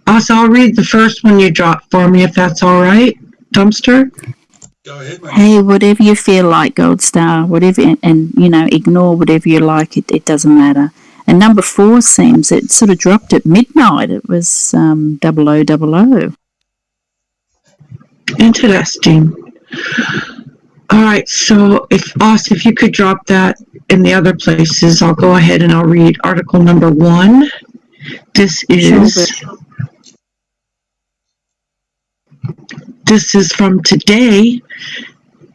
Oz, I'll read the first one you dropped for me, if that's all right, Dumpster. Go ahead, mate. Hey, whatever you feel like, Gold Star, whatever, and ignore whatever you like. It doesn't matter. And number 4 seems it sort of dropped at midnight. It was 0000. Interesting. All right, so if you could drop that in the other places, I'll go ahead and I'll read article number 1. This is from today,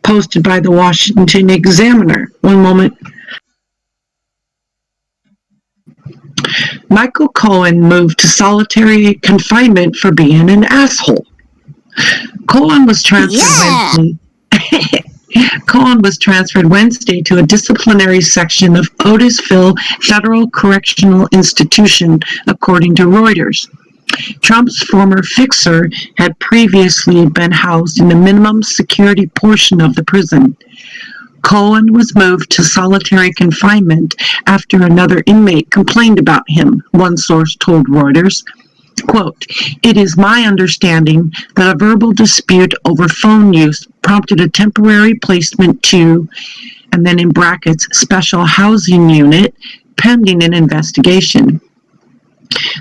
posted by the Washington Examiner. One moment. Michael Cohen moved to solitary confinement for being an asshole. Cohen was transferred Wednesday to a disciplinary section of Otisville Federal Correctional Institution, according to Reuters. Trump's former fixer had previously been housed in the minimum security portion of the prison. Cohen was moved to solitary confinement after another inmate complained about him, one source told Reuters. Quote, "It is my understanding that a verbal dispute over phone use prompted a temporary placement to," and then in brackets, "special housing unit, pending an investigation."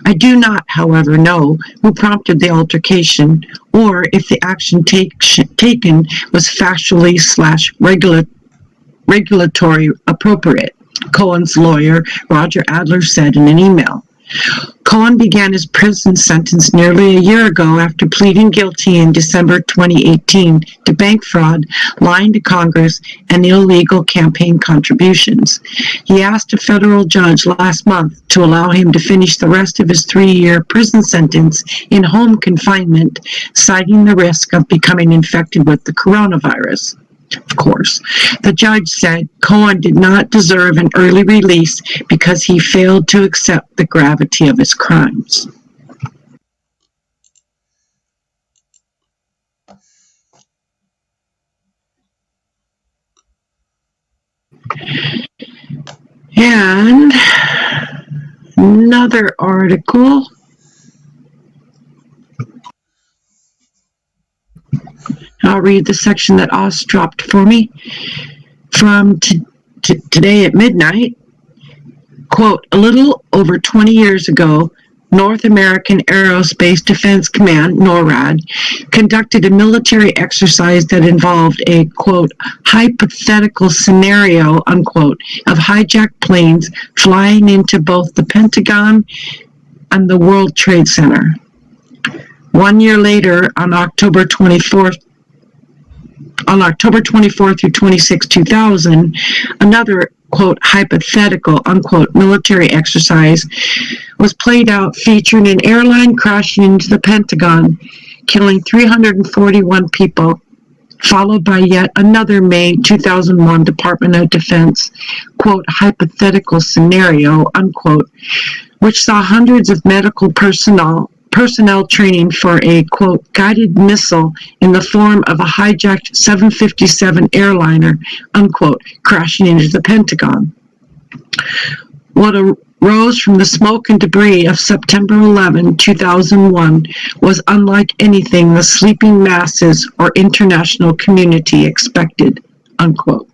I do not, however, know who prompted the altercation or if the action taken was factually/regulatory appropriate, Cohen's lawyer, Roger Adler, said in an email. Cohen began his prison sentence nearly a year ago after pleading guilty in December 2018 to bank fraud, lying to Congress, and illegal campaign contributions. He asked a federal judge last month to allow him to finish the rest of his 3-year prison sentence in home confinement, citing the risk of becoming infected with the coronavirus. Of course, the judge said Cohen did not deserve an early release because he failed to accept the gravity of his crimes. And another article. I'll read the section that Oz dropped for me. From today at midnight, quote, a little over 20 years ago, North American Aerospace Defense Command, NORAD, conducted a military exercise that involved a, quote, hypothetical scenario, unquote, of hijacked planes flying into both the Pentagon and the World Trade Center. 1 year later, on October 24 through 26, 2000, another, quote, hypothetical, unquote, military exercise was played out featuring an airline crashing into the Pentagon, killing 341 people, followed by yet another May 2001 Department of Defense, quote, hypothetical scenario, unquote, which saw hundreds of medical personnel training for a, quote, guided missile in the form of a hijacked 757 airliner, unquote, crashing into the Pentagon. What arose from the smoke and debris of September 11, 2001 was unlike anything the sleeping masses or international community expected, unquote.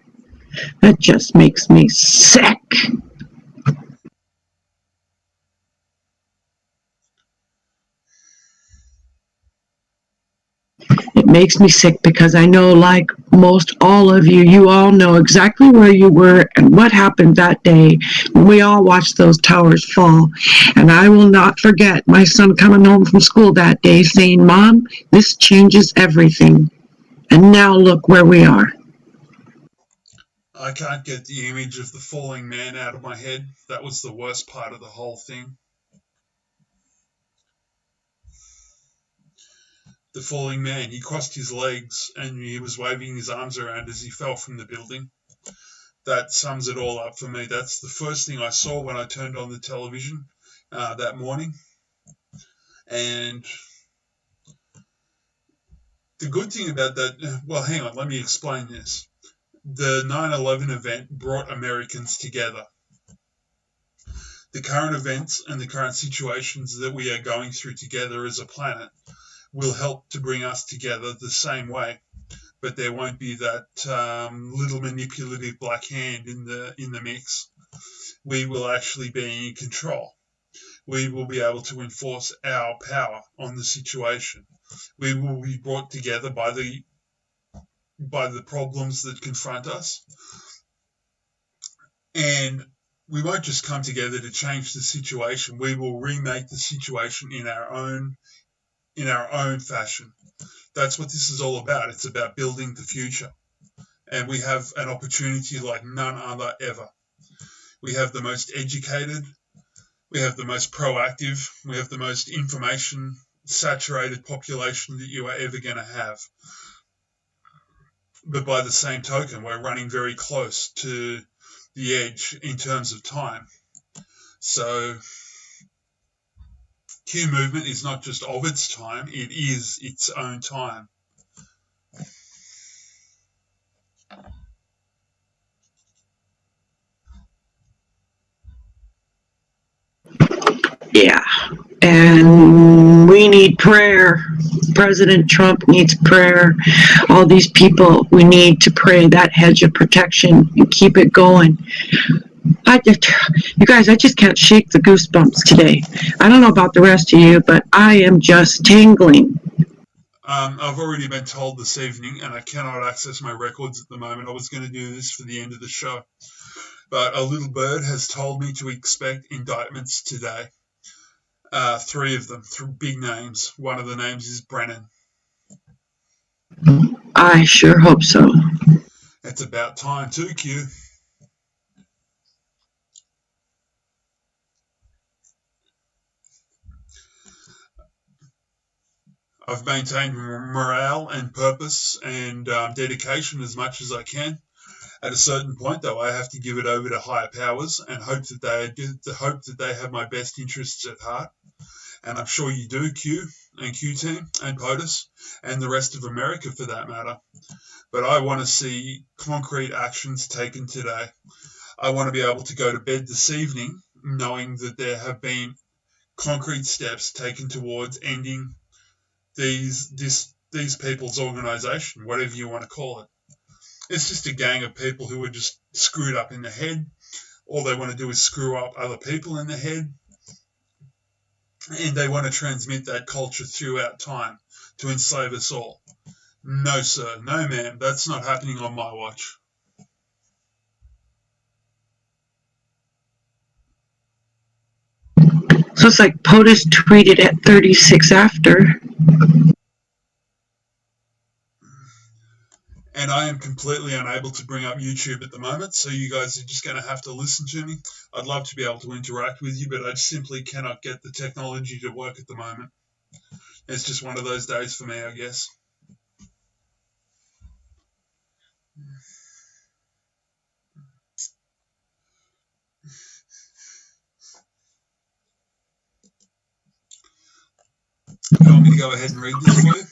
That just makes me sick. It makes me sick because I know, like most all of you, you all know exactly where you were and what happened that day when we all watched those towers fall. And I will not forget my son coming home from school that day saying, Mom, this changes everything. And now look where we are. I can't get the image of the falling man out of my head. That was the worst part of the whole thing. The falling man, he crossed his legs and he was waving his arms around as he fell from the building. That sums it all up for me. That's the first thing I saw when I turned on the television that morning. And the good thing about that, well, hang on, let me explain this. The 9/11 event brought Americans together. The current events and the current situations that we are going through together as a planet will help to bring us together the same way, but there won't be that little manipulative black hand in the mix. We will actually be in control. We will be able to enforce our power on the situation. We will be brought together by the problems that confront us, and we won't just come together to change the situation. We will remake the situation in our own fashion. That's what this is all about. It's about building the future. And we have an opportunity like none other ever. We have the most educated, we have the most proactive, we have the most information-saturated population that you are ever going to have. But by the same token, we're running very close to the edge in terms of time. So Q movement is not just of its time, it is its own time. Yeah, and we need prayer. President Trump needs prayer. All these people, we need to pray that hedge of protection and keep it going. You guys, I just can't shake the goosebumps today. I don't know about the rest of you, but I am just tingling. I've already been told this evening, and I cannot access my records at the moment. I was going to do this for the end of the show. But a little bird has told me to expect indictments today. 3 of them, 3 big names. One of the names is Brennan. I sure hope so. It's about time too, Q. I've maintained morale and purpose and dedication as much as I can. At a certain point, though, I have to give it over to higher powers and hope that they have my best interests at heart. And I'm sure you do, Q and Q Team and POTUS and the rest of America for that matter. But I want to see concrete actions taken today. I want to be able to go to bed this evening knowing that there have been concrete steps taken towards ending these people's organisation, whatever you want to call it. It's just a gang of people who are just screwed up in the head. All they want to do is screw up other people in the head. And they want to transmit that culture throughout time to enslave us all. No, sir. No, ma'am. That's not happening on my watch. So it's like POTUS tweeted at 36 after. And I am completely unable to bring up YouTube at the moment, so you guys are just going to have to listen to me. I'd love to be able to interact with you, but I simply cannot get the technology to work at the moment. It's just one of those days for me, I guess. You want me to go ahead and read this for you?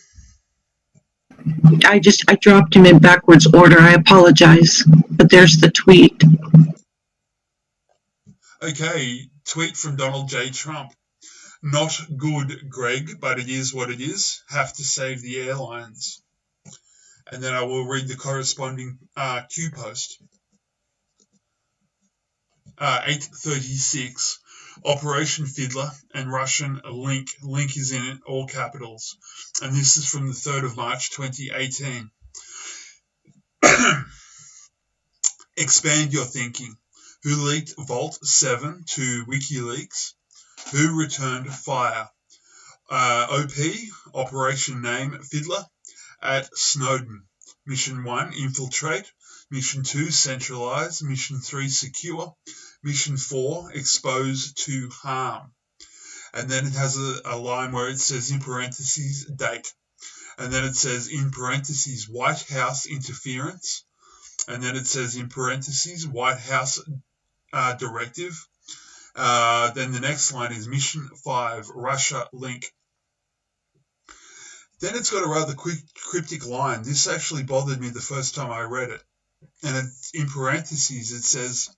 I dropped him in backwards order. I apologize. But there's the tweet. Okay, tweet from Donald J. Trump. Not good, Greg, but it is what it is. Have to save the airlines. And then I will read the corresponding Q post. 8:36. Operation Fiddler and Russian link. Link is in it, all capitals. And this is from the 3rd of March, 2018. Expand your thinking. Who leaked Vault 7 to WikiLeaks? Who returned fire? OP, Operation Name Fiddler, at Snowden. Mission 1, Infiltrate. Mission 2, Centralize. Mission 3, Secure. Mission 4, Expose to Harm. And then it has a line where it says in parentheses, date. And then it says in parentheses, White House interference. And then it says in parentheses, White House directive. Then the next line is Mission 5, Russia link. Then it's got a rather cryptic line. This actually bothered me the first time I read it. And in parentheses it says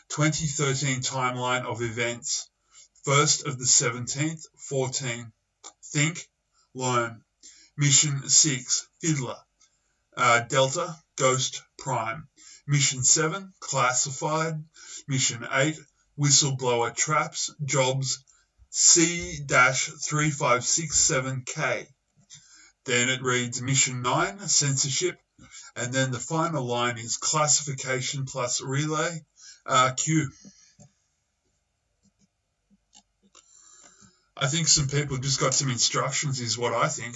2013 timeline of events. 1st of the 17th, 14. Think, learn. Mission 6, Fiddler. Delta, Ghost, Prime. Mission 7, Classified. Mission 8, Whistleblower Traps, Jobs, C-3567K. Then it reads Mission 9, Censorship. And then the final line is Classification plus Relay, Q. I think some people just got some instructions is what I think.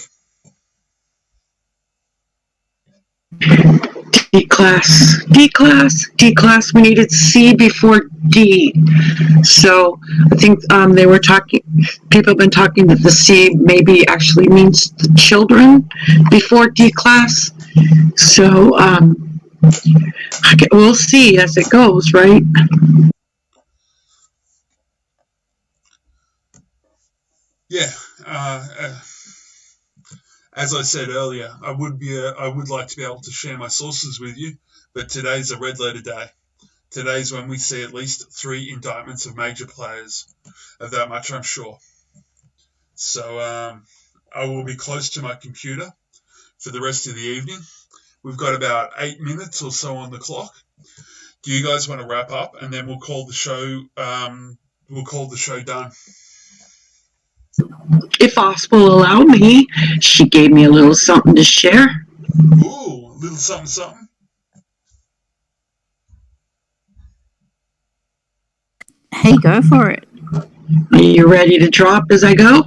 D-class. We needed C before D. So I think people have been talking that the C maybe actually means the children before D-class. So we'll see as it goes, right? Yeah. As I said earlier, I would like to be able to share my sources with you, but today's a red letter day. Today's when we see at least 3 indictments of major players. Of that much, I'm sure. So I will be close to my computer for the rest of the evening. We've got about 8 minutes or so on the clock. do you guys want to wrap up, and then we'll call the show? Done. If Oscar will allow me, she gave me a little something to share. Ooh, a little something, something. Hey, go for it. Are you ready to drop as I go?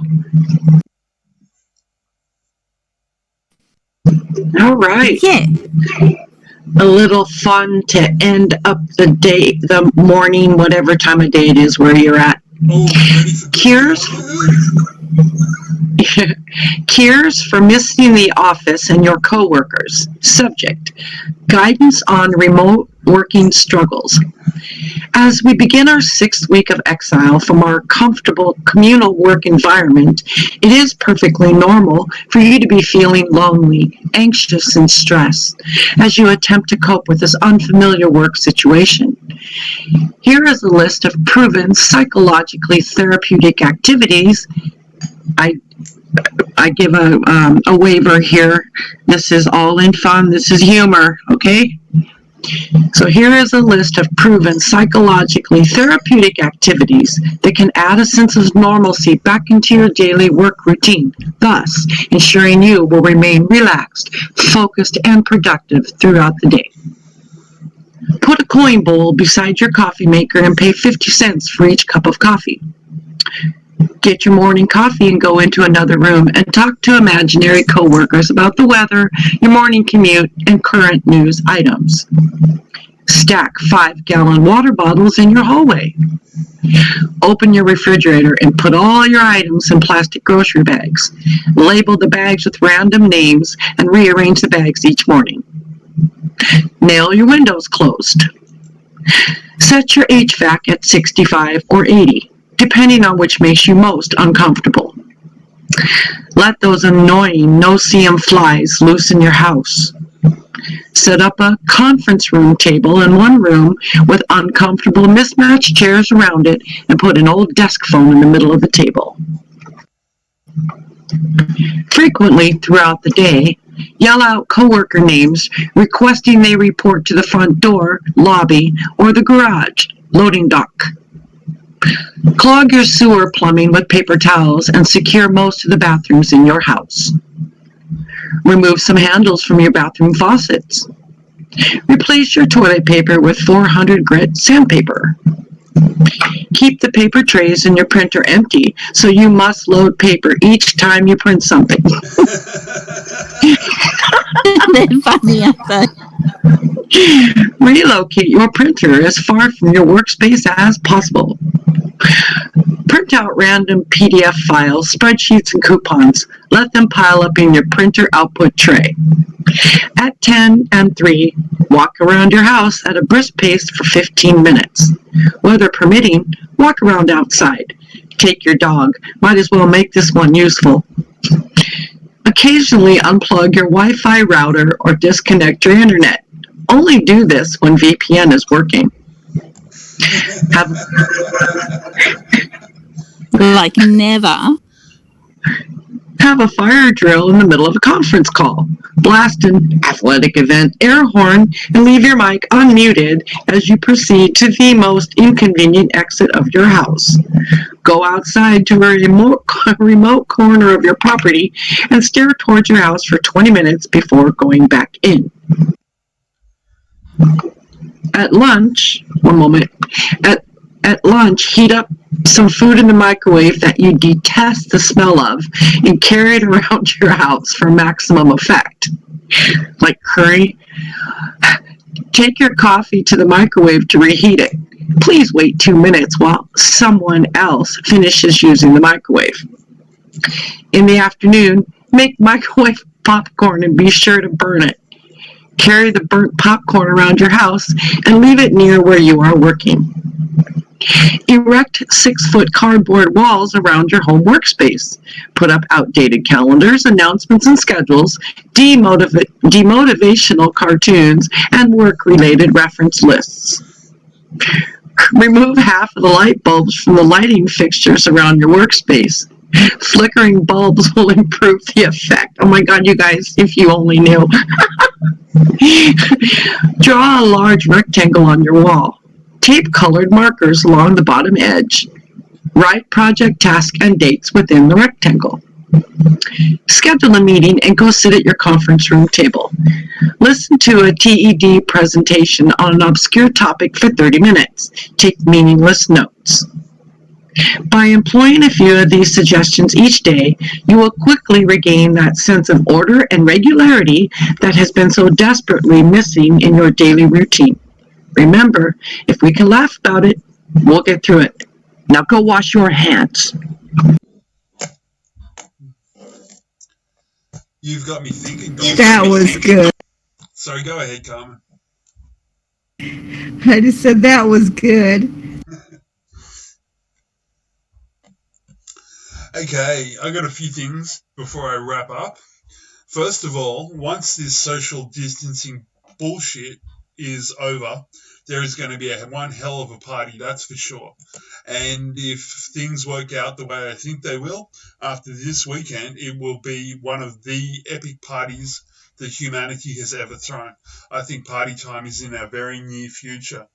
All right. Yeah. A little fun to end up the day, the morning, whatever time of day it is where you're at. Oh, ready for Cures? Cures for missing the office and your coworkers. Subject: guidance on remote working struggles. As we begin our 6th week of exile from our comfortable communal work environment, it is perfectly normal for you to be feeling lonely, anxious, and stressed as you attempt to cope with this unfamiliar work situation. Here is a list of proven psychologically therapeutic activities. I give a waiver here. This is all in fun. This is humor, okay? So here is a list of proven psychologically therapeutic activities that can add a sense of normalcy back into your daily work routine, thus ensuring you will remain relaxed, focused, and productive throughout the day. Put a coin bowl beside your coffee maker and pay 50 cents for each cup of coffee. Get your morning coffee and go into another room and talk to imaginary coworkers about the weather, your morning commute, and current news items. Stack 5-gallon water bottles in your hallway. Open your refrigerator and put all your items in plastic grocery bags. Label the bags with random names and rearrange the bags each morning. Nail your windows closed. Set your HVAC at 65 or 80. Depending on which makes you most uncomfortable. Let those annoying no-see-em flies loose in your house. Set up a conference room table in one room with uncomfortable mismatched chairs around it and put an old desk phone in the middle of the table. Frequently throughout the day, yell out coworker names requesting they report to the front door, lobby, or the garage, loading dock. Clog your sewer plumbing with paper towels and secure most of the bathrooms in your house. Remove some handles from your bathroom faucets. Replace your toilet paper with 400 grit sandpaper. Keep the paper trays in your printer empty, so you must load paper each time you print something. They're funny, aren't they? Relocate your printer as far from your workspace as possible. Print out random PDF files, spreadsheets, and coupons. Let them pile up in your printer output tray. At 10 and 3, walk around your house at a brisk pace for 15 minutes. Weather permitting, walk around outside. Take your dog. Might as well make this one useful. Occasionally unplug your Wi-Fi router or disconnect your internet. Only do this when VPN is working. Like never. Have a fire drill in the middle of a conference call. Blast an athletic event air horn and leave your mic unmuted as you proceed to the most inconvenient exit of your house. Go outside to a remote corner of your property and stare towards your house for 20 minutes before going back in. At lunch, At lunch, heat up some food in the microwave that you detest the smell of and carry it around your house for maximum effect. Like curry. Take your coffee to the microwave to reheat it. Please wait 2 minutes while someone else finishes using the microwave. In the afternoon, make microwave popcorn and be sure to burn it. Carry the burnt popcorn around your house and leave it near where you are working. Erect 6-foot cardboard walls around your home workspace. Put up outdated calendars, announcements, and schedules, demotivational cartoons, and work-related reference lists. Remove half of the light bulbs from the lighting fixtures around your workspace. Flickering bulbs will improve the effect. Oh my God, you guys, if you only knew. Draw a large rectangle on your wall. Tape colored markers along the bottom edge. Write project tasks and dates within the rectangle. Schedule a meeting and go sit at your conference room table. Listen to a TED presentation on an obscure topic for 30 minutes. Take meaningless notes. By employing a few of these suggestions each day, you will quickly regain that sense of order and regularity that has been so desperately missing in your daily routine. Remember, if we can laugh about it, we'll get through it. Now go wash your hands. You've got me thinking. That was good. Sorry, go ahead, Carmen. I just said that was good. Okay, I got a few things before I wrap up. First of all, once this social distancing bullshit is over, there is going to be one hell of a party, that's for sure. And if things work out the way I think they will, after this weekend, it will be one of the epic parties that humanity has ever thrown. I think party time is in our very near future.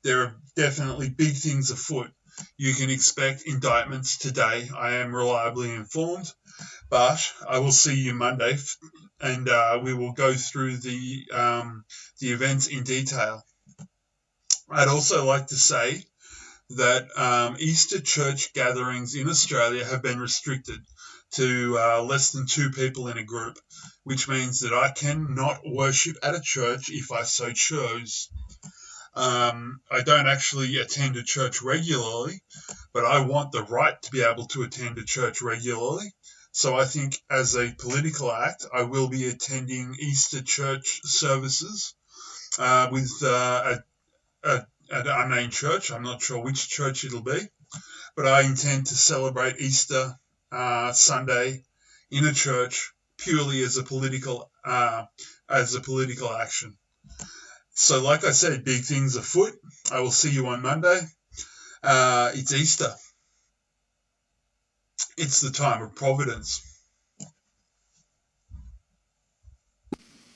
There are definitely big things afoot. You can expect indictments today. I am reliably informed, but I will see you Monday, and we will go through the events in detail. I'd also like to say that Easter church gatherings in Australia have been restricted to less than 2 people in a group, which means that I cannot worship at a church if I so chose. I don't actually attend a church regularly, but I want the right to be able to attend a church regularly. So I think as a political act, I will be attending Easter church services with an unnamed church. I'm not sure which church it'll be, but I intend to celebrate Easter Sunday in a church purely as a political action. So like I said, big things afoot. I will see you on Monday. It's Easter. It's the time of providence.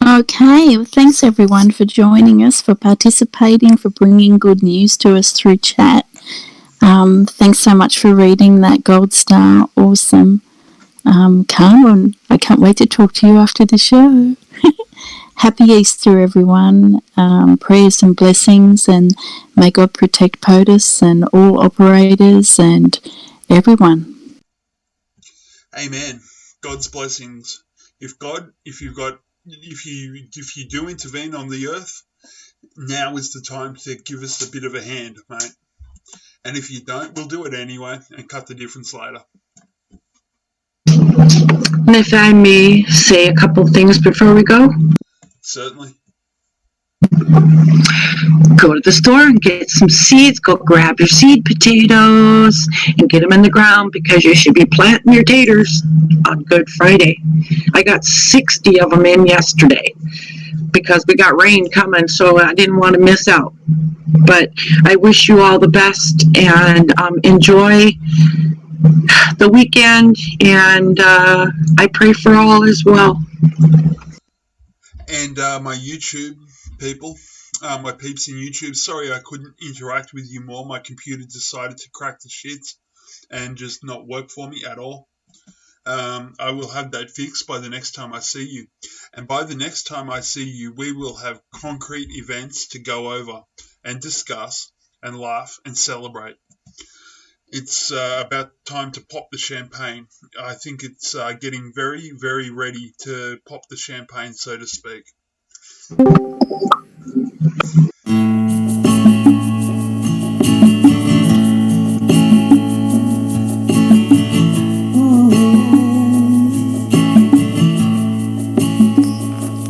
Okay, well, thanks everyone for joining us, for participating, for bringing good news to us through chat. Thanks so much for reading that Gold Star. Awesome. Carmen, I can't wait to talk to you after the show. Happy Easter, everyone. Prayers and blessings, and may God protect POTUS and all operators and everyone. Amen. God's blessings. If you do intervene on the earth, now is the time to give us a bit of a hand, mate. And if you don't, we'll do it anyway and cut the difference later. And if I may say a couple things before we go. Certainly. Go to the store and get some seeds. Go grab your seed potatoes and get them in the ground, because you should be planting your taters on Good Friday. I got 60 of them in yesterday because we got rain coming, so I didn't want to miss out. But I wish you all the best, and enjoy the weekend, and I pray for all as well. And my YouTube people, my peeps in YouTube, sorry I couldn't interact with you more. My computer decided to crack the shits and just not work for me at all. I will have that fixed by the next time I see you. And by the next time I see you, we will have concrete events to go over and discuss and laugh and celebrate. It's about time to pop the champagne. I think it's getting very, very ready to pop the champagne, so to speak.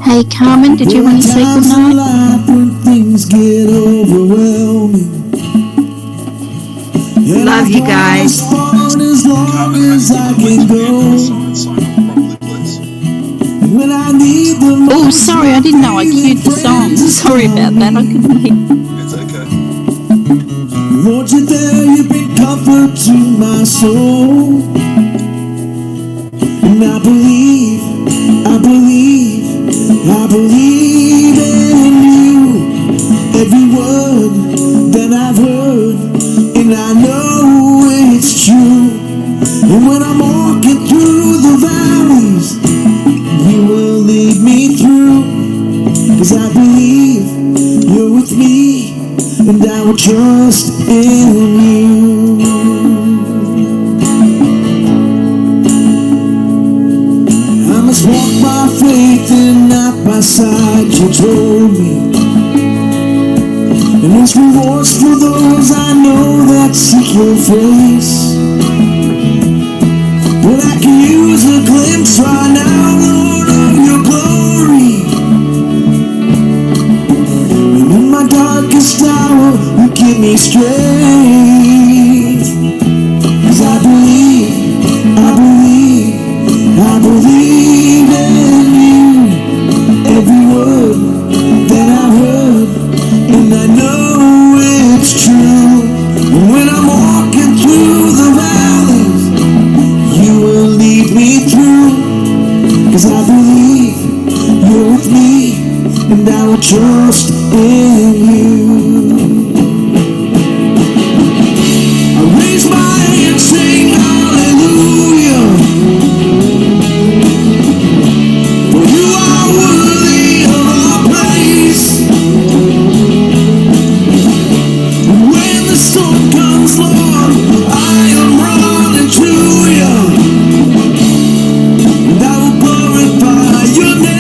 Hey Carmen, did you want to say goodnight? When things get overwhelming. Love you guys. As long as I can go. When I need the Oh, sorry, I didn't know I queued the song. Sorry about that, I couldn't hear. It's okay. Lord, you're there, you bring comfort to my soul. And I believe believe in you, every word that I've heard, and I know it's true. And when I'm walking through the valleys, you will lead me through. 'Cause I believe you're with me, and I will trust in you. I must walk by faith and not by sight, you told me. And there's rewards for those I know that seek your face. But I can use a glimpse right now, Lord, of your glory. And in my darkest hour, you give me strength. 'Cause I believe in you, every word that I've heard, and I know it's true. And when I'm walking through the valleys, you will lead me through. 'Cause I believe you're with me, and I will trust in you. I raise my hand, sing hallelujah. For you are worthy of our praise. And when the storm comes, Lord, I am running to you. And I will glorify your name.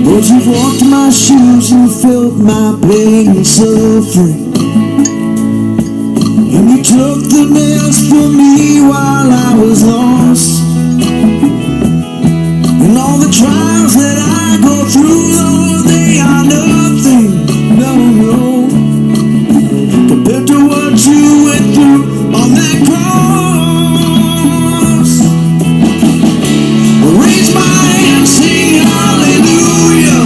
Lord, you've walked my shoes and filled my pain and suffering. And you took the nails for me while I was lost. And all the trials that I go through, Lord, they are nothing, no, compared to what you went through on that cross. Raise my hand, sing hallelujah.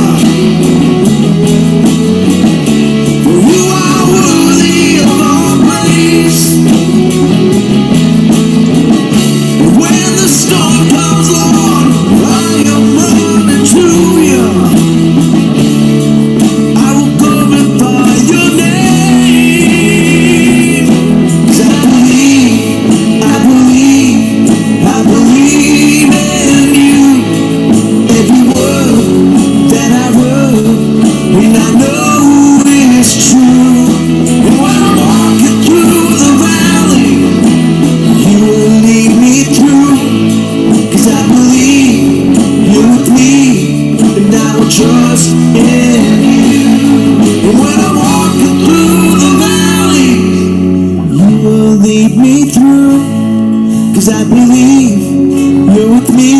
For you are worthy of our praise. And when the storm comes, Lord, I am running to you. I will glorify your name. 'Cause I believe in you, every word that I've heard, and I know it's true. And when I'm walking through the valley, you will lead me through. 'Cause I believe you're with me, and I will trust in you. And when I'm walking through the valley, you will lead me through. 'Cause I believe you're with me,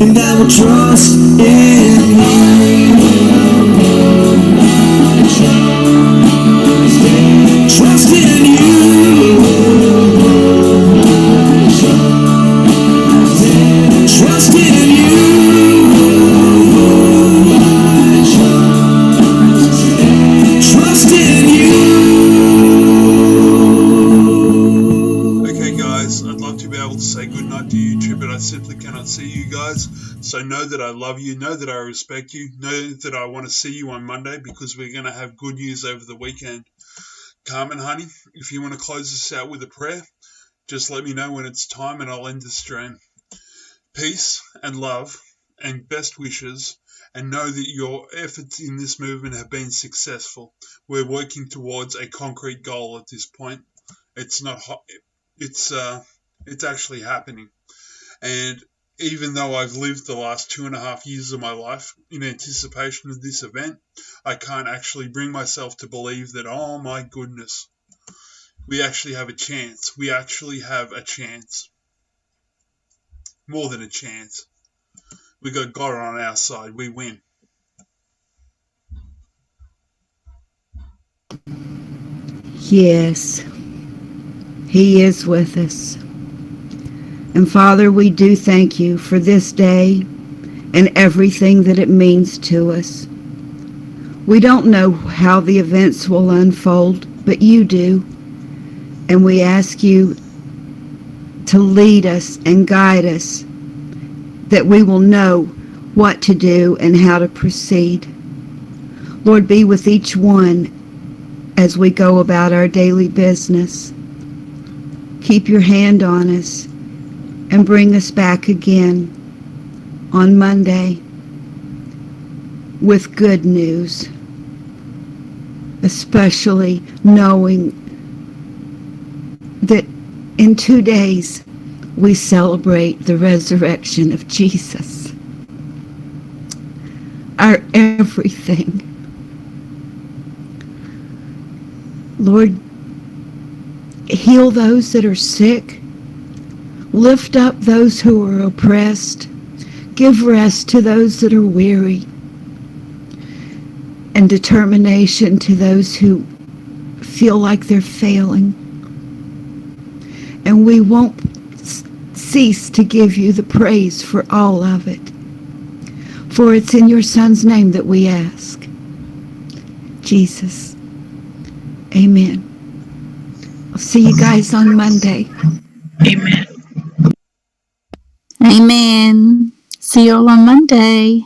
and I will trust in you. Trust in you. Trust in you. Trust in you. Okay, guys, I'd love to be able to say goodnight to YouTube, but I simply cannot see you guys. So know that I love you, know that I respect you, know that I want to see you on Monday because we're going to have good news over the weekend. Carmen, honey, if you want to close this out with a prayer, just let me know when it's time and I'll end the stream. Peace and love and best wishes, and know that your efforts in this movement have been successful. We're working towards a concrete goal at this point. It's not hot. It's actually happening. And even though I've lived the last 2.5 years of my life in anticipation of this event, I can't actually bring myself to believe that, oh my goodness, we actually have a chance. We actually have a chance. More than a chance. We got God on our side. We win. Yes, He is with us. And Father, we do thank you for this day and everything that it means to us. We don't know how the events will unfold, but you do. And we ask you to lead us and guide us, that we will know what to do and how to proceed. Lord, be with each one as we go about our daily business. Keep your hand on us and bring us back again on Monday with good news, especially knowing that in 2 days we celebrate the resurrection of Jesus, our everything. Lord, heal those that are sick. Lift up those who are oppressed. Give rest to those that are weary. And determination to those who feel like they're failing. And we won't cease to give you the praise for all of it. For it's in your Son's name that we ask. Jesus. Amen. I'll see you guys on Monday. Amen. Amen. See you all on Monday.